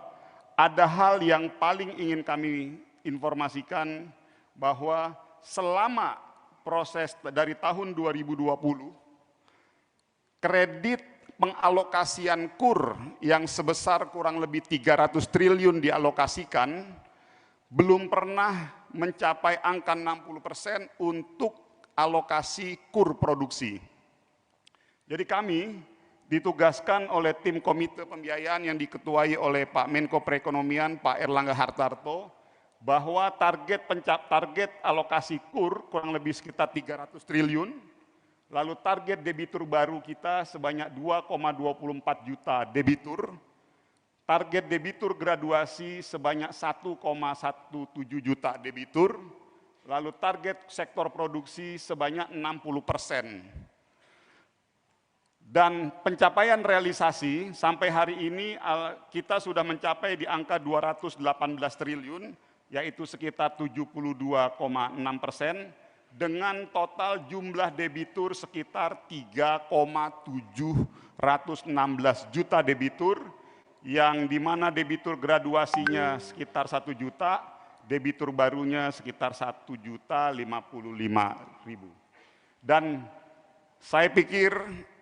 Speaker 14: ada hal yang paling ingin kami informasikan, bahwa selama proses dari tahun 2020, kredit pengalokasian KUR yang sebesar kurang lebih 300 triliun dialokasikan, belum pernah mencapai angka 60% untuk alokasi KUR produksi. Jadi kami ditugaskan oleh tim komite pembiayaan yang diketuai oleh Pak Menko Perekonomian, Pak Erlangga Hartarto, bahwa target alokasi KUR kurang lebih sekitar 300 triliun, lalu target debitur baru kita sebanyak 2,24 juta debitur, target debitur graduasi sebanyak 1,17 juta debitur, lalu target sektor produksi sebanyak 60%. Dan pencapaian realisasi sampai hari ini kita sudah mencapai di angka 218 triliun, yaitu sekitar 72,6%, dengan total jumlah debitur sekitar 3,716 juta debitur, yang dimana debitur graduasinya sekitar 1 juta, debitur barunya sekitar 1.055.000. Dan saya pikir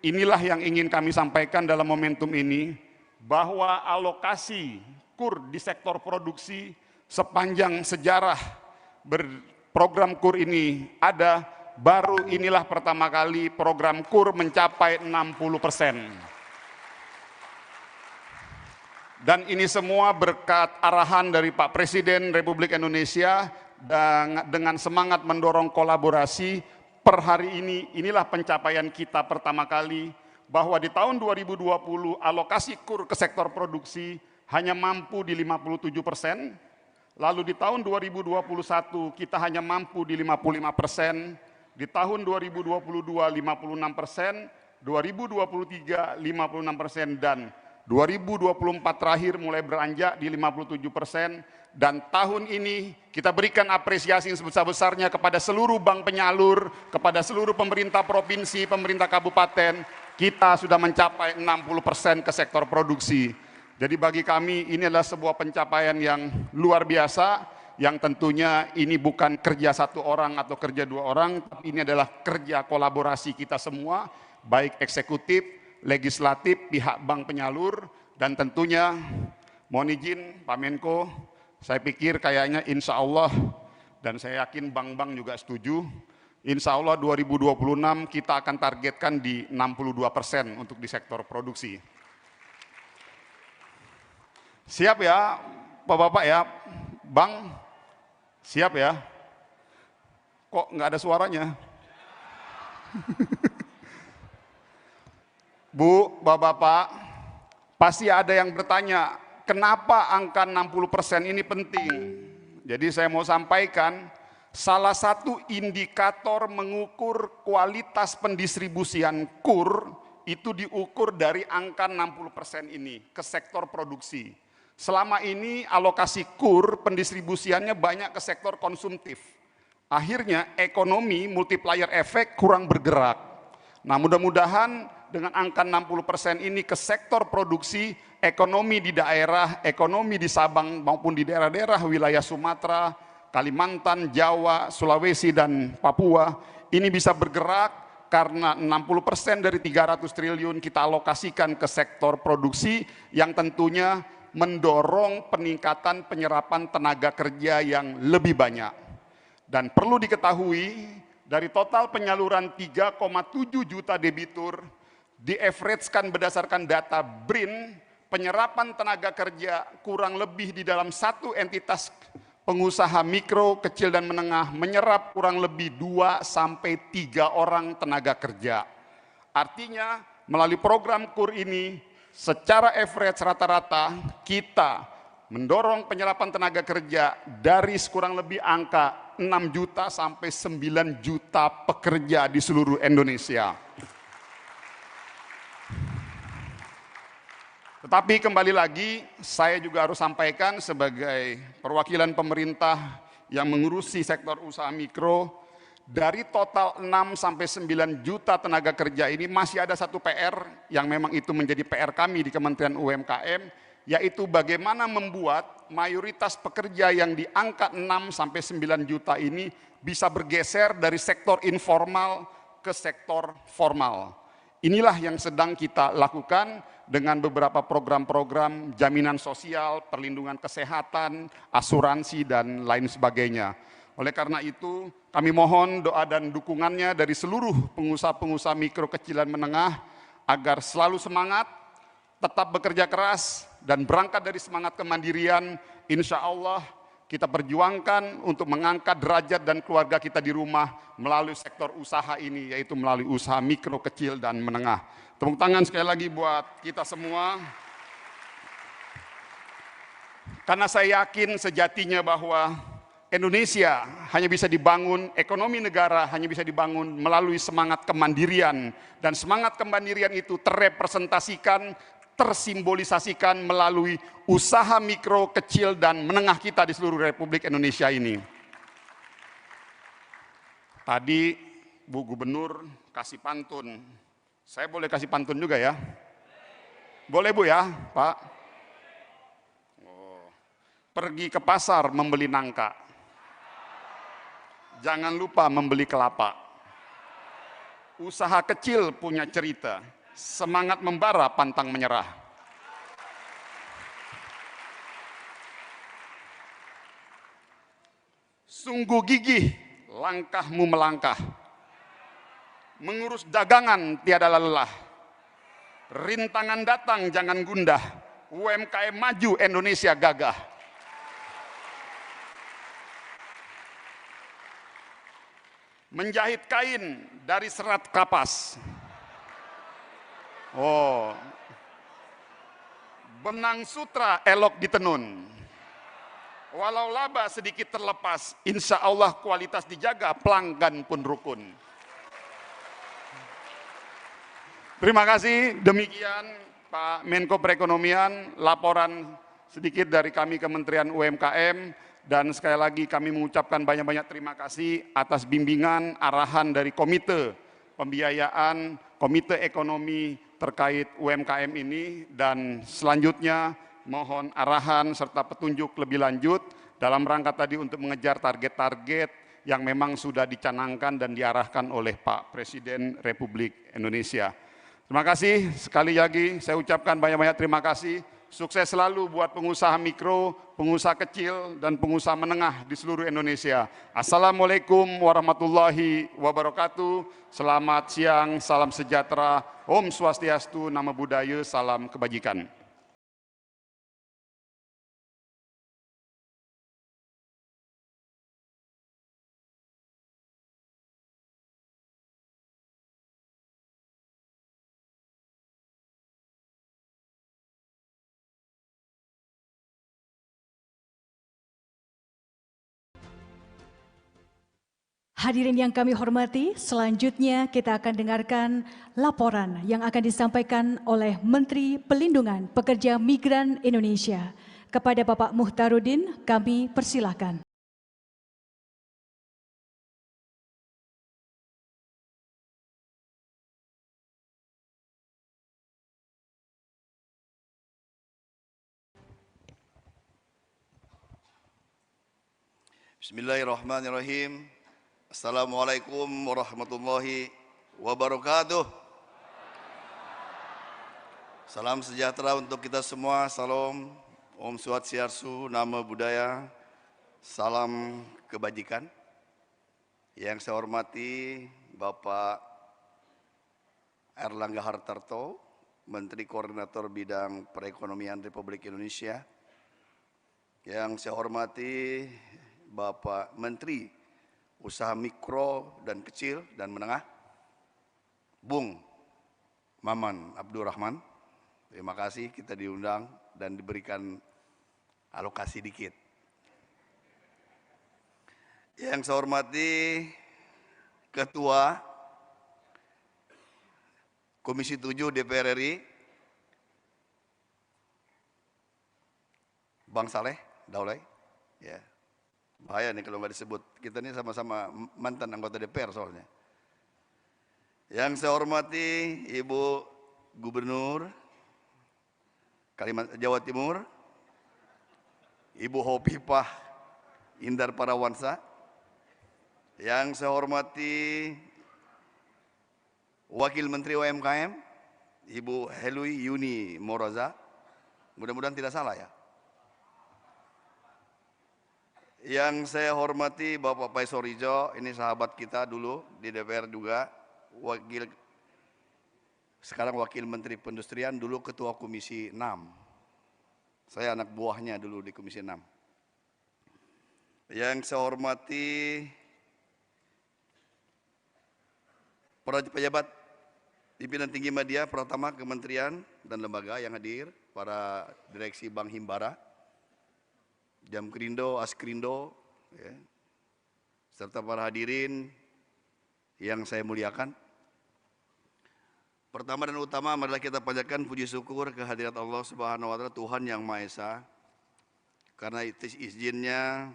Speaker 14: inilah yang ingin kami sampaikan dalam momentum ini, bahwa alokasi KUR di sektor produksi sepanjang sejarah program KUR ini ada, baru inilah pertama kali program KUR mencapai 60%. Dan ini semua berkat arahan dari Pak Presiden Republik Indonesia dan dengan semangat mendorong kolaborasi. Per hari ini, inilah pencapaian kita pertama kali, bahwa di tahun 2020 alokasi KUR ke sektor produksi hanya mampu di 57%, lalu di tahun 2021 kita hanya mampu di 55%, di tahun 2022 56%, 2023 56%, dan 2024 terakhir mulai beranjak di 57%, dan tahun ini kita berikan apresiasi yang sebesar-besarnya kepada seluruh bank penyalur, kepada seluruh pemerintah provinsi, pemerintah kabupaten, kita sudah mencapai 60% ke sektor produksi. Jadi bagi kami ini adalah sebuah pencapaian yang luar biasa, yang tentunya ini bukan kerja satu orang atau kerja dua orang, tapi ini adalah kerja kolaborasi kita semua, baik eksekutif, legislatif, pihak bank penyalur, dan tentunya mohon izin Pak Menko, saya pikir kayaknya insya Allah, dan saya yakin bank-bank juga setuju, insya Allah 2026 kita akan targetkan di 62% untuk di sektor produksi. Siap ya Bapak-Bapak ya, Bang, siap ya? Kok nggak ada suaranya? Bu, Bapak-Bapak, pasti ada yang bertanya, kenapa angka 60% ini penting? Jadi saya mau sampaikan, salah satu indikator mengukur kualitas pendistribusian KUR itu diukur dari angka 60% ini ke sektor produksi. Selama ini alokasi KUR pendistribusiannya banyak ke sektor konsumtif. Akhirnya ekonomi multiplier efek kurang bergerak. Nah, mudah-mudahan dengan angka 60% ini ke sektor produksi, ekonomi di daerah, ekonomi di Sabang maupun di daerah-daerah wilayah Sumatera, Kalimantan, Jawa, Sulawesi, dan Papua, ini bisa bergerak karena 60% dari 300 triliun kita alokasikan ke sektor produksi yang tentunya mendorong peningkatan penyerapan tenaga kerja yang lebih banyak. Dan perlu diketahui, dari total penyaluran 3,7 juta debitur, di-average-kan berdasarkan data BRIN, penyerapan tenaga kerja kurang lebih di dalam satu entitas pengusaha mikro, kecil, dan menengah menyerap kurang lebih 2-3 orang tenaga kerja. Artinya melalui program KUR ini secara average rata-rata kita mendorong penyerapan tenaga kerja dari kurang lebih angka 6 juta sampai 9 juta pekerja di seluruh Indonesia. Tetapi kembali lagi, saya juga harus sampaikan sebagai perwakilan pemerintah yang mengurusi sektor usaha mikro, dari total 6 sampai 9 juta tenaga kerja ini masih ada satu PR yang memang itu menjadi PR kami di Kementerian UMKM, yaitu bagaimana membuat mayoritas pekerja yang di angka 6 sampai 9 juta ini bisa bergeser dari sektor informal ke sektor formal. Inilah yang sedang kita lakukan dengan beberapa program-program jaminan sosial, perlindungan kesehatan, asuransi, dan lain sebagainya. Oleh karena itu, kami mohon doa dan dukungannya dari seluruh pengusaha-pengusaha mikro, kecil, dan menengah agar selalu semangat, tetap bekerja keras, dan berangkat dari semangat kemandirian. Insya Allah kita perjuangkan untuk mengangkat derajat dan keluarga kita di rumah melalui sektor usaha ini, yaitu melalui usaha mikro, kecil, dan menengah. Tepuk tangan sekali lagi buat kita semua. Karena saya yakin sejatinya bahwa Indonesia hanya bisa dibangun, ekonomi negara hanya bisa dibangun melalui semangat kemandirian. Dan semangat kemandirian itu terrepresentasikan, tersimbolisasikan melalui usaha mikro, kecil, dan menengah kita di seluruh Republik Indonesia ini. Tadi Bu Gubernur kasih pantun. Saya boleh kasih pantun juga ya? Boleh Bu ya, Pak? Oh. Pergi ke pasar membeli nangka. Jangan lupa membeli kelapa. Usaha kecil punya cerita. Semangat membara, pantang menyerah. Sungguh gigih langkahmu melangkah. Mengurus dagangan tiada lelah. Rintangan datang jangan gundah. UMKM maju, Indonesia gagah. Menjahit kain dari serat kapas. Oh, benang sutra elok ditenun. Walau laba sedikit terlepas, insya Allah kualitas dijaga, pelanggan pun rukun. Terima kasih, demikian Pak Menko Perekonomian, laporan sedikit dari kami Kementerian UMKM, dan sekali lagi kami mengucapkan banyak-banyak terima kasih atas bimbingan, arahan dari Komite Pembiayaan, Komite Ekonomi terkait UMKM ini, dan selanjutnya mohon arahan serta petunjuk lebih lanjut dalam rangka tadi untuk mengejar target-target yang memang sudah dicanangkan dan diarahkan oleh Pak Presiden Republik Indonesia. Terima kasih, sekali lagi saya ucapkan banyak-banyak terima kasih. Sukses selalu buat pengusaha mikro, pengusaha kecil, dan pengusaha menengah di seluruh Indonesia. Assalamualaikum warahmatullahi wabarakatuh. Selamat siang, salam sejahtera, Om Swastiastu, Namo Buddhaya, salam kebajikan.
Speaker 11: Hadirin yang kami hormati, selanjutnya kita akan dengarkan laporan yang akan disampaikan oleh Menteri Pelindungan Pekerja Migran Indonesia. Kepada Bapak Muhtarudin, kami persilahkan.
Speaker 15: Bismillahirrahmanirrahim. Assalamualaikum warahmatullahi wabarakatuh. Salam sejahtera untuk kita semua. Salam, Om Swastiastu, Namo Buddhaya, salam kebajikan. Yang saya hormati Bapak Erlangga Hartarto, Menteri Koordinator Bidang Perekonomian Republik Indonesia. Yang saya hormati Bapak Menteri Usaha Mikro dan Kecil dan Menengah, Bung Maman Abdurrahman. Terima kasih kita diundang dan diberikan alokasi dikit. Yang saya hormati Ketua Komisi 7 DPR RI, Bang Saleh Daulay. Ya. Bahaya nih kalau nggak disebut. Kita ini sama-sama mantan anggota DPR soalnya. Yang saya hormati Ibu Gubernur Kalimantan Jawa Timur, Ibu Hovifah Indar Parawansa. Yang saya hormati Wakil Menteri UMKM, Ibu Helui Yuni Moroza. Mudah-mudahan tidak salah ya. Yang saya hormati Bapak Paisorijo, ini sahabat kita dulu di DPR juga, sekarang Wakil Menteri Perindustrian, dulu Ketua Komisi 6. Saya anak buahnya dulu di Komisi 6. Yang saya hormati para pejabat pimpinan tinggi media, pertama kementerian dan lembaga yang hadir, para direksi Bank Himbara, Jamkrindo, Askrindo, ya, serta para hadirin yang saya muliakan. Pertama dan utama marilah kita panjatkan puji syukur kehadirat Allah Subhanahu wa taala, Tuhan yang Maha Esa. Karena izinnya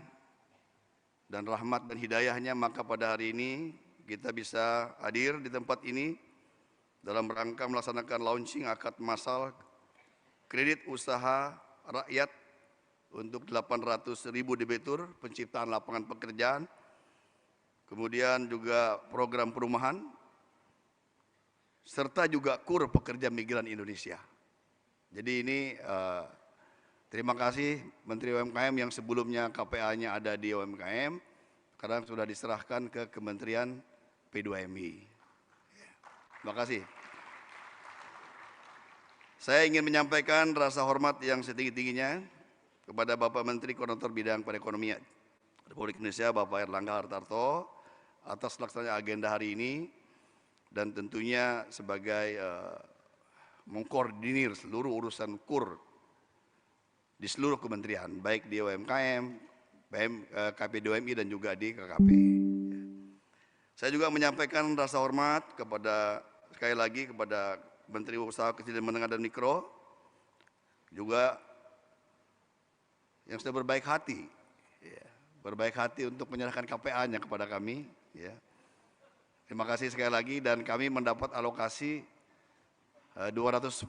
Speaker 15: dan rahmat dan hidayahnya, maka pada hari ini kita bisa hadir di tempat ini dalam rangka melaksanakan launching akad massal kredit usaha rakyat untuk 800.000 debitur, penciptaan lapangan pekerjaan, kemudian juga program perumahan, serta juga KUR pekerja migran Indonesia. Jadi ini terima kasih Menteri UMKM yang sebelumnya KPA-nya ada di UMKM, sekarang sudah diserahkan ke Kementerian P2MI. Terima kasih. Saya ingin menyampaikan rasa hormat yang setinggi-tingginya kepada Bapak Menteri Koordinator Bidang Perekonomian Republik Indonesia, Bapak Erlangga Hartarto, atas laksananya agenda hari ini, dan tentunya sebagai mengkoordinir seluruh urusan KUR di seluruh kementerian, baik di UMKM, KP2MI, dan juga di KKP. Saya juga menyampaikan rasa hormat kepada, sekali lagi, kepada Menteri Usaha Kecil dan Menengah dan Mikro, juga yang sudah berbaik hati, ya, berbaik hati untuk menyerahkan KPA-nya kepada kami. Ya. Terima kasih sekali lagi, dan kami mendapat alokasi 210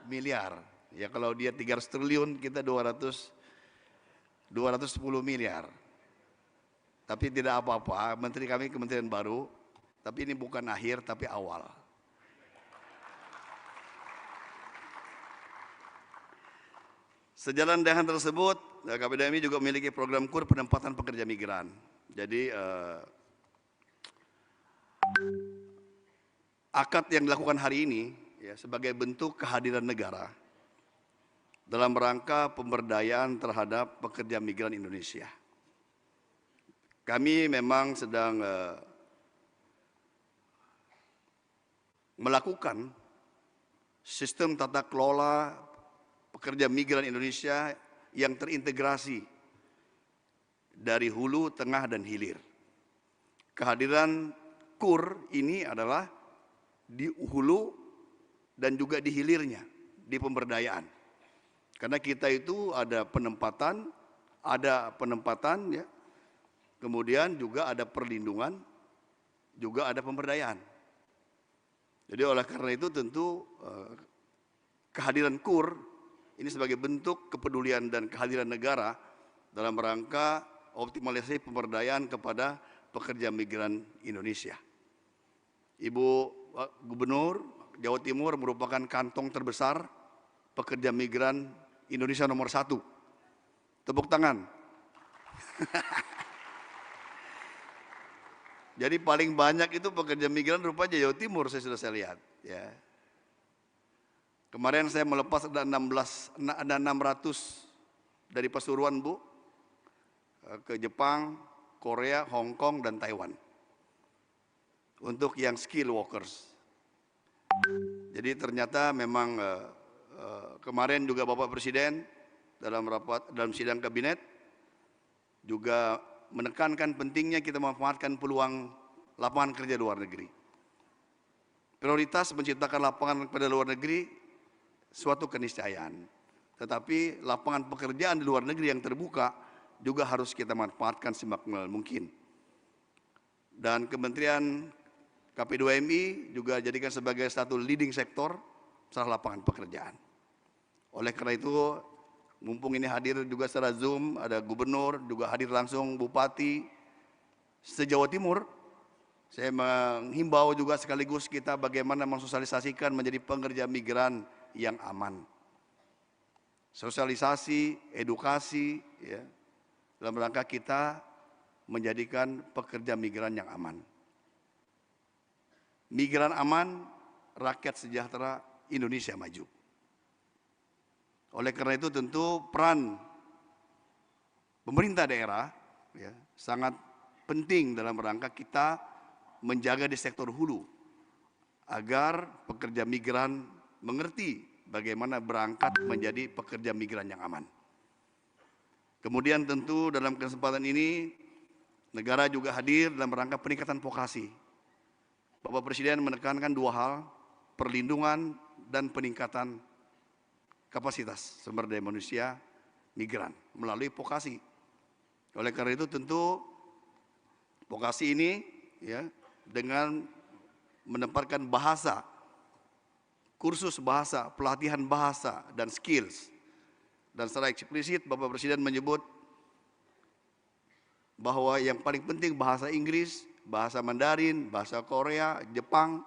Speaker 15: miliar. Ya, kalau dia 300 triliun, kita 210 miliar. Tapi tidak apa-apa, menteri kami kementerian baru, tapi ini bukan akhir, tapi awal. Sejalan dengan tersebut, KP2MI juga memiliki program KUR penempatan pekerja migran. Jadi akad yang dilakukan hari ini ya, sebagai bentuk kehadiran negara dalam rangka pemberdayaan terhadap pekerja migran Indonesia. Kami memang sedang melakukan sistem tata kelola pekerja migran Indonesia yang terintegrasi dari hulu, tengah, dan hilir. Kehadiran KUR ini adalah di hulu dan juga di hilirnya, di pemberdayaan. Karena kita itu ada penempatan ya, kemudian juga ada perlindungan, juga ada pemberdayaan. Jadi oleh karena itu tentu kehadiran KUR ini sebagai bentuk kepedulian dan kehadiran negara dalam rangka optimalisasi pemberdayaan kepada pekerja migran Indonesia. Ibu Gubernur Jawa Timur merupakan kantong terbesar pekerja migran Indonesia nomor 1. Tepuk tangan. Jadi paling banyak itu pekerja migran rupanya Jawa Timur, saya lihat. Ya. Kemarin saya melepas ada 600 dari Pasuruan, Bu, ke Jepang, Korea, Hong Kong, dan Taiwan. Untuk yang skill workers. Jadi ternyata memang kemarin juga Bapak Presiden dalam sidang kabinet juga menekankan pentingnya kita memanfaatkan peluang lapangan kerja luar negeri. Prioritas menciptakan lapangan pada luar negeri suatu keniscayaan. Tetapi lapangan pekerjaan di luar negeri yang terbuka juga harus kita manfaatkan semaksimal mungkin. Dan Kementerian KP2MI juga jadikan sebagai satu leading sektor secara lapangan pekerjaan. Oleh karena itu, mumpung ini hadir juga secara Zoom, ada gubernur, juga hadir langsung bupati se-Jawa Timur, Saya menghimbau juga sekaligus kita bagaimana mensosialisasikan menjadi pekerja migran yang aman. Sosialisasi, edukasi, ya, dalam rangka kita menjadikan pekerja migran yang aman. Migran aman, rakyat sejahtera, Indonesia maju. Oleh karena itu tentu peran pemerintah daerah ya, sangat penting dalam rangka kita menjaga di sektor hulu agar pekerja migran mengerti bagaimana berangkat menjadi pekerja migran yang aman. Kemudian tentu dalam kesempatan ini negara juga hadir dalam rangka peningkatan vokasi. Bapak Presiden menekankan dua hal, perlindungan dan peningkatan kapasitas sumber daya manusia migran melalui vokasi. Oleh karena itu tentu vokasi ini ya dengan menempatkan bahasa, kursus bahasa, pelatihan bahasa dan skills. Dan secara eksplisit Bapak Presiden menyebut bahwa yang paling penting bahasa Inggris, bahasa Mandarin, bahasa Korea, Jepang.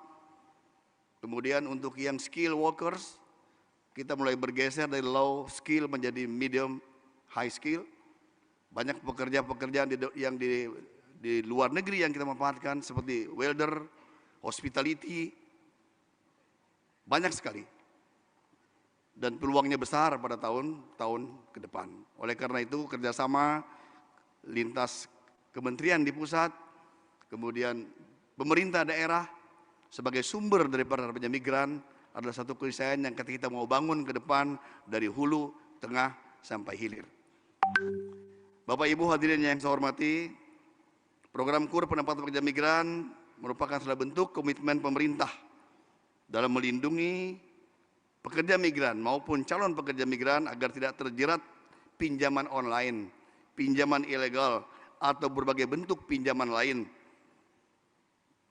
Speaker 15: Kemudian untuk yang skill workers, kita mulai bergeser dari low skill menjadi medium high skill. Banyak pekerjaan yang di luar negeri yang kita manfaatkan seperti welder, hospitality, banyak sekali. Dan peluangnya besar pada tahun-tahun ke depan. Oleh karena itu kerjasama lintas kementerian di pusat, kemudian pemerintah daerah sebagai sumber daripada pekerja migran adalah satu keniscayaan yang kita mau bangun ke depan dari hulu, tengah, sampai hilir. Bapak Ibu hadirin yang saya hormati, program KUR penempatan pekerja migran merupakan salah bentuk komitmen pemerintah dalam melindungi pekerja migran maupun calon pekerja migran agar tidak terjerat pinjaman online, pinjaman ilegal, atau berbagai bentuk pinjaman lain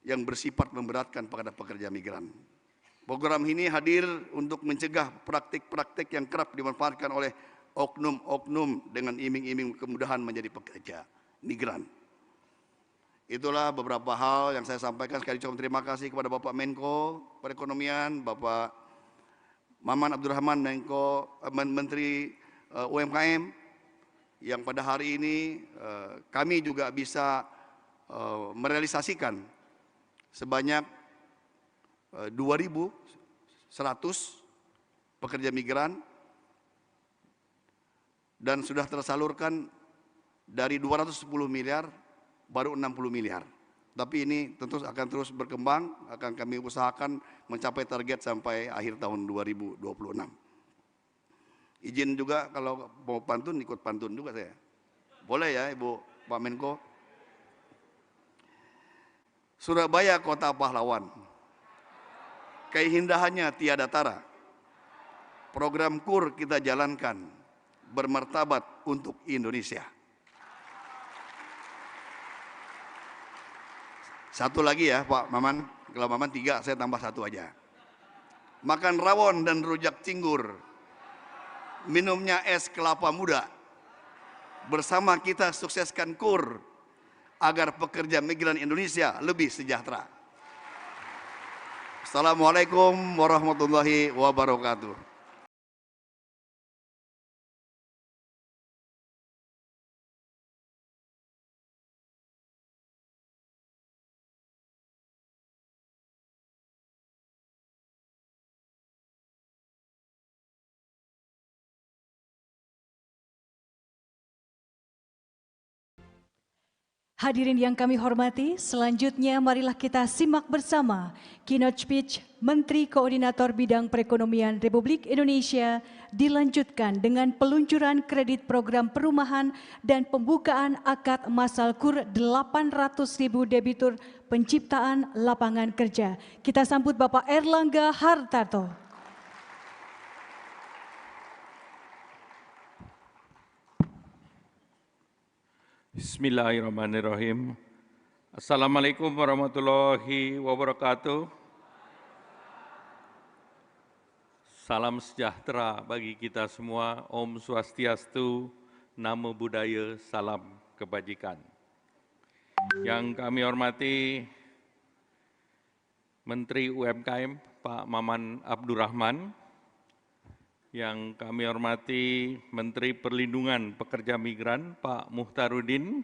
Speaker 15: yang bersifat memberatkan pada pekerja migran. Program ini hadir untuk mencegah praktik-praktik yang kerap dimanfaatkan oleh oknum-oknum dengan iming-iming kemudahan menjadi pekerja migran. Itulah beberapa hal yang saya sampaikan. Sekali lagi terima kasih kepada Bapak Menko Perekonomian, Bapak Maman Abdurrahman, Menteri UMKM, yang pada hari ini kami juga bisa merealisasikan sebanyak 2.100 pekerja migran dan sudah tersalurkan dari 210 miliar baru 60 miliar. Tapi ini tentu akan terus berkembang, akan kami usahakan mencapai target sampai akhir tahun 2026. Izin juga kalau mau pantun, ikut pantun juga saya. Boleh ya Ibu Pak Menko? Surabaya kota pahlawan, keindahannya tiada tara. Program KUR kita jalankan, bermartabat untuk Indonesia. Satu lagi ya Pak Maman, kalau Maman 3, saya tambah 1 aja. Makan rawon dan rujak cingur, minumnya es kelapa muda. Bersama kita sukseskan KUR agar pekerja migran Indonesia lebih sejahtera. Assalamualaikum warahmatullahi wabarakatuh.
Speaker 11: Hadirin yang kami hormati, selanjutnya marilah kita simak bersama keynote speech Menteri Koordinator Bidang Perekonomian Republik Indonesia dilanjutkan dengan peluncuran kredit program perumahan dan pembukaan akad masal KUR 800.000 debitur penciptaan lapangan kerja. Kita sambut Bapak Erlangga Hartarto.
Speaker 16: Bismillahirrahmanirrahim. Assalamualaikum warahmatullahi wabarakatuh. Salam sejahtera bagi kita semua. Om Swastiastu, Namo Buddhaya, salam kebajikan. Yang kami hormati Menteri UMKM Pak Maman Abdurrahman, yang kami hormati Menteri Perlindungan Pekerja Migran Pak Muhtarudin,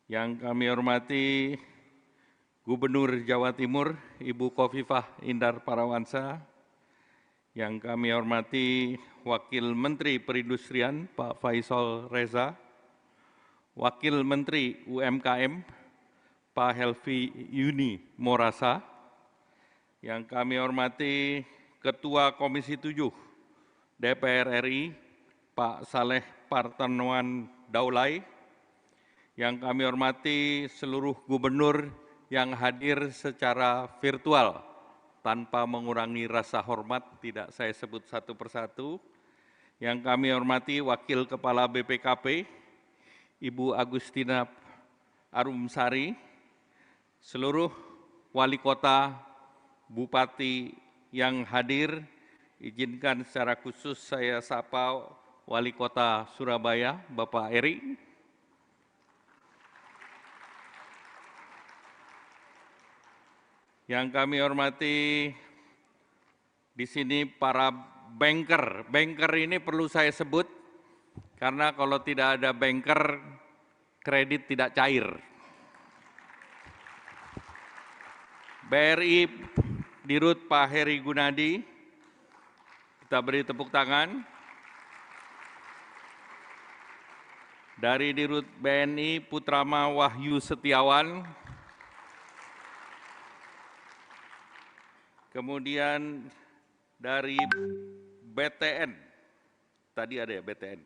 Speaker 16: yang kami hormati Gubernur Jawa Timur Ibu Khofifah Indar Parawansa, yang kami hormati Wakil Menteri Perindustrian Pak Faisal Reza, Wakil Menteri UMKM Pak Helvi Yuni Morasa, yang kami hormati Ketua Komisi 7 DPR RI Pak Saleh Partenoan Daulay, yang kami hormati seluruh gubernur yang hadir secara virtual tanpa mengurangi rasa hormat, tidak saya sebut satu persatu, yang kami hormati Wakil Kepala BPKP Ibu Agustina Arumsari, seluruh wali kota, bupati yang hadir, izinkan secara khusus saya sapa Wali Kota Surabaya, Bapak Eri. Yang kami hormati di sini para banker. Banker ini perlu saya sebut karena kalau tidak ada banker, kredit tidak cair. BRI Dirut Pak Heri Gunadi, kita beri tepuk tangan. Dari Dirut BNI Putrama Wahyu Setiawan. Kemudian dari BTN, tadi ada ya BTN.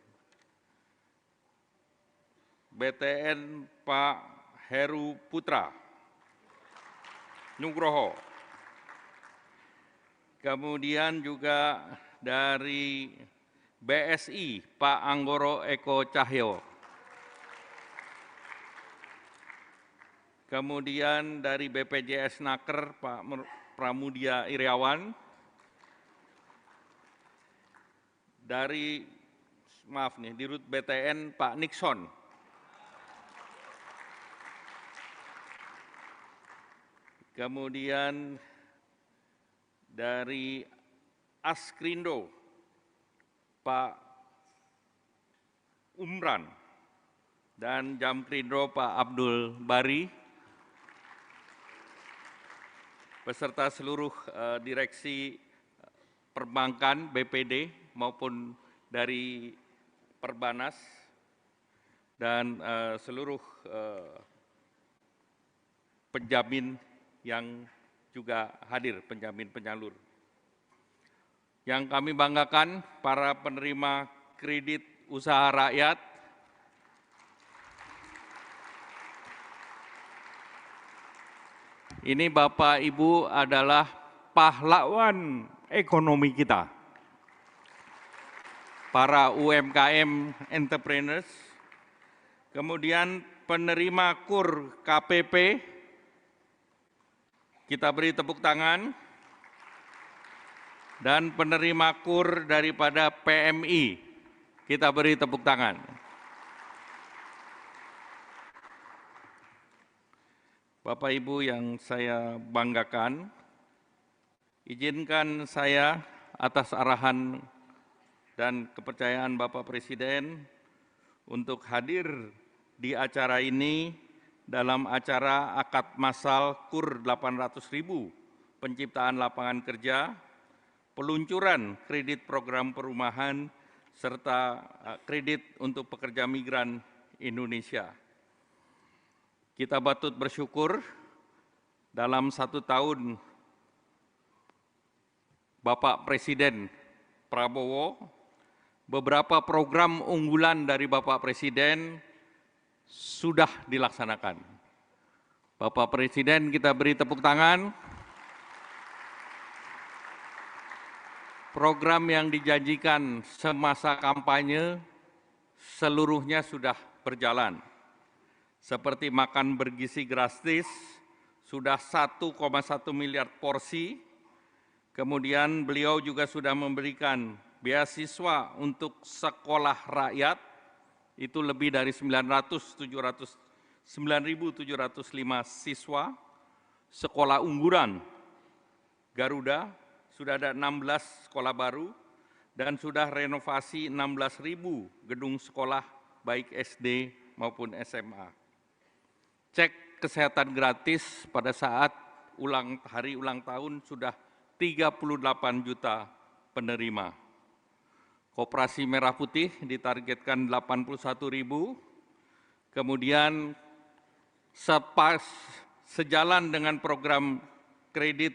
Speaker 16: BTN Pak Heru Putra Nugroho. Kemudian juga dari BSI Pak Anggoro Eko Cahyo. Kemudian dari BPJS Naker Pak Pramudia Iriawan. Dari Dirut BTN Pak Nixon. Kemudian dari Askrindo Pak Umran, dan Jamkrindo Pak Abdul Bari, beserta seluruh direksi perbankan BPD maupun dari Perbanas, dan seluruh penjamin yang juga hadir, penjamin penyalur. Yang kami banggakan, para penerima kredit usaha rakyat, ini Bapak Ibu adalah pahlawan ekonomi kita. Para UMKM entrepreneurs, kemudian penerima KUR KPP, kita beri tepuk tangan, dan penerima KUR daripada PMI, kita beri tepuk tangan. Bapak Ibu yang saya banggakan, izinkan saya atas arahan dan kepercayaan Bapak Presiden untuk hadir di acara ini dalam acara akad massal KUR 800.000 penciptaan lapangan kerja, peluncuran kredit program perumahan, serta kredit untuk pekerja migran Indonesia. Kita patut bersyukur dalam 1 tahun Bapak Presiden Prabowo, beberapa program unggulan dari Bapak Presiden sudah dilaksanakan. Bapak Presiden, kita beri tepuk tangan. Program yang dijanjikan semasa kampanye seluruhnya sudah berjalan. Seperti makan bergizi gratis, sudah 1,1 miliar porsi. Kemudian beliau juga sudah memberikan beasiswa untuk sekolah rakyat, itu lebih dari 9.705 siswa, sekolah unggulan Garuda, sudah ada 16 sekolah baru, dan sudah renovasi 16.000 gedung sekolah baik SD maupun SMA. Cek kesehatan gratis pada saat hari ulang tahun sudah 38 juta penerima. Koperasi Merah Putih ditargetkan 81.000, kemudian sejalan dengan program kredit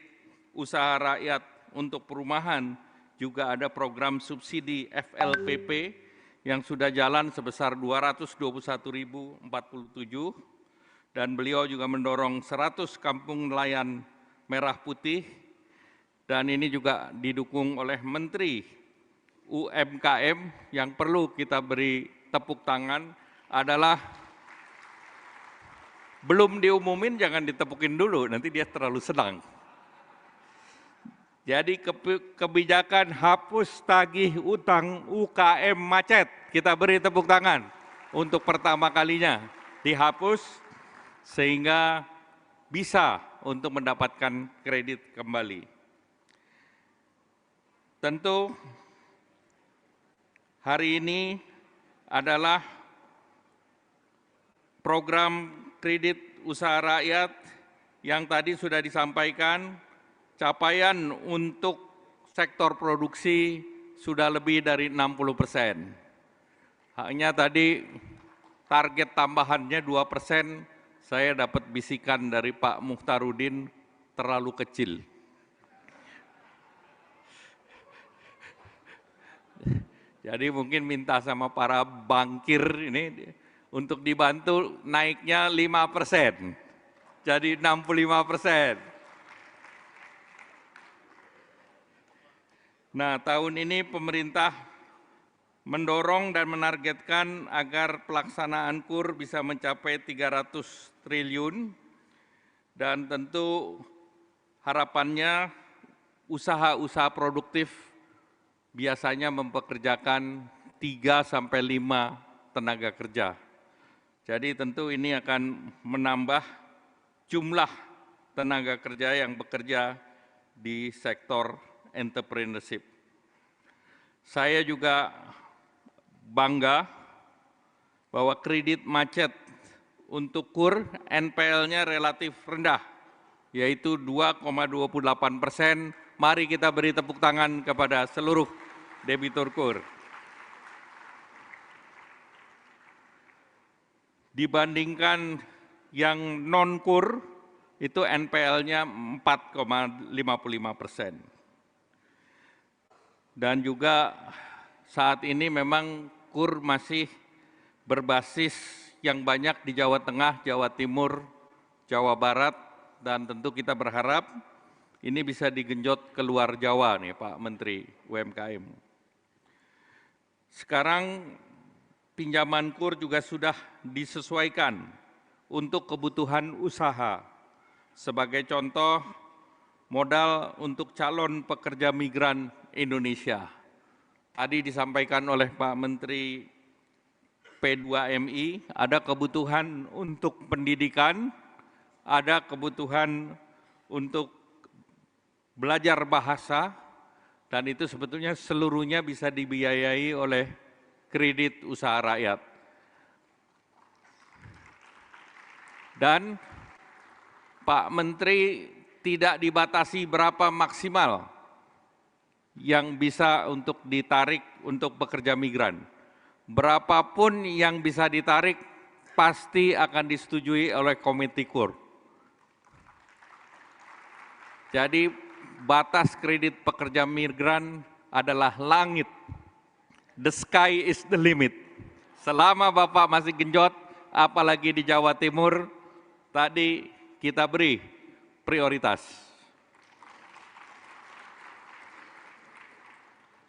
Speaker 16: usaha rakyat untuk perumahan, juga ada program subsidi FLPP yang sudah jalan sebesar 221.047, dan beliau juga mendorong 100 kampung nelayan merah putih, dan ini juga didukung oleh Menteri UMKM. Yang perlu kita beri tepuk tangan adalah, belum diumumin jangan ditepukin dulu, nanti dia terlalu senang. Jadi kebijakan hapus tagih utang UKM macet, kita beri tepuk tangan untuk pertama kalinya dihapus sehingga bisa untuk mendapatkan kredit kembali. Tentu hari ini adalah program kredit usaha rakyat yang tadi sudah disampaikan. Capaian untuk sektor produksi sudah lebih dari 60%. Hanya tadi target tambahannya 2%, saya dapat bisikan dari Pak Mukhtarudin terlalu kecil. Jadi mungkin minta sama para bankir ini untuk dibantu naiknya 5%, jadi 65%. Nah, tahun ini pemerintah mendorong dan menargetkan agar pelaksanaan KUR bisa mencapai 300 triliun, dan tentu harapannya usaha-usaha produktif biasanya mempekerjakan 3-5 tenaga kerja. Jadi tentu ini akan menambah jumlah tenaga kerja yang bekerja di sektor entrepreneurship. Saya juga bangga bahwa kredit macet untuk KUR NPL-nya relatif rendah, yaitu 2,28%. Mari kita beri tepuk tangan kepada seluruh debitur KUR. Dibandingkan yang non-KUR, itu NPL-nya 4,55%. Dan juga saat ini memang KUR masih berbasis yang banyak di Jawa Tengah, Jawa Timur, Jawa Barat, dan tentu kita berharap ini bisa digenjot ke luar Jawa nih Pak Menteri UMKM. Sekarang pinjaman KUR juga sudah disesuaikan untuk kebutuhan usaha. Sebagai contoh, modal untuk calon pekerja migran Indonesia. Tadi disampaikan oleh Pak Menteri P2MI, ada kebutuhan untuk pendidikan, ada kebutuhan untuk belajar bahasa, dan itu sebetulnya seluruhnya bisa dibiayai oleh kredit usaha rakyat. Dan Pak Menteri tidak dibatasi berapa maksimal yang bisa untuk ditarik untuk pekerja migran. Berapapun yang bisa ditarik pasti akan disetujui oleh Komite KUR. Jadi batas kredit pekerja migran adalah langit. The sky is the limit. Selama Bapak masih genjot, apalagi di Jawa Timur, tadi kita beri prioritas.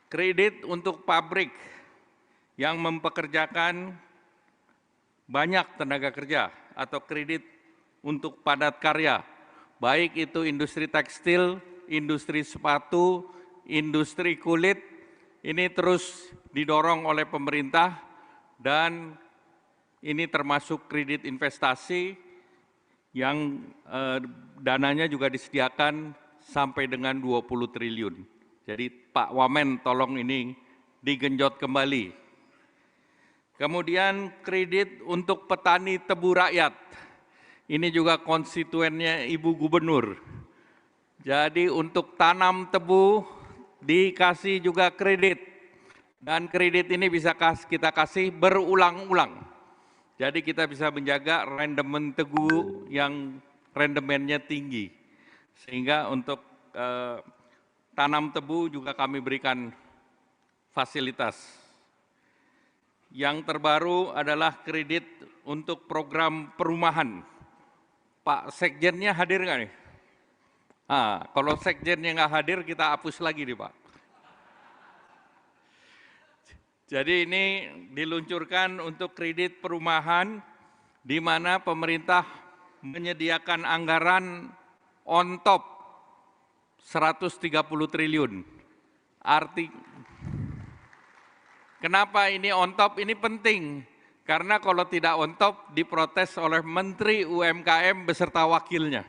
Speaker 16: Kredit untuk pabrik yang mempekerjakan banyak tenaga kerja atau kredit untuk padat karya, baik itu industri tekstil, industri sepatu, industri kulit, ini terus didorong oleh pemerintah, dan ini termasuk kredit investasi yang dananya juga disediakan sampai dengan 20 triliun. Jadi Pak Wamen tolong ini digenjot kembali. Kemudian kredit untuk petani tebu rakyat. Ini juga konstituennya Ibu Gubernur. Jadi untuk tanam tebu dikasih juga kredit. Dan kredit ini bisa kita kasih berulang-ulang. Jadi kita bisa menjaga rendemen tebu yang rendemennya tinggi. Sehingga untuk tanam tebu juga kami berikan fasilitas. Yang terbaru adalah kredit untuk program perumahan. Pak Sekjennya hadir nggak nih? Kalau Sekjennya nggak hadir, kita hapus lagi nih Pak. Jadi ini diluncurkan untuk kredit perumahan di mana pemerintah menyediakan anggaran on top 130 triliun. Kenapa ini on top? Ini penting. Karena kalau tidak on top diprotes oleh Menteri UMKM beserta wakilnya.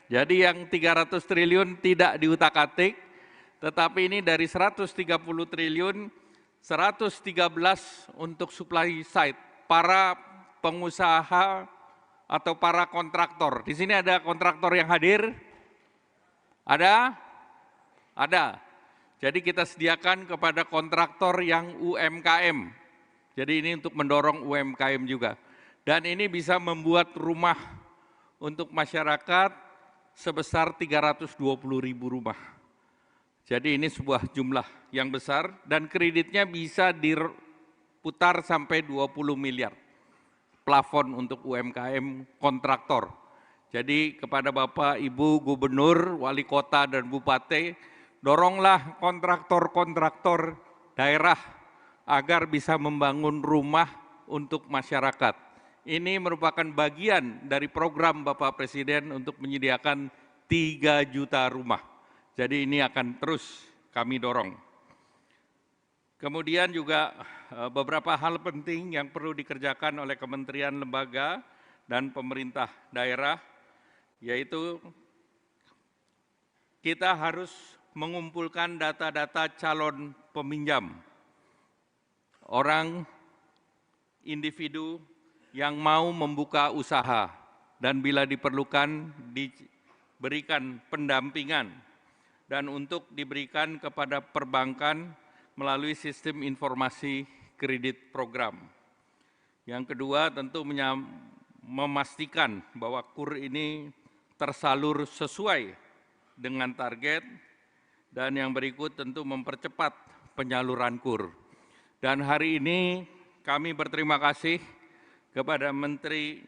Speaker 16: Jadi yang 300 triliun tidak diutak-atik, tetapi ini dari 130 triliun 113 untuk supply side, para pengusaha atau para kontraktor. Di sini ada kontraktor yang hadir? Ada? Ada. Jadi kita sediakan kepada kontraktor yang UMKM. Jadi ini untuk mendorong UMKM juga. Dan ini bisa membuat rumah untuk masyarakat sebesar 320.000 rumah. Jadi ini sebuah jumlah yang besar dan kreditnya bisa diputar sampai 20 miliar. Plafon untuk UMKM kontraktor. Jadi kepada Bapak, Ibu, Gubernur, Wali Kota, dan Bupati, doronglah kontraktor-kontraktor daerah agar bisa membangun rumah untuk masyarakat. Ini merupakan bagian dari program Bapak Presiden untuk menyediakan 3 juta rumah. Jadi ini akan terus kami dorong. Kemudian juga beberapa hal penting yang perlu dikerjakan oleh kementerian, lembaga, dan pemerintah daerah, yaitu kita harus mengumpulkan data-data calon peminjam. Orang, individu yang mau membuka usaha dan bila diperlukan diberikan pendampingan dan untuk diberikan kepada perbankan melalui sistem informasi kredit program. Yang kedua tentu memastikan bahwa KUR ini tersalur sesuai dengan target, dan yang berikut tentu mempercepat penyaluran KUR. Dan hari ini kami berterima kasih kepada Menteri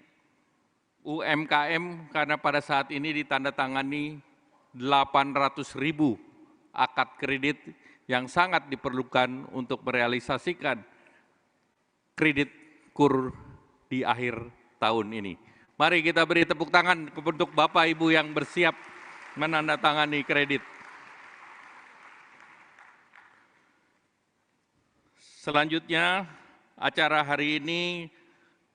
Speaker 16: UMKM karena pada saat ini ditandatangani 800.000 akad kredit yang sangat diperlukan untuk merealisasikan kredit KUR di akhir tahun ini. Mari kita beri tepuk tangan untuk Bapak Ibu yang bersiap menandatangani kredit. Selanjutnya, acara hari ini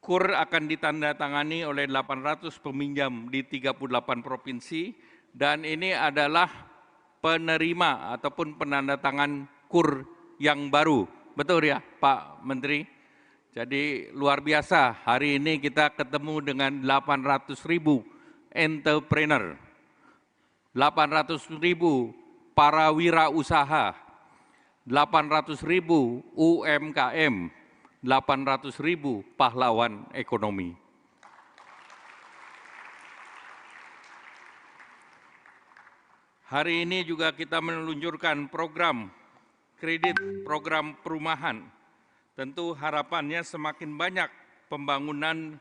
Speaker 16: KUR akan ditandatangani oleh 800 peminjam di 38 provinsi, dan ini adalah penerima ataupun penandatangan KUR yang baru. Betul ya Pak Menteri? Jadi luar biasa, hari ini kita ketemu dengan 800.000 entrepreneur, 800.000 para wirausaha, 800.000 UMKM, 800.000 pahlawan ekonomi. Hari ini juga kita meluncurkan program kredit, program perumahan. Tentu harapannya semakin banyak pembangunan,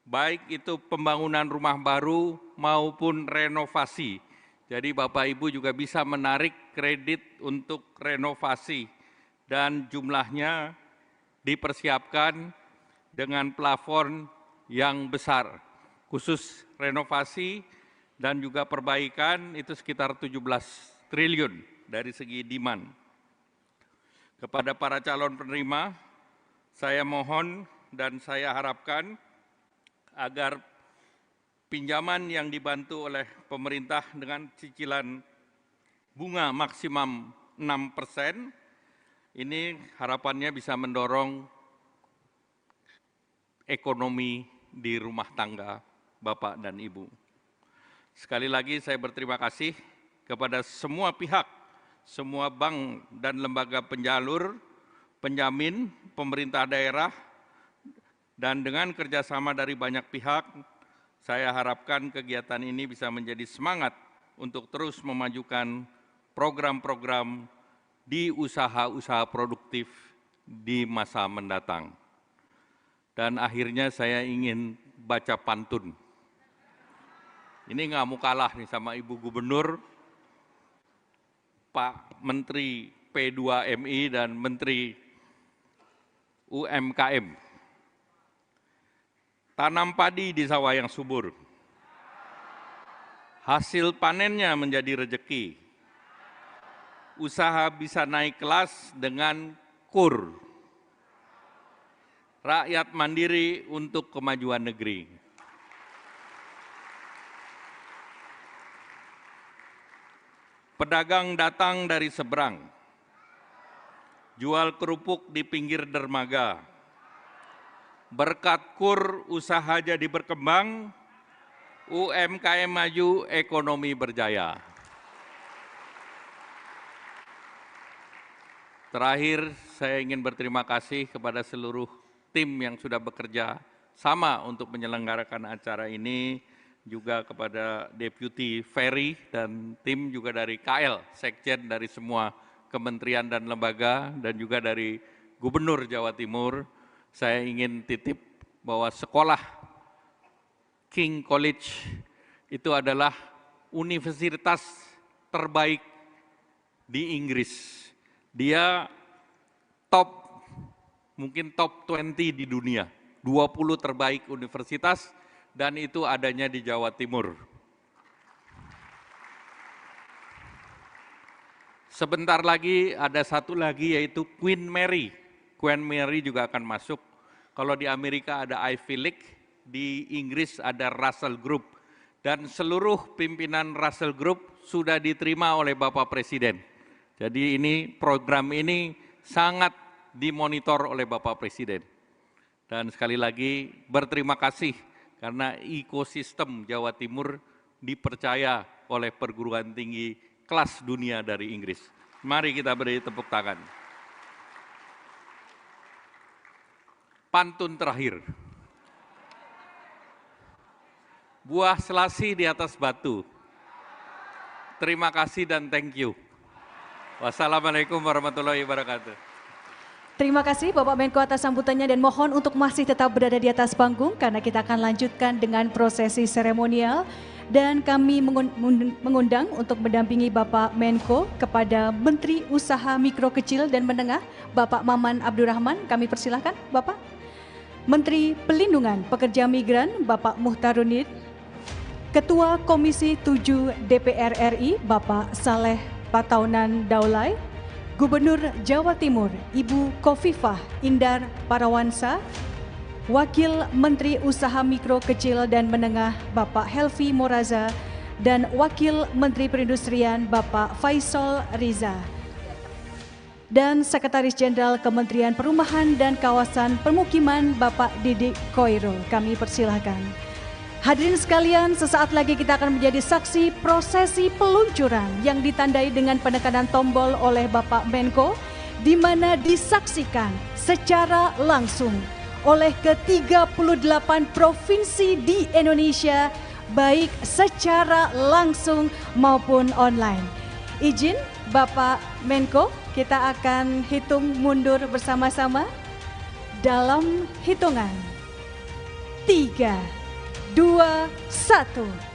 Speaker 16: baik itu pembangunan rumah baru maupun renovasi. Jadi Bapak Ibu juga bisa menarik kredit untuk renovasi dan jumlahnya dipersiapkan dengan plafon yang besar. Khusus renovasi dan juga perbaikan itu sekitar 17 triliun dari segi demand. Kepada para calon penerima, saya mohon dan saya harapkan agar pinjaman yang dibantu oleh pemerintah dengan cicilan bunga maksimum 6%, ini harapannya bisa mendorong ekonomi di rumah tangga Bapak dan Ibu. Sekali lagi saya berterima kasih kepada semua pihak, semua bank dan lembaga penjalur, penjamin, pemerintah daerah, dan dengan kerjasama dari banyak pihak, saya harapkan kegiatan ini bisa menjadi semangat untuk terus memajukan program-program di usaha-usaha produktif di masa mendatang. Dan akhirnya saya ingin baca pantun. Ini nggak mau kalah nih sama Ibu Gubernur, Pak Menteri P2MI dan Menteri UMKM. Tanam padi di sawah yang subur. Hasil panennya menjadi rejeki. Usaha bisa naik kelas dengan KUR. Rakyat mandiri untuk kemajuan negeri. Pedagang datang dari seberang. Jual kerupuk di pinggir dermaga. Berkat KUR usaha jadi berkembang, UMKM maju, ekonomi berjaya. Terakhir, saya ingin berterima kasih kepada seluruh tim yang sudah bekerja sama untuk menyelenggarakan acara ini, juga kepada Deputi Ferry dan tim juga dari KL, Sekjen dari semua kementerian dan lembaga, dan juga dari Gubernur Jawa Timur. Saya ingin titip bahwa sekolah King College itu adalah universitas terbaik di Inggris. Dia mungkin top 20 di dunia, 20 terbaik universitas, dan itu adanya di Jawa Timur. Sebentar lagi ada satu lagi yaitu Queen Mary. Queen Mary juga akan masuk. Kalau di Amerika ada Ivy League, di Inggris ada Russell Group. Dan seluruh pimpinan Russell Group sudah diterima oleh Bapak Presiden. Jadi ini program ini sangat dimonitor oleh Bapak Presiden. Dan sekali lagi berterima kasih karena ekosistem Jawa Timur dipercaya oleh perguruan tinggi kelas dunia dari Inggris. Mari kita beri tepuk tangan. Pantun terakhir. Buah selasi di atas batu. Terima kasih dan thank you. Wassalamualaikum warahmatullahi wabarakatuh.
Speaker 11: Terima kasih Bapak Menko atas sambutannya dan mohon untuk masih tetap berada di atas panggung karena kita akan lanjutkan dengan prosesi seremonial dan kami mengundang untuk mendampingi Bapak Menko kepada Menteri Usaha Mikro Kecil dan Menengah Bapak Maman Abdurrahman. Kami persilahkan Bapak. Menteri Pelindungan Pekerja Migran Bapak Muhtarudin, Ketua Komisi 7 DPR RI Bapak Saleh Pataunan Daulay, Gubernur Jawa Timur Ibu Khofifah Indar Parawansa, Wakil Menteri Usaha Mikro Kecil dan Menengah Bapak Helvi Moraza, dan Wakil Menteri Perindustrian Bapak Faisal Riza. Dan Sekretaris Jenderal Kementerian Perumahan dan Kawasan Permukiman Bapak Didik Koirul. Kami persilahkan. Hadirin sekalian, sesaat lagi kita akan menjadi saksi prosesi peluncuran yang ditandai dengan penekanan tombol oleh Bapak Menko, di mana disaksikan secara langsung oleh ke-38 provinsi di Indonesia, baik secara langsung maupun online. Izin Bapak Menko, kita akan hitung mundur bersama-sama dalam hitungan 3, 2, 1.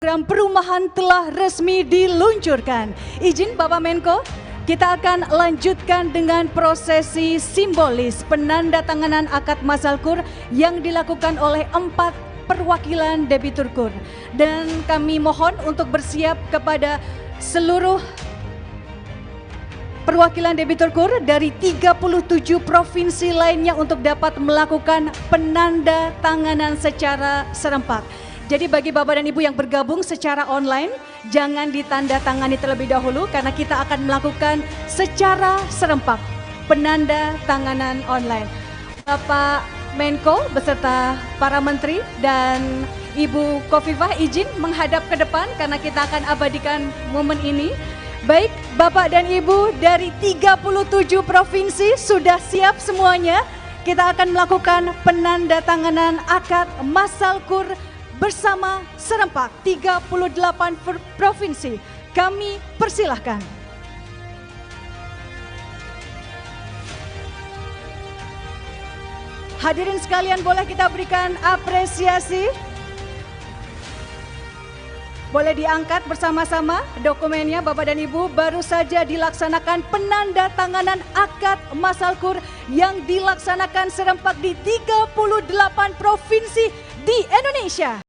Speaker 11: Program perumahan telah resmi diluncurkan. Izin Bapak Menko, kita akan lanjutkan dengan prosesi simbolis penandatanganan akad masal kur yang dilakukan oleh 4 perwakilan debitur kur. Dan kami mohon untuk bersiap kepada seluruh perwakilan debitur kur dari 37 provinsi lainnya untuk dapat melakukan penandatanganan secara serempak. Jadi bagi Bapak dan Ibu yang bergabung secara online, jangan ditandatangani terlebih dahulu karena kita akan melakukan secara serempak penandatanganan online. Bapak Menko beserta para menteri dan Ibu Khofifah izin menghadap ke depan karena kita akan abadikan momen ini. Baik, Bapak dan Ibu dari 37 provinsi sudah siap semuanya. Kita akan melakukan penandatanganan akad masal kur bersama serempak 38 provinsi. Kami persilahkan. Hadirin sekalian, boleh kita berikan apresiasi? Boleh diangkat bersama-sama dokumennya Bapak dan Ibu. Baru saja dilaksanakan penandatanganan akad masal kur yang dilaksanakan serempak di 38 provinsi di Indonesia.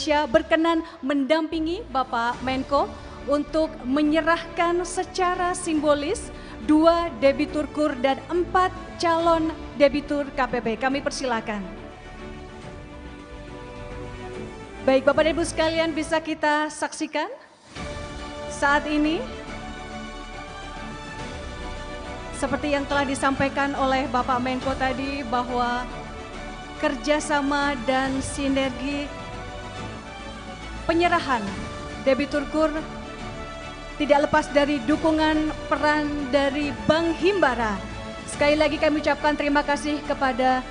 Speaker 11: Berkenan mendampingi Bapak Menko untuk menyerahkan secara simbolis 2 debitur kur dan 4 calon debitur KPP. Kami persilakan. Baik, Bapak dan Ibu sekalian, bisa kita saksikan saat ini seperti yang telah disampaikan oleh Bapak Menko tadi bahwa kerjasama dan sinergi penyerahan debitur kur tidak lepas dari dukungan peran dari Bank Himbara. Sekali lagi kami ucapkan terima kasih kepada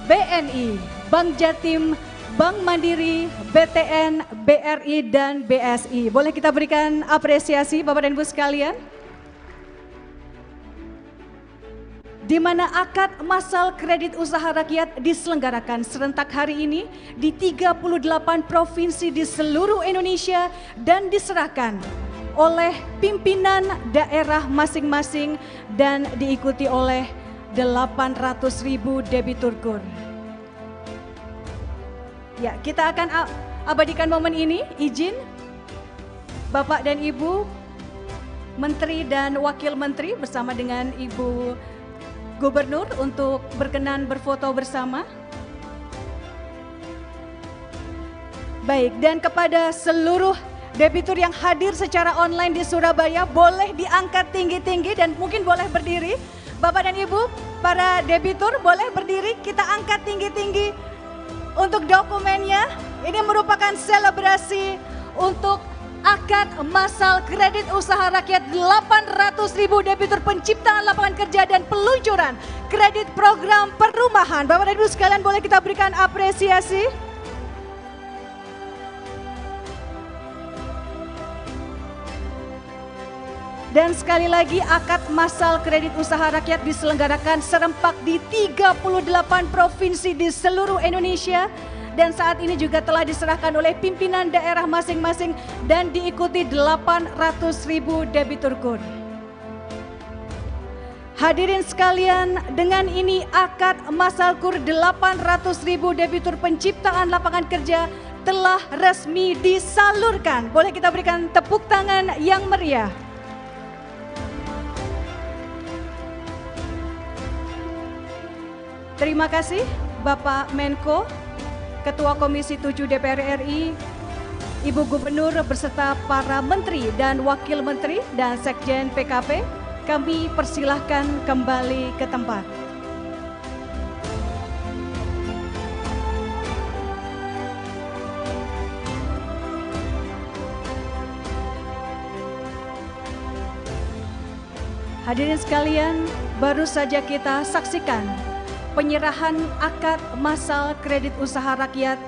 Speaker 11: BNI, Bank Jatim, Bank Mandiri, BTN, BRI, dan BSI. Boleh kita berikan apresiasi Bapak dan Ibu sekalian? Di mana akad masal kredit usaha rakyat diselenggarakan serentak hari ini di 38 provinsi di seluruh Indonesia dan diserahkan oleh pimpinan daerah masing-masing dan diikuti oleh 800.000 debitur kur. Ya, kita akan abadikan momen ini. Izin Bapak dan Ibu Menteri dan Wakil Menteri bersama dengan Ibu Gubernur untuk berkenan berfoto bersama. Baik, dan kepada seluruh debitur yang hadir secara online di Surabaya, boleh diangkat tinggi-tinggi dan mungkin boleh berdiri. Bapak dan Ibu, para debitur boleh berdiri, kita angkat tinggi-tinggi untuk dokumennya. Ini merupakan selebrasi untuk akad masal kredit usaha rakyat 800.000 debitur penciptaan lapangan kerja dan peluncuran kredit program perumahan. Bapak dan Ibu sekalian, boleh kita berikan apresiasi. Dan sekali lagi akad masal kredit usaha rakyat diselenggarakan serempak di 38 provinsi di seluruh Indonesia dan saat ini juga telah diserahkan oleh pimpinan daerah masing-masing dan diikuti 800.000 debitur KUR. Hadirin sekalian, dengan ini akad masal KUR 800.000 debitur penciptaan lapangan kerja telah resmi disalurkan. Boleh kita berikan tepuk tangan yang meriah. Terima kasih Bapak Menko, Ketua Komisi 7 DPR RI, Ibu Gubernur beserta para Menteri dan Wakil Menteri dan Sekjen PKP. Kami persilahkan kembali ke tempat. Hadirin sekalian, baru saja kita saksikan penyerahan akad massal kredit usaha rakyat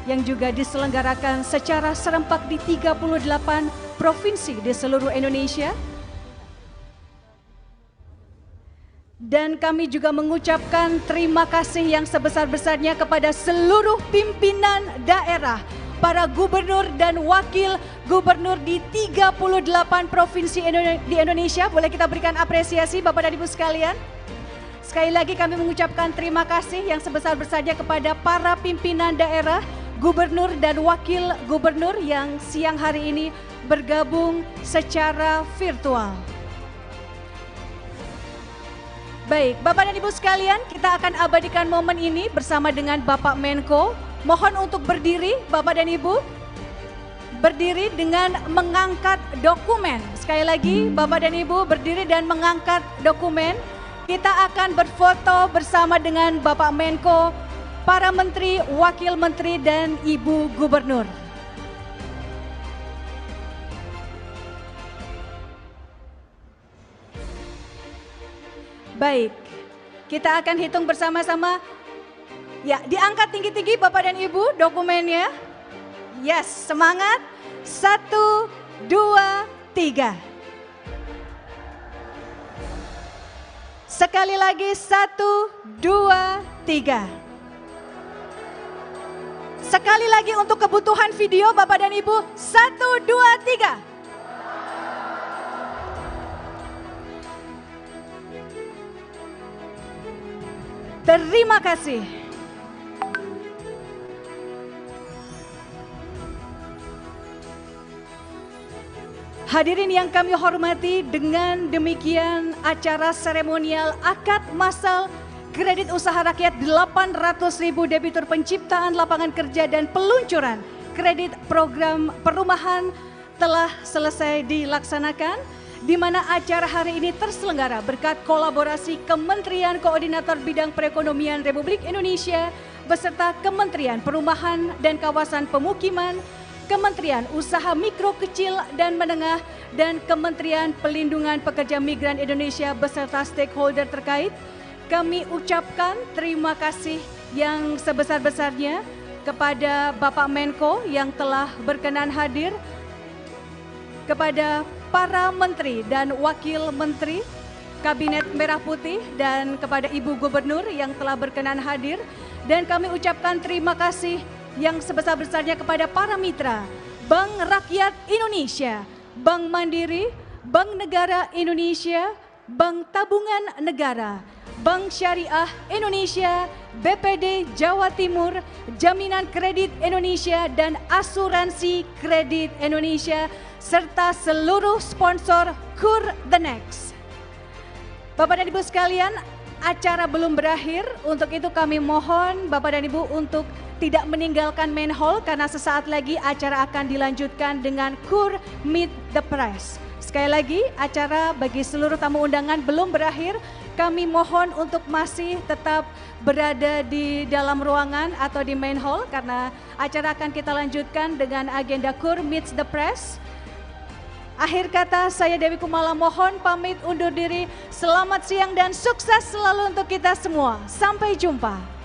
Speaker 11: yang juga diselenggarakan secara serempak di 38 provinsi di seluruh Indonesia. Dan kami juga mengucapkan terima kasih yang sebesar-besarnya kepada seluruh pimpinan daerah, para gubernur dan wakil gubernur di 38 provinsi di Indonesia. Boleh kita berikan apresiasi Bapak dan Ibu sekalian. Sekali lagi kami mengucapkan terima kasih yang sebesar-besarnya kepada para pimpinan daerah, gubernur dan wakil gubernur yang siang hari ini bergabung secara virtual. Baik, Bapak dan Ibu sekalian, kita akan abadikan momen ini bersama dengan Bapak Menko. Mohon untuk berdiri, Bapak dan Ibu. Berdiri dengan mengangkat dokumen. Sekali lagi, Bapak dan Ibu berdiri dan mengangkat dokumen. Kita akan berfoto bersama dengan Bapak Menko, para Menteri, Wakil Menteri, dan Ibu Gubernur. Baik, kita akan hitung bersama-sama. Ya, diangkat tinggi-tinggi Bapak dan Ibu dokumennya. Yes, semangat. 1, 2, 3. Sekali lagi 1, 2, 3. Sekali lagi untuk kebutuhan video Bapak dan Ibu 1, 2, 3. Terima kasih. Hadirin yang kami hormati, dengan demikian acara seremonial akad massal kredit usaha rakyat 800.000 debitur penciptaan lapangan kerja dan peluncuran kredit program perumahan telah selesai dilaksanakan, di mana acara hari ini terselenggara berkat kolaborasi Kementerian Koordinator Bidang Perekonomian Republik Indonesia beserta Kementerian Perumahan dan Kawasan Pemukiman, Kementerian Usaha Mikro Kecil dan Menengah, dan Kementerian Pelindungan Pekerja Migran Indonesia beserta stakeholder terkait. Kami ucapkan terima kasih yang sebesar-besarnya kepada Bapak Menko yang telah berkenan hadir, kepada para Menteri dan Wakil Menteri Kabinet Merah Putih, dan kepada Ibu Gubernur yang telah berkenan hadir. Dan kami ucapkan terima kasih yang sebesar-besarnya kepada para mitra Bank Rakyat Indonesia, Bank Mandiri, Bank Negara Indonesia, Bank Tabungan Negara, Bank Syariah Indonesia, BPD Jawa Timur, Jaminan Kredit Indonesia, dan Asuransi Kredit Indonesia, serta seluruh sponsor KUR The Next. Bapak dan Ibu sekalian, acara belum berakhir, untuk itu kami mohon Bapak dan Ibu untuk tidak meninggalkan main hall karena sesaat lagi acara akan dilanjutkan dengan KUR Meet the Press. Sekali lagi, acara bagi seluruh tamu undangan belum berakhir. Kami mohon untuk masih tetap berada di dalam ruangan atau di main hall karena acara akan kita lanjutkan dengan agenda KUR Meets the Press. Akhir kata, saya Dewi Kumala mohon pamit undur diri. Selamat siang dan sukses selalu untuk kita semua. Sampai jumpa.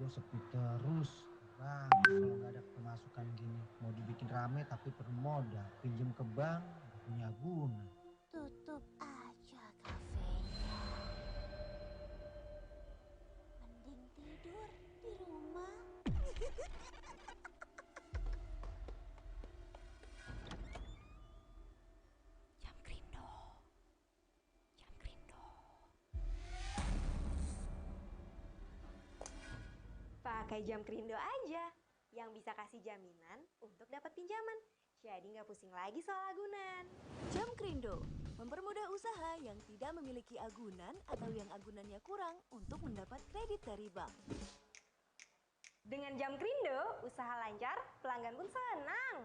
Speaker 1: gue sepi terus. Bang, kalau nggak ada pemasukan gini, mau dibikin rame tapi perlu modal. Pinjem ke bank, nggak punya guna.
Speaker 19: Tutup aja kafenya. Mending tidur di rumah. Jam Krindo. Jam Krindo.
Speaker 3: Pakai Jam Krindo aja, yang bisa kasih jaminan untuk dapat pinjaman. Jadi nggak pusing lagi soal agunan.
Speaker 2: Jam Krindo mempermudah usaha yang tidak memiliki agunan atau yang agunannya kurang untuk mendapat kredit dari bank.
Speaker 3: Dengan Jam Krindo, usaha lancar, pelanggan pun senang.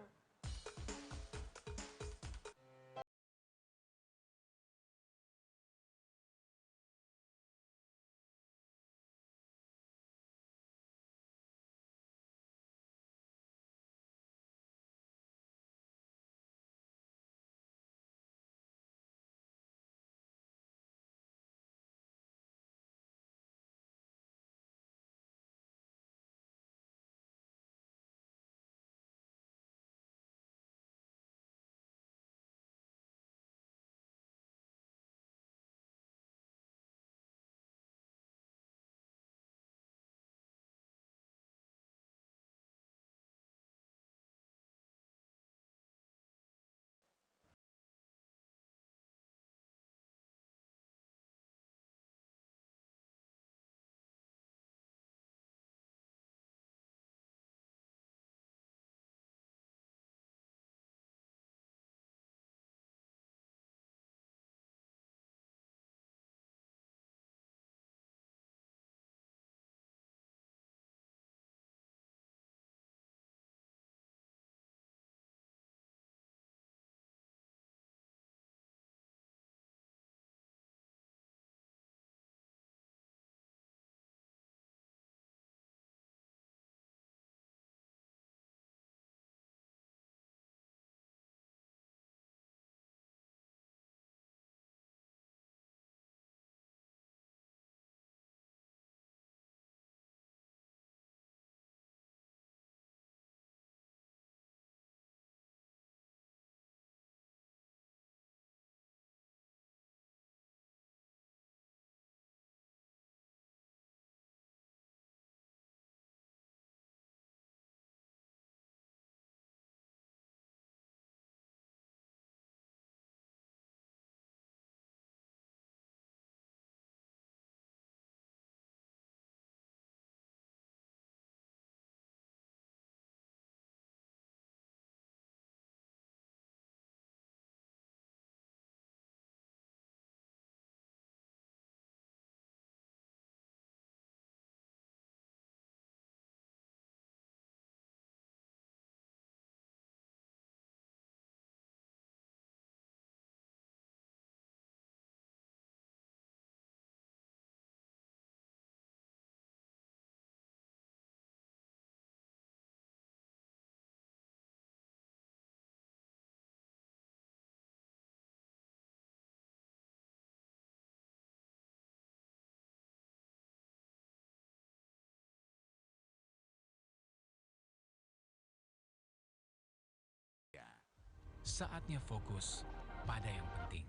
Speaker 17: Saatnya fokus pada yang penting.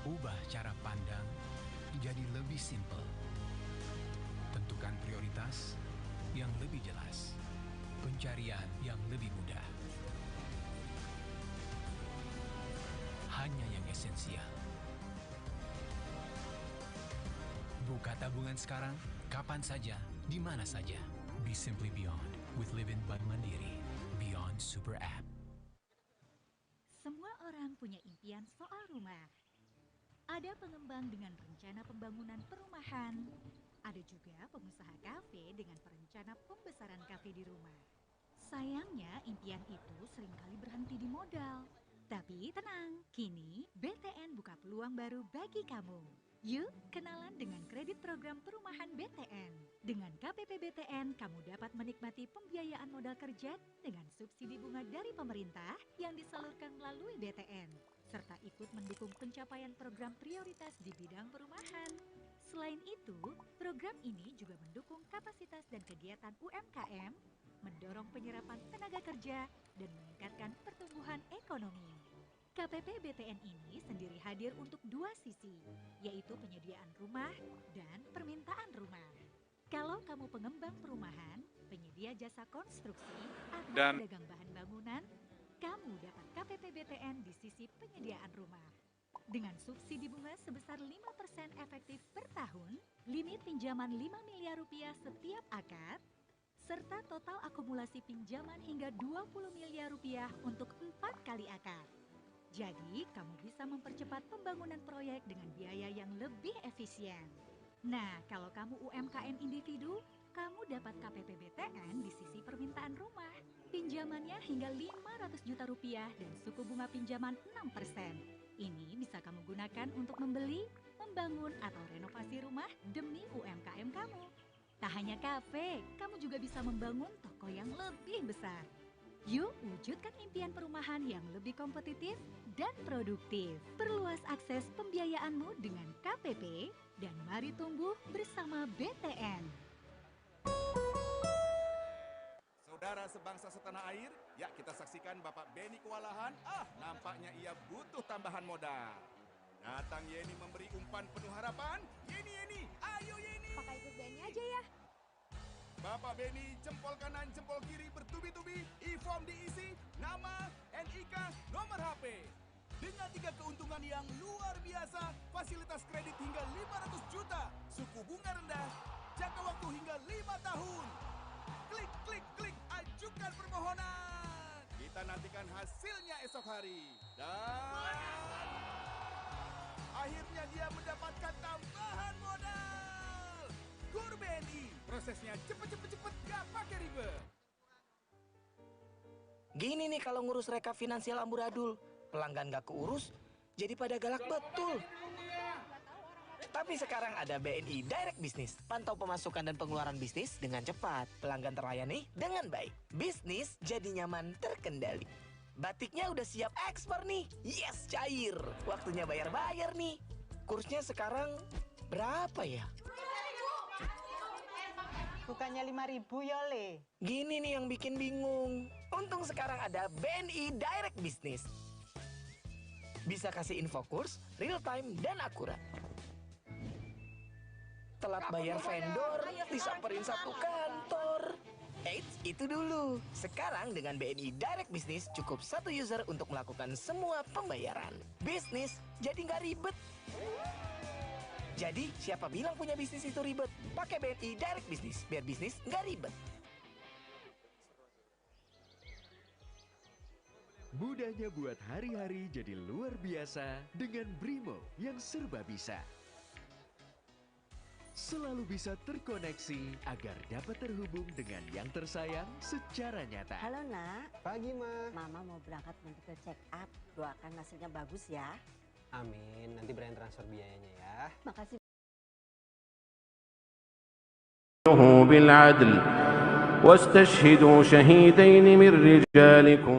Speaker 17: Ubah cara pandang jadi lebih simpel. Tentukan prioritas yang lebih jelas. Pencarian yang lebih mudah. Hanya yang esensial. Buka tabungan sekarang, kapan saja, di mana saja. Be Simply Beyond with Livin' by Mandiri. Beyond Super App.
Speaker 9: Semua orang punya impian soal rumah. Ada pengembang dengan rencana pembangunan perumahan. Ada juga pengusaha kafe dengan perencana pembesaran kafe di rumah. Sayangnya impian itu seringkali berhenti di modal. Tapi tenang, kini BTN buka peluang baru bagi kamu. Yuk, kenalan dengan kredit program perumahan BTN. Dengan KPP BTN, kamu dapat menikmati pembiayaan modal kerja dengan subsidi bunga dari pemerintah yang disalurkan melalui BTN, serta ikut mendukung pencapaian program prioritas di bidang perumahan. Selain itu, program ini juga mendukung kapasitas dan kegiatan UMKM, mendorong penyerapan tenaga kerja, dan meningkatkan pertumbuhan ekonomi. KPP BTN ini sendiri hadir untuk dua sisi, yaitu penyediaan rumah dan permintaan rumah. Kalau kamu pengembang perumahan, penyedia jasa konstruksi, atau pedagang bahan bangunan, kamu dapat KPP BTN di sisi penyediaan rumah. Dengan subsidi bunga sebesar 5% efektif per tahun, limit pinjaman 5 miliar rupiah setiap akad, serta total akumulasi pinjaman hingga 20 miliar rupiah untuk 4 kali akad. Jadi, kamu bisa mempercepat pembangunan proyek dengan biaya yang lebih efisien. Nah, kalau kamu UMKM individu, kamu dapat KPP BTN di sisi permintaan rumah. Pinjamannya hingga 500 juta rupiah dan suku bunga pinjaman 6%. Ini bisa kamu gunakan untuk membeli, membangun, atau renovasi rumah demi UMKM kamu. Tak hanya kafe, kamu juga bisa membangun toko yang lebih besar. Yuk, wujudkan impian perumahan yang lebih kompetitif dan produktif. Perluas akses pembiayaanmu dengan KPP dan mari tumbuh bersama BTN.
Speaker 4: Saudara sebangsa setanah air, ya kita saksikan Bapak Beni kewalahan. Nampaknya ia butuh tambahan modal. Datang Yeni memberi umpan penuh harapan. Yeni, ayo Yeni.
Speaker 19: Pakai ikut Beni aja ya.
Speaker 4: Bapak Beni jempol kanan jempol kiri bertubi-tubi, e-form diisi, nama, NIK, nomor HP. Dengan 3 keuntungan yang luar biasa, fasilitas kredit hingga 500 juta, suku bunga rendah, jangka waktu hingga 5 tahun. Klik, ajukan permohonan. Kita nantikan hasilnya esok hari. Dan akhirnya dia mendapatkan tambahan modal. Kur BNI, prosesnya cepet, gak pakai ribet.
Speaker 10: Gini nih kalau ngurus rekap finansial amburadul, pelanggan gak keurus, jadi pada galak betul. Tapi sekarang ada BNI Direct Business, pantau pemasukan dan pengeluaran bisnis dengan cepat. Pelanggan terlayani dengan baik. Bisnis jadi nyaman terkendali. Batiknya udah siap ekspor nih. Yes, cair. Waktunya bayar-bayar nih. Kursnya sekarang berapa ya?
Speaker 20: Bukannya 5.000 ya, Le?
Speaker 10: Gini nih yang bikin bingung. Untung sekarang ada BNI Direct Business. Bisa kasih info kurs, real time, dan akurat. Telat bayar vendor, disamperin satu kantor. Eits, itu dulu. Sekarang dengan BNI Direct Business cukup 1 user untuk melakukan semua pembayaran. Bisnis jadi nggak ribet. Jadi, siapa bilang punya bisnis itu ribet? Pakai BNI Direct Business, biar bisnis nggak ribet.
Speaker 21: Mudahnya buat hari-hari jadi luar biasa dengan Brimo yang serba bisa. Selalu bisa terkoneksi agar dapat terhubung dengan yang tersayang secara nyata.
Speaker 22: Halo nak. Pagi ma. Mama mau berangkat medical check up. Doakan hasilnya bagus ya.
Speaker 23: Amin. Nanti Brian transfer biayanya ya.
Speaker 22: Makasih.
Speaker 24: بالعدل واستشهدوا شهيدين من رجالكم